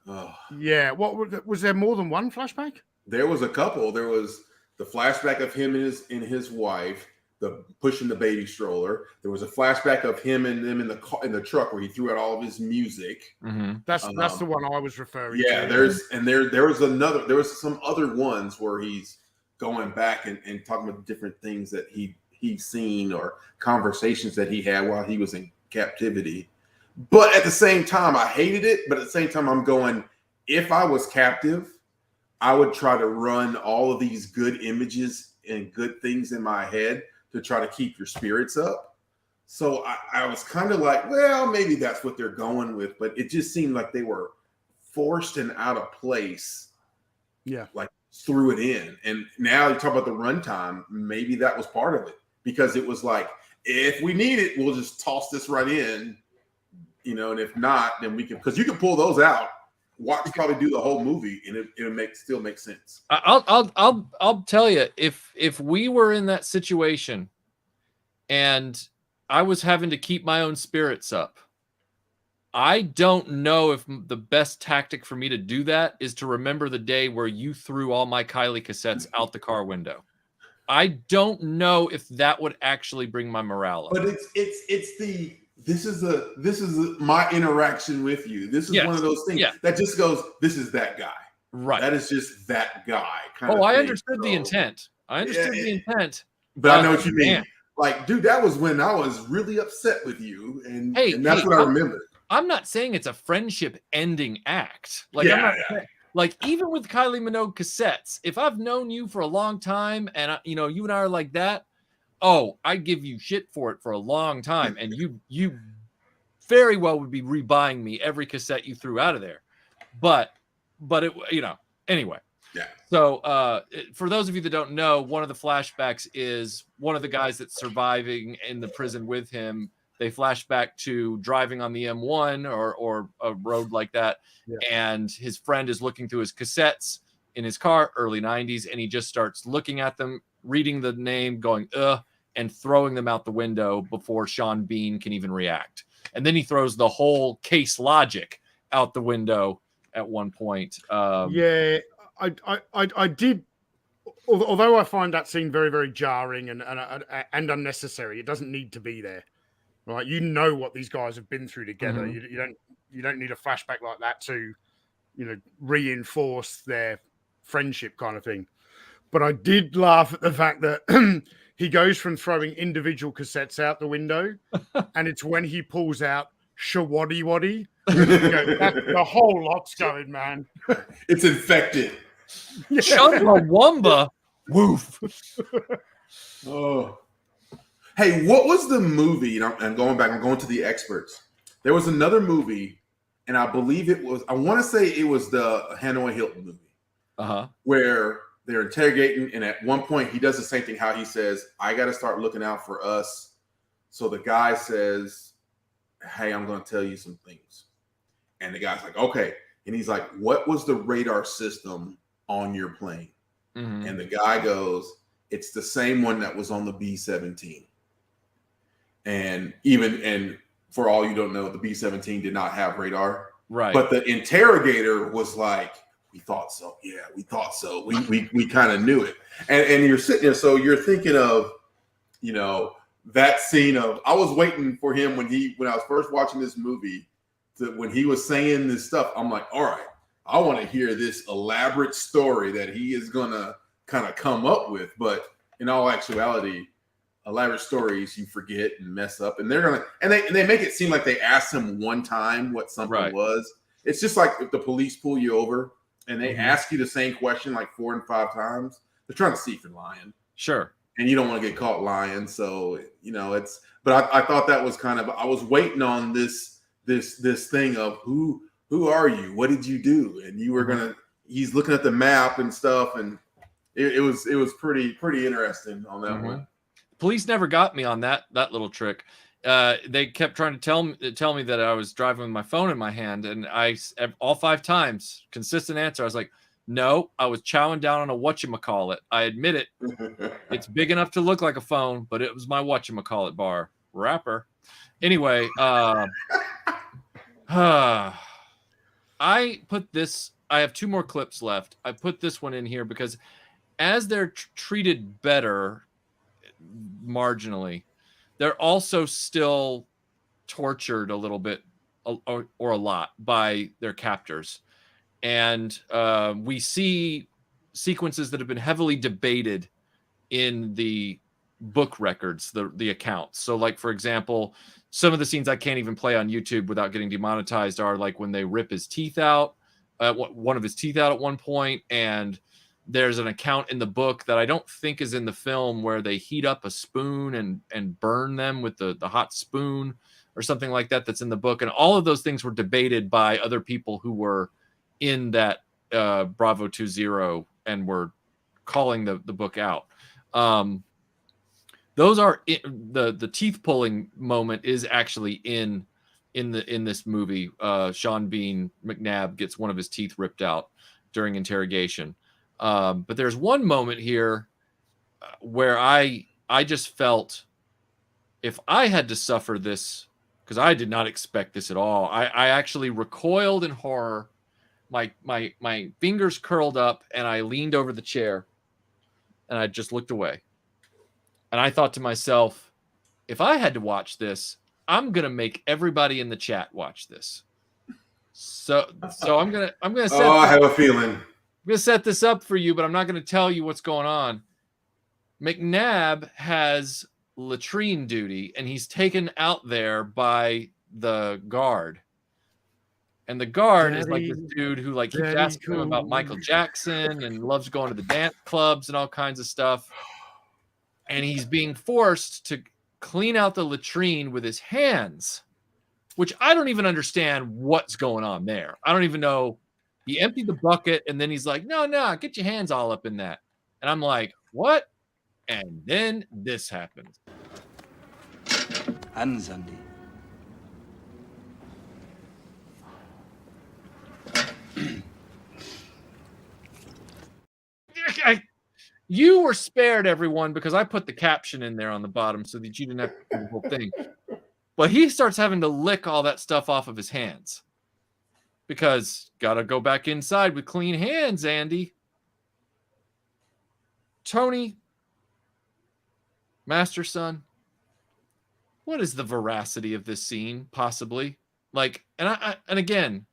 Oh. Yeah. What was there more than one flashback? There was a couple. There was the flashback of him and his wife, the pushing the baby stroller. There was a flashback of him and them in the car, in the truck where he threw out all of his music. That's the one I was referring to. Yeah, there was some other ones where he's going back and talking about different things that he's seen or conversations that he had while he was in captivity. But at the same time, I hated it. But at the same time, I'm going, if I was captive, I would try to run all of these good images and good things in my head to try to keep your spirits up. So I was kind of like, well, maybe that's what they're going with. But it just seemed like they were forced and out of place. Yeah. Like threw it in. And now you talk about the runtime. Maybe that was part of it, because it was like, if we need it, we'll just toss this right in, you know, and if not, then we can, because you can pull those out, watch probably do the whole movie, and it still make sense. I'll tell you, if we were in that situation and I was having to keep my own spirits up, I don't know if the best tactic for me to do that is to remember the day where you threw all my Kylie cassettes out the car window. I don't know if that would actually bring my morale up. But this is my interaction with you. This is one of those things that just goes, this is that guy. Right. That is just that guy. I understood the intent. But I know what you mean. Man. Like, dude, that was when I was really upset with you. And that's what I remember. I'm not saying it's a friendship ending act. Like, I'm not saying, like, even with Kylie Minogue cassettes, if I've known you for a long time and you and I are like that, I give you shit for it for a long time, and you very well would be rebuying me every cassette you threw out of there. But it, anyway. Yeah. So for those of you that don't know, one of the flashbacks is one of the guys that's surviving in the prison with him. They flash back to driving on the M1 or a road like that. Yeah. And his friend is looking through his cassettes in his car, early 90s, and he just starts looking at them, reading the name, going, and throwing them out the window before Sean Bean can even react. And then he throws the whole case logic out the window at one point. I did. Although I find that scene very, very jarring and unnecessary, it doesn't need to be there. Right, you know what these guys have been through together. Mm-hmm. You don't need a flashback like that to, reinforce their friendship kind of thing. But I did laugh at the fact that he goes from throwing individual cassettes out the window, and it's when he pulls out Shawaddy Waddy. The whole lot's going, man. It's infected. Chumbawamba. Woof. Oh. Hey, what was the movie? I'm going back. I'm going to the experts. There was another movie, and I believe it was, I want to say it was the Hanoi Hilton movie, where they're interrogating, and at one point he does the same thing, how he says, I got to start looking out for us. So the guy says, hey, I'm going to tell you some things. And the guy's like, okay. And he's like, what was the radar system on your plane? Mm-hmm. And the guy goes, it's the same one that was on the B-17. And for all you don't know, the B-17 did not have radar. Right. But the interrogator was like, we thought so. Yeah, we thought so. We kind of knew it. And you're sitting there, so you're thinking of, that scene of, I was waiting for him when I was first watching this movie, when he was saying this stuff, I'm like, all right, I want to hear this elaborate story that he is gonna kind of come up with. But in all actuality, elaborate stories you forget and mess up, and they make it seem like they asked him one time what something was. It's just like if the police pull you over and they ask you the same question like 4 and 5 times, they're trying to see if you're lying. Sure. And you don't want to get caught lying. So, but I thought that was kind of, I was waiting on this thing of who are you? What did you do? And you were he's looking at the map and stuff. And it was pretty interesting on that one. Police never got me on that little trick. They kept trying to tell me that I was driving with my phone in my hand, and I all 5 times, consistent answer. I was like, no, I was chowing down on a whatchamacallit. I admit it. It's big enough to look like a phone, but it was my whatchamacallit bar wrapper. Anyway, I put this. I have 2 more clips left. I put this one in here because as they're treated better, marginally, they're also still tortured a little bit or a lot by their captors. And we see sequences that have been heavily debated in the book records, the accounts. So like, for example, some of the scenes I can't even play on YouTube without getting demonetized are like when they rip his teeth out, one of his teeth out at one point. And there's an account in the book that I don't think is in the film where they heat up a spoon and burn them with the hot spoon or something like that. That's in the book. And all of those things were debated by other people who were in that Bravo 20 and were calling the book out. Those are the teeth pulling moment is actually in this movie. Sean Bean McNabb gets one of his teeth ripped out during interrogation. But there's one moment here where I just felt if I had to suffer this, because I did not expect this at all. I actually recoiled in horror. My fingers curled up and I leaned over the chair and I just looked away. And I thought to myself, if I had to watch this, I'm gonna make everybody in the chat watch this. So I'm gonna set. Oh, I have a feeling. I'm gonna set this up for you, but I'm not gonna tell you what's going on. McNabb has latrine duty, and he's taken out there by the guard. And the guard is like this dude who like keeps asking him about Michael Jackson and loves going to the dance clubs and all kinds of stuff. And he's being forced to clean out the latrine with his hands, which I don't even understand what's going on there. I don't even know. He emptied the bucket and then he's like, no, get your hands all up in that. And I'm like, what? And then this happens. Hands, Andy. You were spared, everyone, because I put the caption in there on the bottom so that you didn't have to do the whole thing. But he starts having to lick all that stuff off of his hands because got to go back inside with clean hands, Andy. Tony, MasterSun, what is the veracity of this scene, possibly? Like, and again,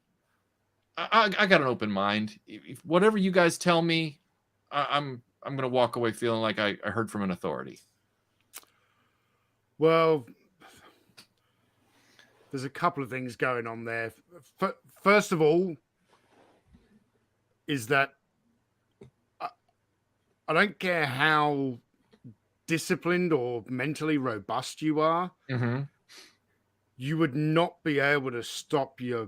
I got an open mind. If whatever you guys tell me, I'm going to walk away feeling like I heard from an authority. Well, there's a couple of things going on there. First of all, is that I don't care how disciplined or mentally robust you are, you would not be able to stop your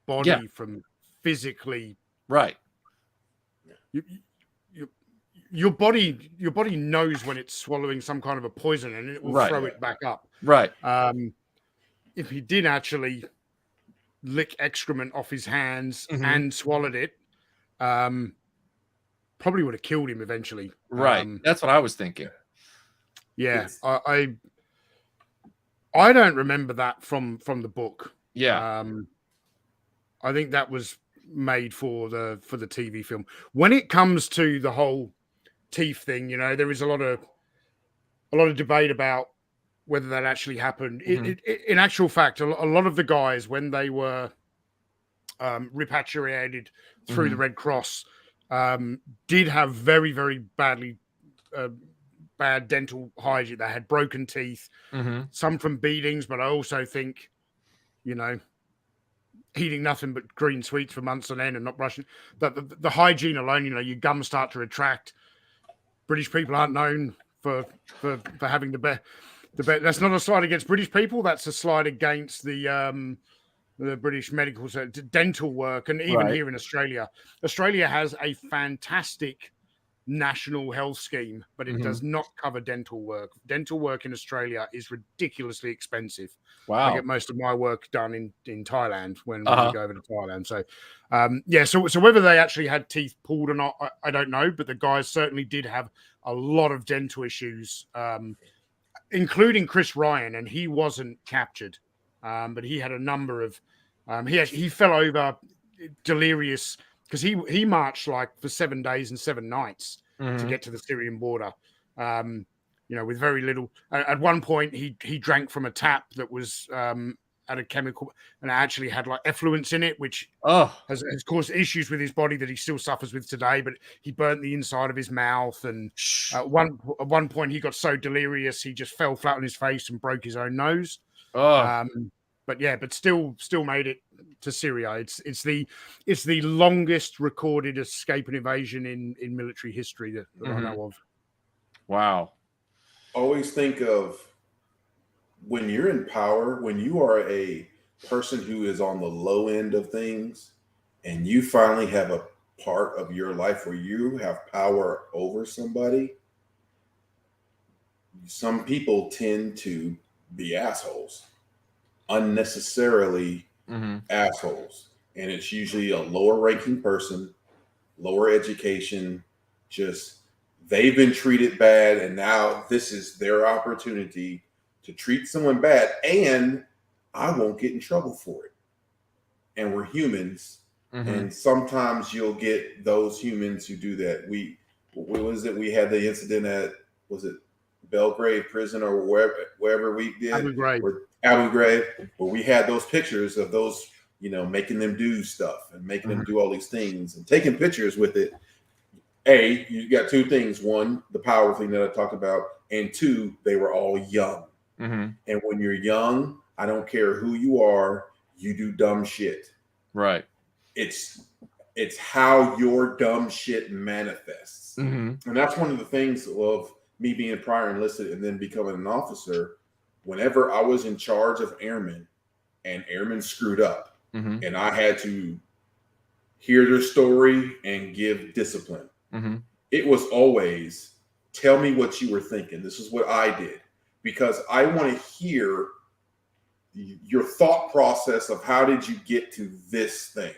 body from physically. Right. Your body knows when it's swallowing some kind of a poison and it will throw it back up. Right. If he did actually lick excrement off his hands and swallowed it, probably would have killed him eventually. Right. That's what I was thinking. Yeah. I don't remember that from the book. Yeah. I think that was made for the TV film. When it comes to the whole teeth thing, there is a lot of debate about whether that actually happened. In actual fact, a lot of the guys, when they were repatriated through the Red Cross, did have very, very bad dental hygiene. They had broken teeth, some from beatings, but I also think, eating nothing but green sweets for months on end and not brushing. The hygiene alone, your gums start to retract. British people aren't known for having the best. That's not a slight against British people. That's a slight against the British medical dental work, and even here in Australia. Australia has a fantastic national health scheme, but it does not cover dental work. Dental work in Australia is ridiculously expensive. Wow. I get most of my work done in Thailand when we go over to Thailand. So, so whether they actually had teeth pulled or not, I don't know. But the guys certainly did have a lot of dental issues, including Chris Ryan, and he wasn't captured, but he had a number of. He fell over delirious because he marched like for 7 days and 7 nights to get to the Syrian border. with very little. At one point, he drank from a tap that was had a chemical and it actually had like effluents in it, which has caused issues with his body that he still suffers with today. But he burnt the inside of his mouth, and at one point he got so delirious he just fell flat on his face and broke his own nose. But still made it to Syria. It's the longest recorded escape and evasion in military history that I know of. Wow. Always think of when you're in power, when you are a person who is on the low end of things, and you finally have a part of your life where you have power over somebody. Some people tend to be assholes, unnecessarily assholes. And it's usually a lower ranking person, lower education, just they've been treated bad. And now this is their opportunity to treat someone bad. And I won't get in trouble for it. And we're humans. And sometimes you'll get those humans who do that. What was it? We had the incident at, was it Belgrade prison or wherever we did? Abu Ghraib. Where we had those pictures of those, making them do stuff and making them do all these things and taking pictures with it. A, you got two things. One, the power thing that I talked about. And two, they were all young. And when you're young, I don't care who you are, you do dumb shit. Right. It's how your dumb shit manifests. And that's one of the things of me being prior enlisted and then becoming an officer. Whenever I was in charge of airmen and airmen screwed up and I had to hear their story and give discipline, it was always, tell me what you were thinking. This is what I did. Because I want to hear your thought process of how did you get to this thing.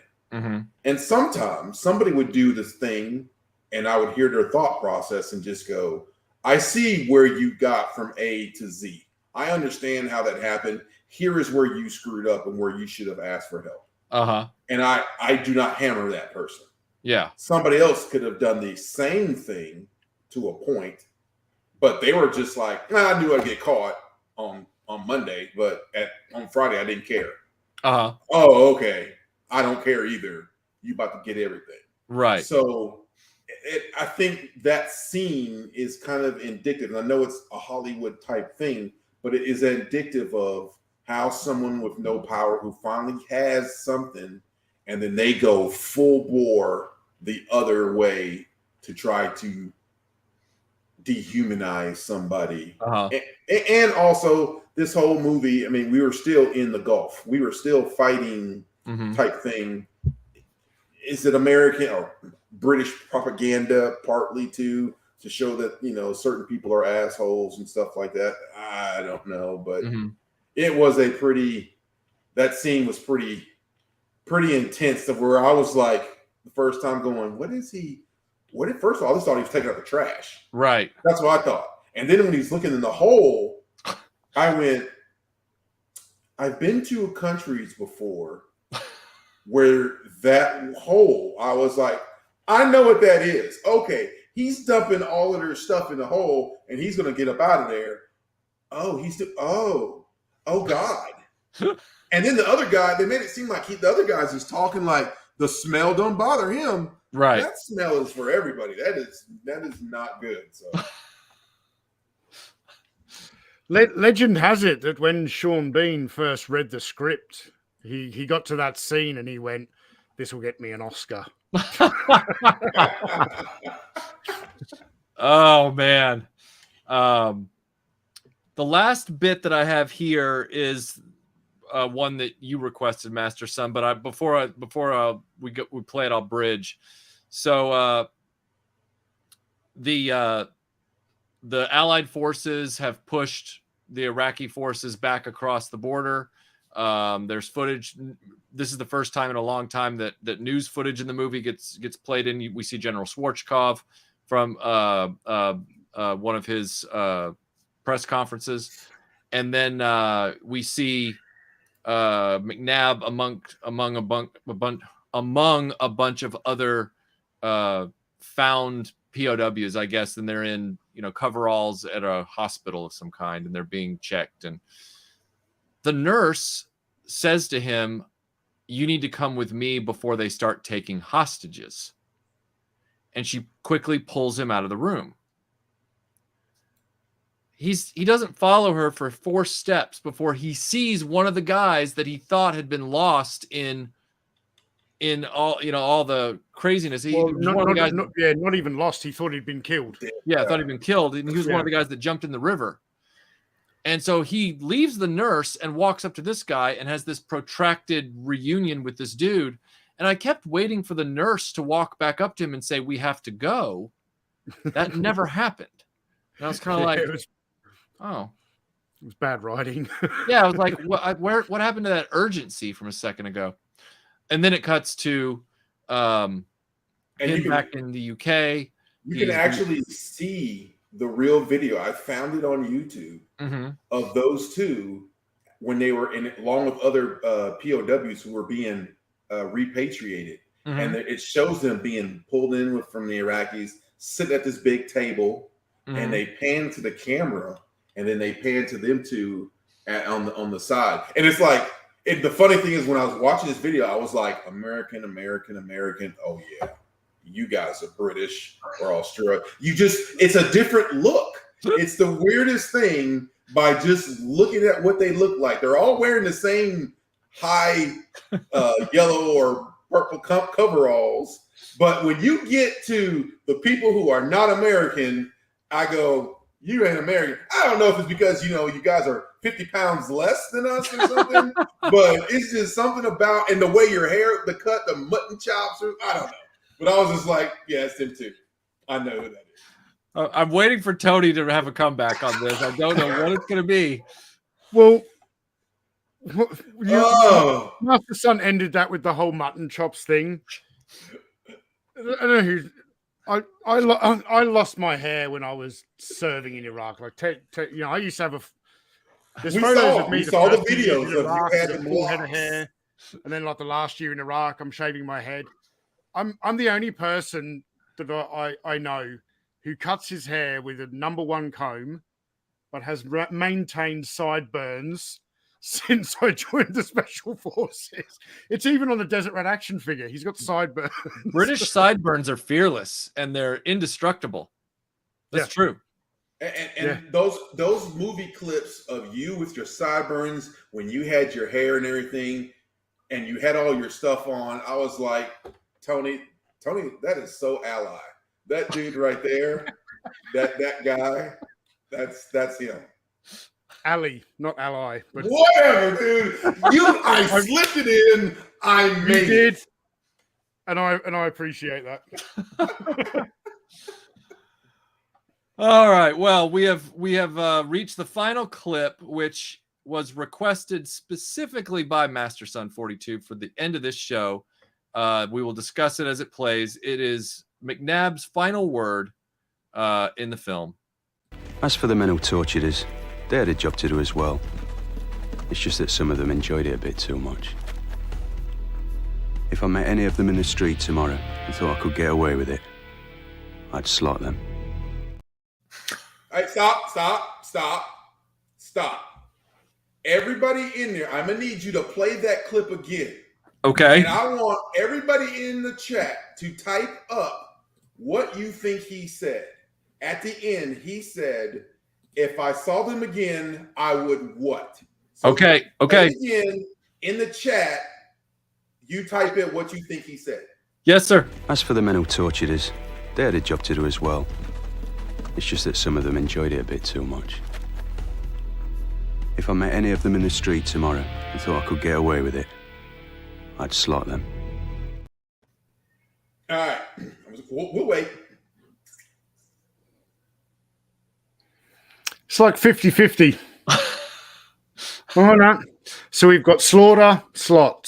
And sometimes somebody would do this thing and I would hear their thought process and just go, I see where you got from A to Z. I understand how that happened. Here is where you screwed up and where you should have asked for help. And I do not hammer that person. Yeah. Somebody else could have done the same thing to a point, but they were just like, I knew I'd get caught on Monday, but on Friday I didn't care. Oh, okay. I don't care either. You about to get everything. Right. So I think that scene is kind of indicative. And I know it's a Hollywood type thing, but it is indicative of how someone with no power who finally has something and then they go full bore the other way to try to dehumanize somebody. And also this whole movie, I mean, we were still in the Gulf. We were still fighting type thing. Is it American or British propaganda partly to show that, certain people are assholes and stuff like that? I don't know, but it was that scene was pretty intense of where I was like the first time going, first of all, I just thought he was taking out the trash. Right. That's what I thought. And then when he's looking in the hole, I went, I've been to countries before where that hole, I was like, I know what that is. Okay, he's dumping all of their stuff in the hole and he's going to get up out of there. Oh, God. And then the other guy, they made it seem like the other guy's just talking like the smell don't bother him. Right. That smell is for everybody. That is not good. So. Legend has it that when Sean Bean first read the script, he got to that scene and he went, "This will get me an Oscar." Oh man. The last bit that I have here is one that you requested, Master Sun. But before we play it, I'll bridge. So the Allied forces have pushed the Iraqi forces back across the border. There's footage. This is the first time in a long time that news footage in the movie gets played in. We see General Schwarzkopf from one of his press conferences, and then we see McNabb among a bunch of other found POWs, I guess, and they're in, coveralls at a hospital of some kind, and they're being checked. And the nurse says to him, "You need to come with me before they start taking hostages." And she quickly pulls him out of the room. He doesn't follow her for 4 steps before he sees one of the guys that he thought had been lost in all all the craziness. Not even lost. He thought he'd been killed. Yeah, I thought he'd been killed. And he was one of the guys that jumped in the river. And so he leaves the nurse and walks up to this guy and has this protracted reunion with this dude. And I kept waiting for the nurse to walk back up to him and say, "We have to go." That never happened. And I was kind of like, oh. It was bad writing. Yeah, I was like, what happened to that urgency from a second ago? And then it cuts to him back in the UK. You can actually see the real video. I found it on YouTube of those two when they were in, along with other POWs who were being repatriated. And it shows them being pulled in from the Iraqis, sitting at this big table, and they pan to the camera, and then they pan to them two on the side. And it's like, the funny thing is, when I was watching this video, I was like, American. Oh yeah, you guys are British or Australia. It's a different look. It's the weirdest thing by just looking at what they look like. They're all wearing the same high yellow or purple coveralls. But when you get to the people who are not American, I go, "You ain't American." I don't know if it's because, you guys are 50 pounds less than us or something, but it's just something about, and the way your hair, the cut, the mutton chops, I don't know. But I was just like, yeah, it's them too. I know who that is. I'm waiting for Tony to have a comeback on this. I don't know what it's going to be. Well, MasterSun ended that with the whole mutton chops thing. I don't know who. I lost my hair when I was serving in Iraq. Like, I used to have there's photos of me. We saw the videos of Iraq, you had a full head of hair, and then like the last year in Iraq, I'm shaving my head. I'm the only person that I know who cuts his hair with a #1 comb, but has maintained sideburns since I joined the Special Forces. It's even on the Desert Rat action figure. He's got sideburns. British sideburns are fearless and they're indestructible. That's true. And those movie clips of you with your sideburns when you had your hair and everything, and you had all your stuff on, I was like, Tony, that is so ally. That dude right there, that guy, that's him. Ali, not ally. But whatever, dude. I slipped it in. I made it. And I appreciate that. All right. Well, we have reached the final clip, which was requested specifically by MasterSun42 for the end of this show. We will discuss it as it plays. It is McNabb's final word in the film. As for the men who tortured us, they had a job to do as well. It's just that some of them enjoyed it a bit too much. If I met any of them in the street tomorrow and thought I could get away with it, I'd slot them. All right, stop. Everybody in there, I'm going to need you to play that clip again. Okay. And I want everybody in the chat to type up what you think he said. At the end, he said, "If I saw them again, I would what?" So Okay. Again, in the chat, you type in what you think he said. Yes, sir. As for the men who tortured us, they had a job to do as well. It's just that some of them enjoyed it a bit too much. If I met any of them in the street tomorrow and thought I could get away with it, I'd slot them. All right. We'll wait. It's like 50-50. Oh, no. So we've got slaughter, slot.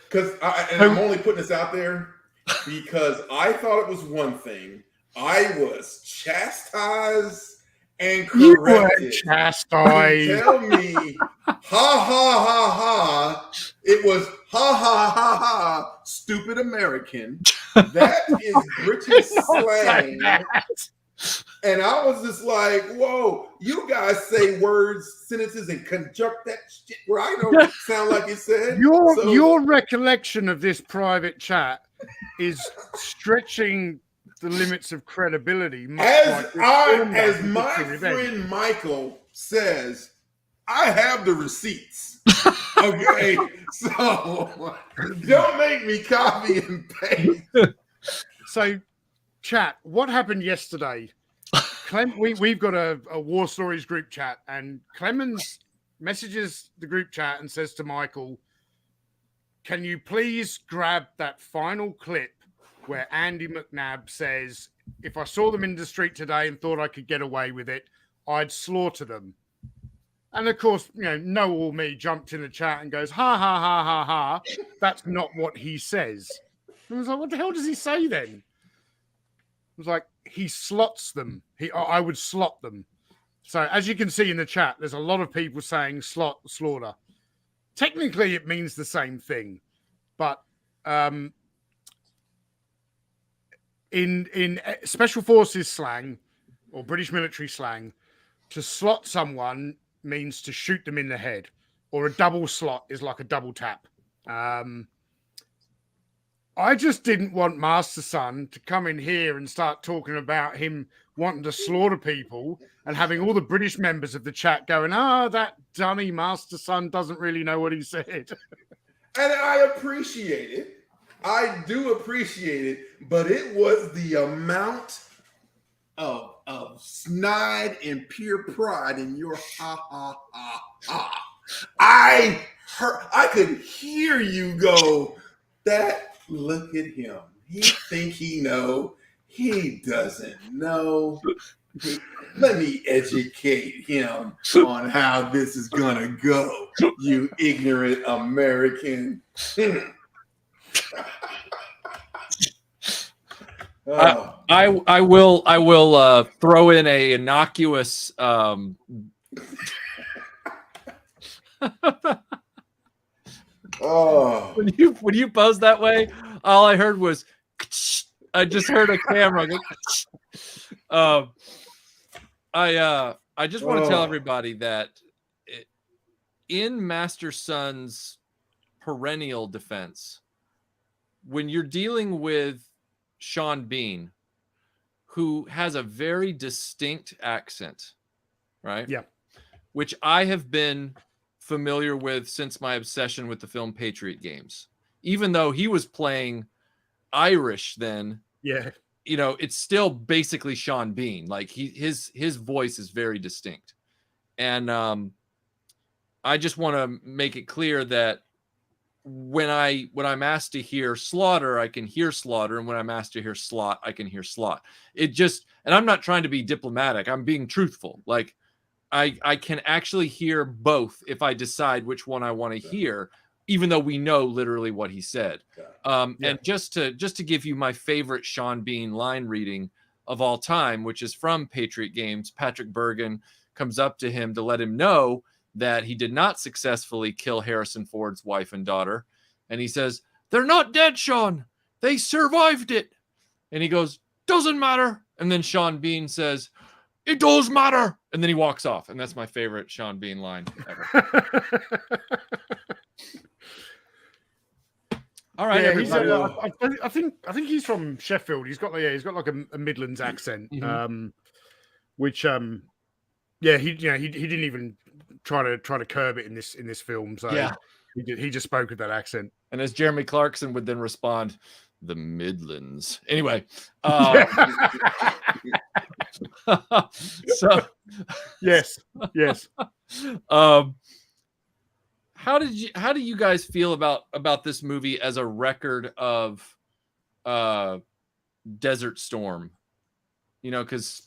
Because I'm only putting this out there because I thought it was one thing. I was chastised and You correct were it. chastised. Tell me, ha ha ha ha. It was ha ha ha ha. Stupid American. That is British slang. And I was just like, whoa, you guys say words, sentences, and conjunct that shit where I don't sound like it said. Your recollection of this private chat is stretching the limits of credibility. Much As my friend Michael says, I have the receipts. Okay, so don't make me copy and paste. So, chat, what happened yesterday? We've got a War Stories group chat, and Clemens messages the group chat and says to Michael, can you please grab that final clip where Andy McNabb says, if I saw them in the street today and thought I could get away with it, I'd slaughter them. And of course, Know-All Me jumped in the chat and goes, ha, ha, ha, ha, ha. That's not what he says. And I was like, what the hell does he say then? It was like, he slots them. I would slot them. So as you can see in the chat, there's a lot of people saying slaughter. Technically, it means the same thing. But in Special Forces slang or British military slang, to slot someone means to shoot them in the head, or a double slot is like a double tap. I just didn't want MasterSun to come in here and start talking about him wanting to slaughter people and having all the British members of the chat going, that dummy MasterSun doesn't really know what he said. And I appreciate it. I do appreciate it, but it was the amount of snide and pure pride in your ha ha ha ha. I could hear you go, look at him. He think he know. He doesn't know. Let me educate him on how this is gonna go, you ignorant American. I will throw in a innocuous when you posed that way, all I heard was I just heard a camera go. I just want to tell everybody that in MasterSun's perennial defense, when you're dealing with Sean Bean, who has a very distinct accent, right? Yeah. Which I have been familiar with since my obsession with the film Patriot Games. Even though he was playing Irish then, yeah, it's still basically Sean Bean. Like his voice is very distinct. And I just want to make it clear that when I'm asked to hear slaughter, I can hear slaughter, and when I'm asked to hear slot, I can hear slot. And I'm not trying to be diplomatic. I'm being truthful. Like I can actually hear both if I decide which one I want to hear, even though we know literally what he said. And just to give you my favorite Sean Bean line reading of all time, which is from Patriot Games, Patrick Bergen comes up to him to let him know that he did not successfully kill Harrison Ford's wife and daughter. And he says, "They're not dead, Sean. They survived it." And he goes, "Doesn't matter." And then Sean Bean says, "It does matter." And then he walks off. And that's my favorite Sean Bean line ever. All right, everybody. I think he's from Sheffield. He's got like a Midlands accent, which he didn't even try to curb it in this film. So yeah, he just spoke with that accent. And as Jeremy Clarkson would then respond, "The Midlands." Anyway, so yes. How do you guys feel about this movie as a record of Desert Storm? Because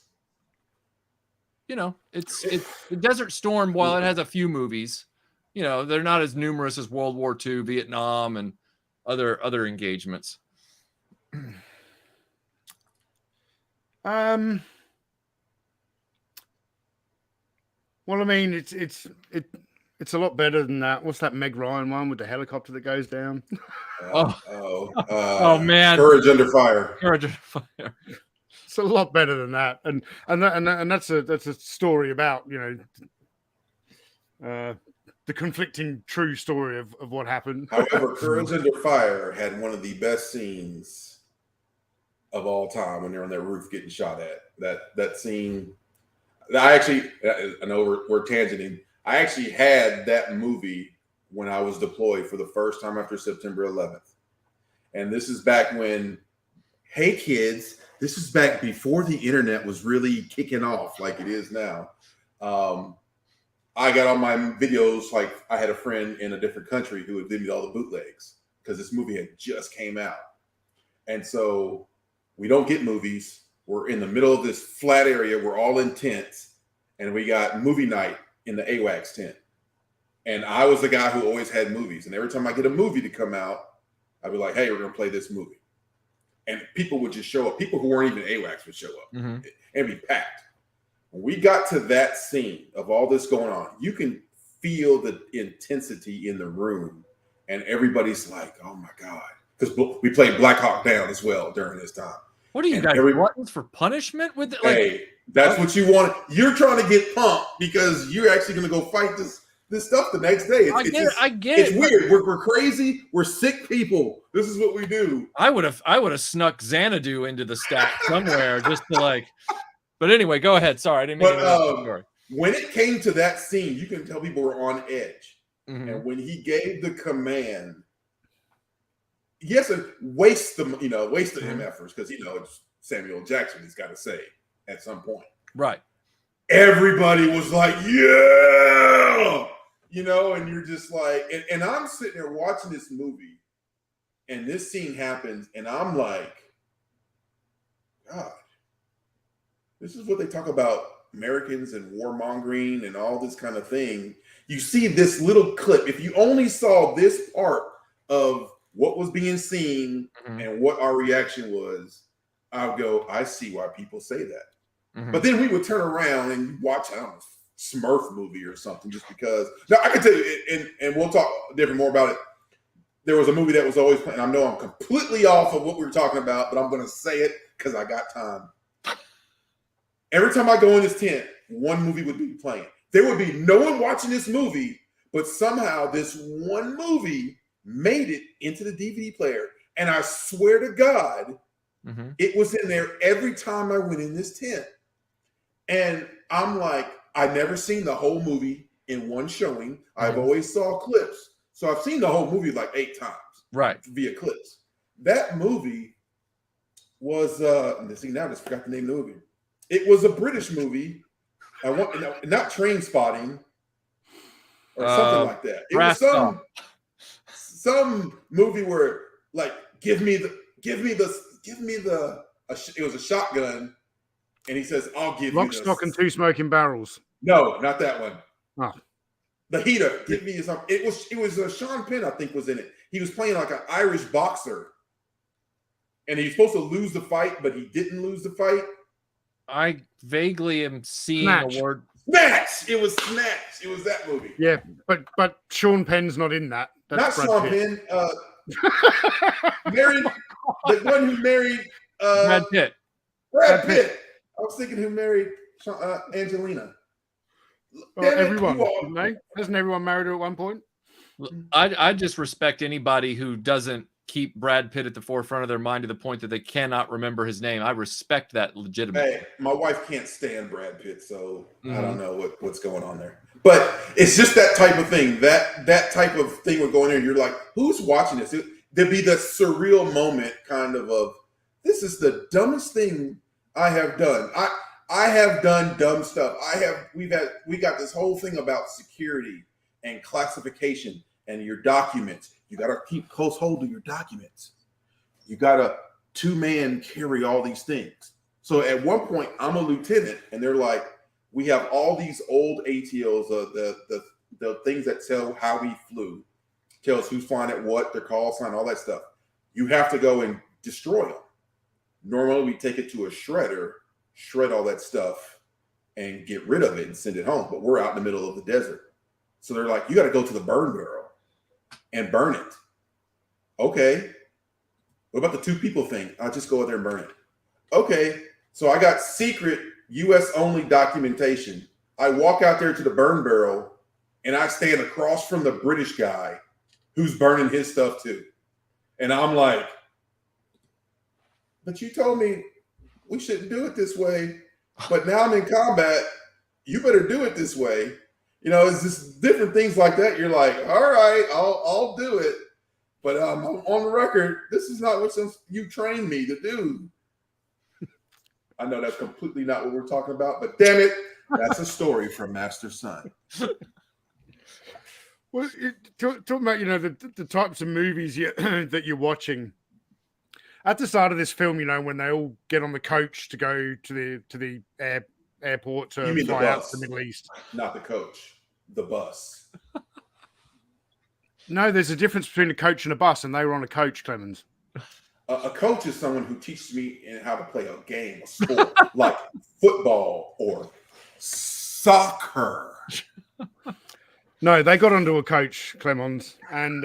it's the Desert Storm, while it has a few movies, they're not as numerous as World War II, Vietnam, and other engagements. Well, I mean, it's a lot better than that. What's that Meg Ryan one with the helicopter that goes down? Oh man, Courage Under Fire. Courage Under Fire. It's a lot better than that, and that's a story about, you know, the conflicting true story of what happened. However, Courage Under Fire had one of the best scenes of all time when they're on that roof getting shot at. That scene. I know we're tangenting. I actually had that movie when I was deployed for the first time after September 11th. And this is back when, hey kids, this is back before the internet was really kicking off like it is now. I got all my videos, like I had a friend in a different country who would give me all the bootlegs because this movie had just came out. And so we don't get movies. We're in the middle of this flat area. We're all in tents, and we got movie night in the AWACS tent. And I was the guy who always had movies. And every time I get a movie to come out, I'd be like, hey, we're going to play this movie. And people would just show up. People who weren't even AWACS would show up and be packed. When we got to that scene of all this going on, you can feel the intensity in the room. And everybody's like, oh my God. Because we played Black Hawk Down as well during this time. What are you guys, gluttons for punishment with it? Hey, that's what you want. You're trying to get pumped because you're actually going to go fight this stuff the next day. I get it. It's weird. We're crazy. We're sick people. This is what we do. I would have snuck Xanadu into the stack somewhere just to like. But anyway, go ahead. Sorry, I didn't mean to interrupt the story. When it came to that scene, you can tell people were on edge. And when he gave the command, yes, waste the MFers because it's Samuel Jackson. He's got to say at some point, right? Everybody was like, yeah, and you're just like, and I'm sitting there watching this movie, and this scene happens, and I'm like, God, this is what they talk about Americans and warmongering and all this kind of thing. You see this little clip. If you only saw this part of what was being seen and what our reaction was, I would go, I see why people say that. But then we would turn around and watch, I don't know, Smurf movie or something just because. Now, I can tell you, and we'll talk different more about it. There was a movie that was always playing. I know I'm completely off of what we were talking about, but I'm going to say it because I got time. Every time I go in this tent, one movie would be playing. There would be no one watching this movie, but somehow this one movie made it into the DVD player. And I swear to God, it was in there every time I went in this tent. And I'm like, I've never seen the whole movie in one showing. I've always saw clips. So I've seen the whole movie like 8 times. Right. Via clips. That movie was, now I just forgot the name of the movie. It was a British movie. Not Train Spotting or something like that. It was some movie where like it was a shotgun, and he says, "I'll give you Lock, Stock, and Two Smoking Barrels." No, not that one. Oh, The Heater. Give me some. It was Sean Penn, I think, was in it. He was playing like an Irish boxer, and he was supposed to lose the fight, but he didn't lose the fight. I vaguely am seeing Snatch. a word. Snatch. It was Snatch. It was that movie. Yeah, but Sean Penn's not in that. Not Sean Penn. Married the one who married Brad Pitt. Brad Pitt. I was thinking who married Angelina. Everyone, didn't they? Hasn't everyone married her at one point? I just respect anybody who doesn't keep Brad Pitt at the forefront of their mind to the point that they cannot remember his name. I respect that legitimately. Hey, my wife can't stand Brad Pitt, so I don't know what's going on there. But it's just that type of thing. That type of thing would go in there. You're like, who's watching this? There'd be the surreal moment, kind of this is the dumbest thing I have done. I have done dumb stuff. We got this whole thing about security and classification and your documents. You got to keep close hold of your documents. You got to 2-man carry all these things. So at one point, I'm a lieutenant, and they're like, we have all these old ATOs, the things that tell how we flew, tell us who's flying at what, their call sign, all that stuff. You have to go and destroy them. Normally, we take it to a shredder, shred all that stuff, and get rid of it and send it home. But we're out in the middle of the desert. So they're like, you got to go to the burn barrel and burn it. Okay. What about the 2 people thing? I'll just go out there and burn it. Okay. So I got secret US only documentation. I walk out there to the burn barrel and I stand across from the British guy who's burning his stuff too. And I'm like, but you told me we shouldn't do it this way. But now I'm in combat. You better do it this way. You know, it's just different things like that. You're like, all right, I'll do it. But on the record, this is not what you trained me to do. I know that's completely not what we're talking about, but damn it, that's a story from Master Sun. Well, talking about, you know, the types of movies that you're watching. At the start of this film, you know, when they all get on the coach to go to the airport to fly out to the Middle East. Not the coach, the bus. No, there's a difference between a coach and a bus, and they were on a coach, Clemens. A coach is someone who teaches me how to play a game, a sport, like football or soccer. No, they got onto a coach, Clemens, and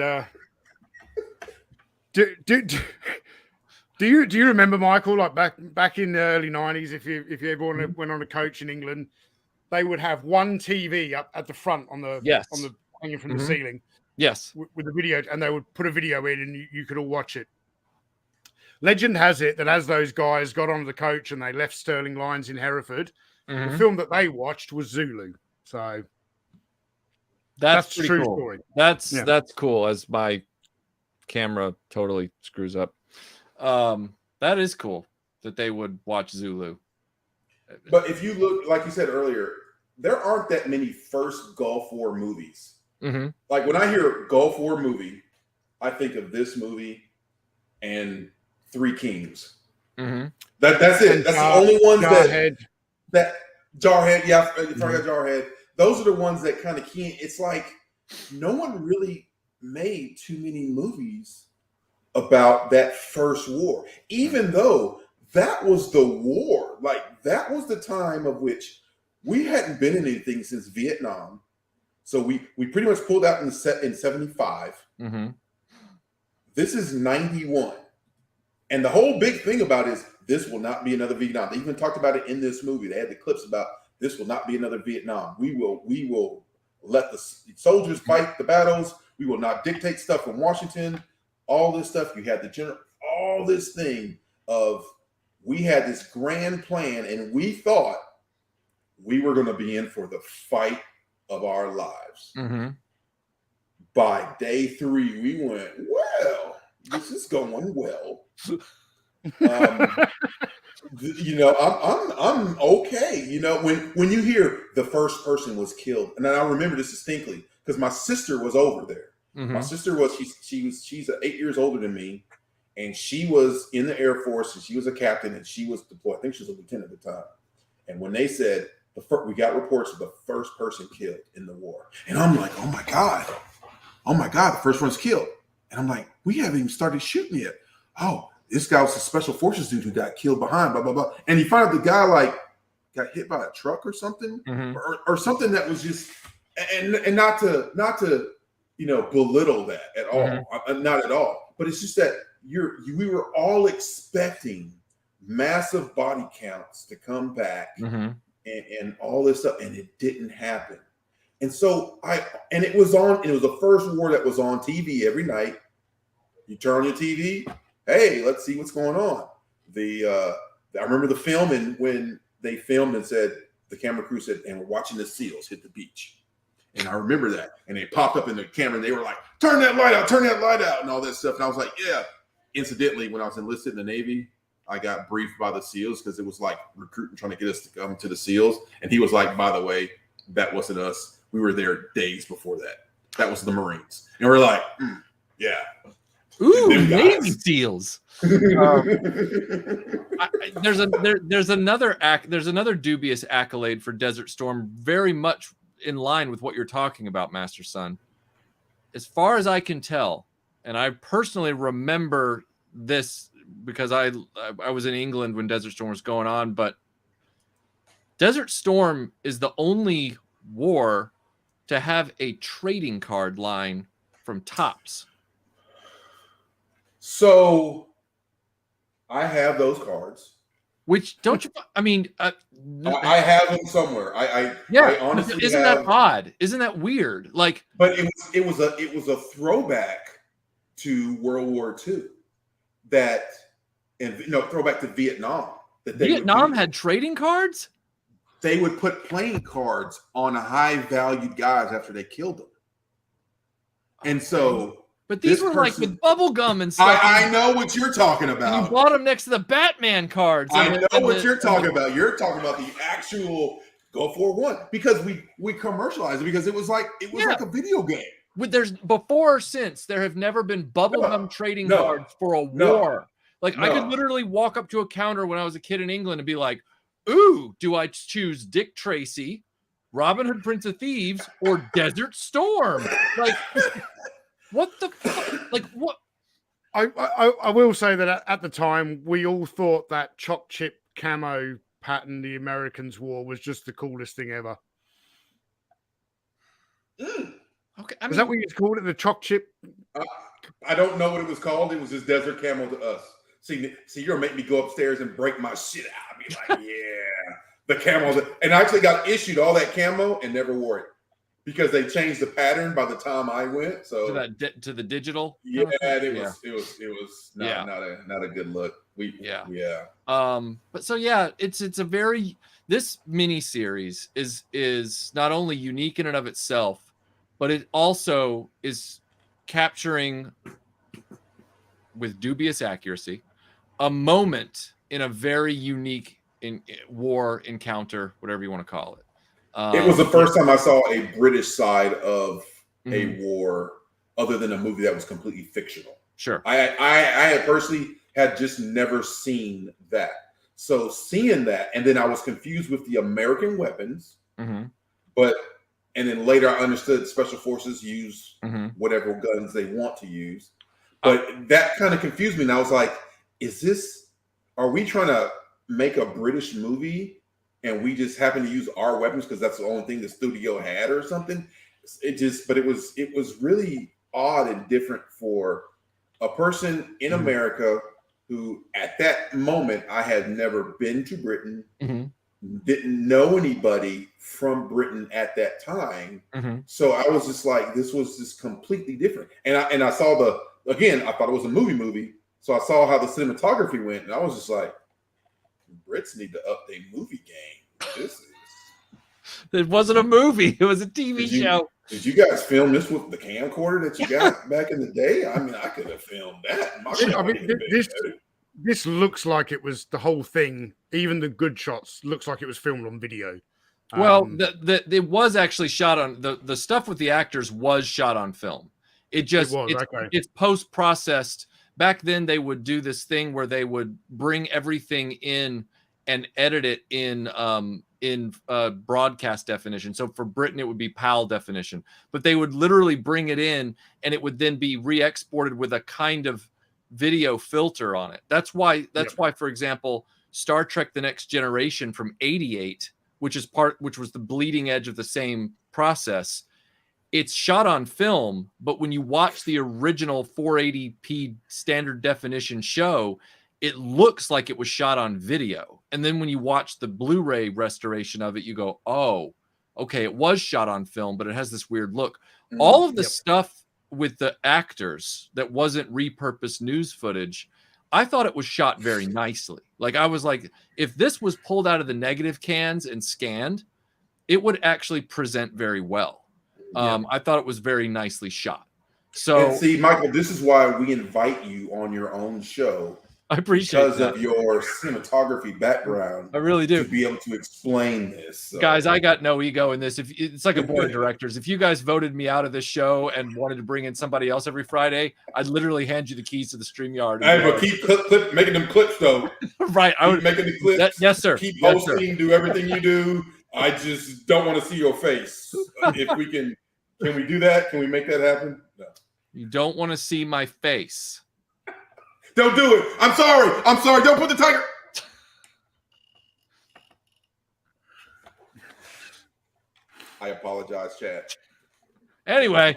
do you remember, Michael? Like back in the early '90s, if you ever went on a coach in England, they would have one TV up at the front on the hanging from the ceiling. Yes, with the video, and they would put a video in, and you could all watch it. Legend has it that as those guys got onto the coach and they left Sterling Lines in Hereford, the film that they watched was Zulu. So that's a pretty true cool. story. That's cool. As my camera totally screws up. That is cool that they would watch Zulu. But if you look, like you said earlier, there aren't that many first Gulf War movies. Like when I hear Gulf War movie, I think of this movie and Three Kings. That's it. That's the only ones that Jarhead. Yeah, if I got Jarhead, those are the ones that kind of can't. It's like no one really made too many movies about that first war, even though that was the war. Like that was the time of which we hadn't been in anything since Vietnam. So we pretty much pulled out in 75. This is 91. And the whole big thing about it is this will not be another Vietnam. They even talked about it in this movie. They had the clips about this will not be another Vietnam. We will let the soldiers fight the battles. We will not dictate stuff from Washington. All this stuff. You had the general, all this thing of we had this grand plan and we thought we were going to be in for the fight of our lives. By day 3, we went, well, this is going well. You know, I'm okay. You know, when you hear the first person was killed, and I remember this distinctly because my sister was over there. My sister was she's 8 years older than me, and she was in the Air Force and she was a captain and she was deployed. I think she was a lieutenant at the time. And when they said we got reports of the first person killed in the war, and I'm like, oh my god, the first one's killed, and I'm like, we haven't even started shooting yet. Oh, this guy was a special forces dude who got killed behind, blah blah blah, and you find out the guy like got hit by a truck or something, or something that was just, and not to you know belittle that at all, not at all, but it's just that we were all expecting massive body counts to come back. And all this stuff, and it didn't happen. And so it was the first war that was on TV every night. You turn on your TV, hey, let's see what's going on. I remember the film, and when they filmed and said, the camera crew said, and we're watching the SEALs hit the beach. And I remember that. And they popped up in the camera and they were like, turn that light out, and all that stuff. And I was like, yeah. Incidentally, when I was enlisted in the Navy, I got briefed by the SEALs because it was like recruiting trying to get us to come to the SEALs. And he was like, by the way, that wasn't us. We were there days before that. That was the Marines. And we're like, yeah. Ooh, Navy SEALs. There's another dubious accolade for Desert Storm, very much in line with what you're talking about, Master Sun. As far as I can tell, and I personally remember this because I was in England when Desert Storm was going on, but Desert Storm is the only war to have a trading card line from Topps. So I have those cards. Which don't you? I mean, I have them somewhere. I honestly isn't that odd? Isn't that weird? Like, but it was a throwback to World War II. That and throwback to Vietnam. That Vietnam had trading cards. They would put playing cards on high valued guys after they killed them, and so. But these were like with bubble gum and stuff. I know what you're talking about. And you bought them next to the Batman cards. I know what you're talking about. You're talking about the actual Go For One because we commercialized it because it was like a video game. There's before or since there have never been bubblegum trading cards for a war. Like I could literally walk up to a counter when I was a kid in England and be like, "Ooh, do I choose Dick Tracy, Robin Hood, Prince of Thieves, or Desert Storm?" Like. What the fuck? Like what? I will say that at the time we all thought that choc chip camo pattern the Americans wore was just the coolest thing ever. Okay, is that what you called it? The choc chip? I don't know what it was called. It was just desert camo to us. See, you're gonna make me go upstairs and break my shit out. I'd be like, yeah, the camo. And I actually got issued all that camo and never wore it. Because they changed the pattern by the time I went, so to the digital. Yeah, it was not a good look. But so yeah, it's a very this mini series is not only unique in and of itself, but it also is capturing with dubious accuracy a moment in a very unique war encounter, whatever you want to call it. It was the first time I saw a British side of a war other than a movie that was completely fictional. Sure. I personally had just never seen that. So seeing that, and then I was confused with the American weapons, and then later I understood special forces use whatever guns they want to use. But that kind of confused me. And I was like, are we trying to make a British movie? And we just happened to use our weapons because that's the only thing the studio had or something. But it was really odd and different for a person in America who at that moment, I had never been to Britain, didn't know anybody from Britain at that time. So I was just like, this was just completely different. And I saw I thought it was a movie. So I saw how the cinematography went and I was just like, Brits need to up their movie game. It wasn't a movie. It was a TV show. Did you guys film this with the camcorder that you got back in the day? I mean, I could have filmed that. This looks like it was the whole thing. Even the good shots looks like it was filmed on video. Well, it was actually shot on the stuff with the actors was shot on film. It's post-processed. Back then, they would do this thing where they would bring everything in and edit it in broadcast definition. So for Britain, it would be PAL definition. But they would literally bring it in, and it would then be re-exported with a kind of video filter on it. That's why, for example, Star Trek: The Next Generation from '88, which was the bleeding edge of the same process. It's shot on film, but when you watch the original 480p standard definition show, it looks like it was shot on video. And then when you watch the Blu-ray restoration of it, you go, oh, okay, it was shot on film, but it has this weird look. All of the stuff with the actors that wasn't repurposed news footage, I thought it was shot very nicely. Like I was like, if this was pulled out of the negative cans and scanned, it would actually present very well. I thought it was very nicely shot. So and see, Michael, this is why we invite you on your own show. I appreciate because of your cinematography background. I really do. To be able to explain this. So. Guys, I got no ego in this. If it's like a board of directors. If you guys voted me out of this show and wanted to bring in somebody else every Friday, I'd literally hand you the keys to the StreamYard. Hey, but keep making them clips though. Right. I would making the clips. Yes, sir. Keep hosting, do everything you do. I just don't want to see your face. If we can we do that? Can we make that happen? No. You don't want to see my face. Don't do it. I'm sorry. Don't put the tiger. I apologize, Chad. Anyway,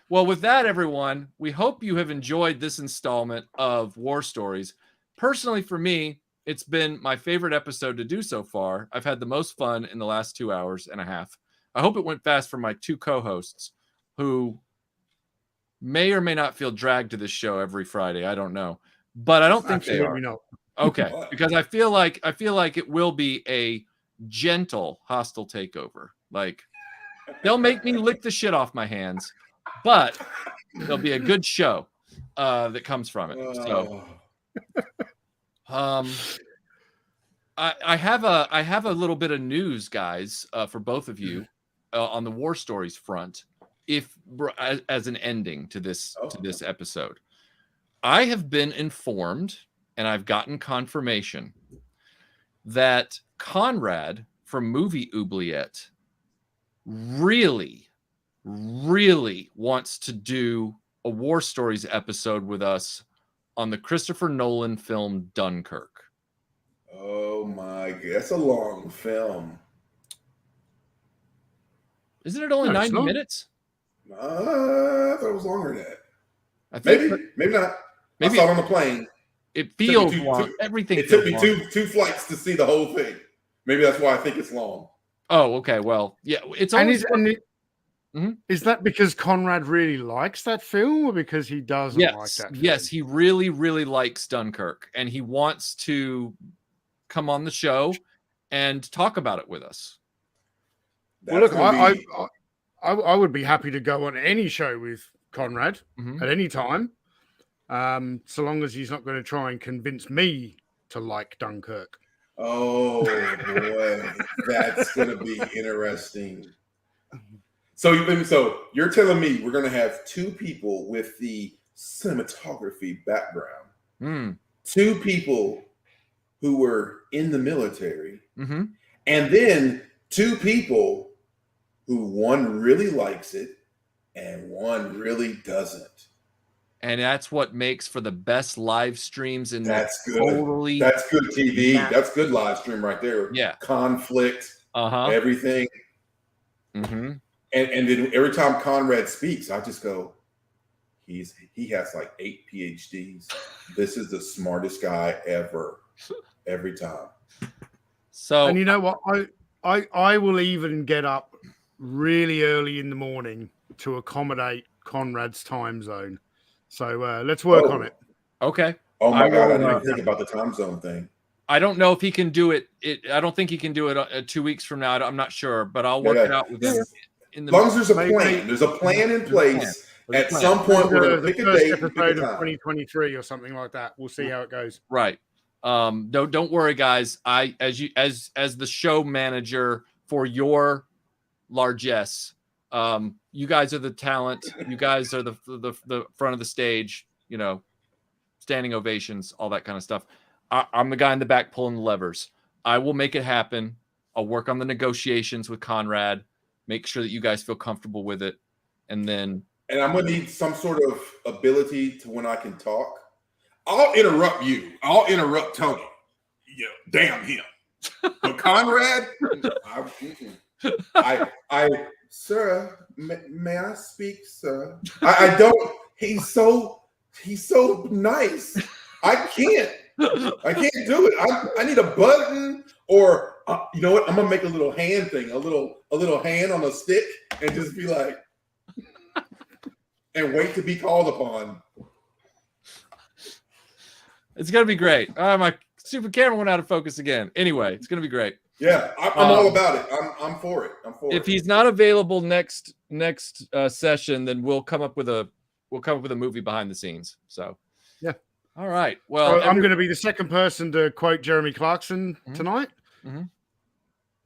well, with that, everyone, we hope you have enjoyed this installment of War Stories. Personally, for me, it's been my favorite episode to do so far. I've had the most fun in the last 2 hours and a half. I hope it went fast for my two co-hosts who may or may not feel dragged to this show every Friday. I don't know, but I don't think they are. Not. Okay, because I feel like it will be a gentle hostile takeover. Like they'll make me lick the shit off my hands, but there'll be a good show that comes from it. So, I have a little bit of news, guys, for both of you on the War Stories front. If as an ending to this episode, I have been informed and I've gotten confirmation that Conrad from Movie Oubliette really wants to do a War Stories episode with us on the Christopher Nolan film Dunkirk. Oh my God, that's a long film. Isn't it only 90 minutes? I thought it was longer than that. Maybe not. Maybe I saw it on the plane. It feels long. Everything. It took me two flights to see the whole thing. Maybe that's why I think it's long. Oh, okay. Well, yeah, it's always. Is that because Conrad really likes that film, or because he doesn't like that film? Yes, he really likes Dunkirk, and he wants to come on the show and talk about it with us. Well, look, I would be happy to go on any show with Conrad at any time, so long as he's not going to try and convince me to like Dunkirk. Oh boy, that's going to be interesting. So you're telling me we're going to have two people with the cinematography background, two people who were in the military, and then two people who one really likes it and one really doesn't. And that's what makes for the best live streams in that's good. That's good TV. That's good live stream right there. Yeah. Conflict, everything. And then every time Conrad speaks, I just go, he has like 8 PhDs. This is the smartest guy ever. Every time. So, and you know what? I will even get up really early in the morning to accommodate Conrad's time zone. So let's work on it. Okay. Oh my God, I didn't even think about the time zone thing. I don't know if he can do it. I don't think he can do it 2 weeks from now. I'm not sure, but I'll work it out with him. As long as there's a plan. There's a plan in place. At some point, we're going to pick a date. Episode of 2023 or something like that. We'll see how it goes. Right. Don't worry, guys. As the show manager for your largesse, you guys are the talent. You guys are the front of the stage. You know, standing ovations, all that kind of stuff. I'm the guy in the back pulling the levers. I will make it happen. I'll work on the negotiations with Conrad. Make sure that you guys feel comfortable with it, and then. And I'm gonna need some sort of ability to when I can talk. I'll interrupt you. I'll interrupt Tony. Yeah, damn him. But Conrad, sir, may I speak, sir? I don't. He's so nice. I can't do it. I need a button, or you know what? I'm gonna make a little hand thing, a little hand on a stick, and just be like, and wait to be called upon. It's gonna be great. My super camera went out of focus again. Anyway, it's gonna be great. Yeah, I'm all about it. I'm for it. If he's not available next session, then we'll come up with a movie behind the scenes. So yeah. All right. Well, I'm going to be the second person to quote Jeremy Clarkson tonight. And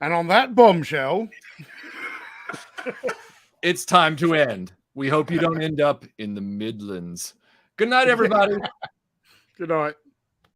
on that bombshell, it's time to end. We hope you don't end up in the Midlands. Good night, everybody. Good night.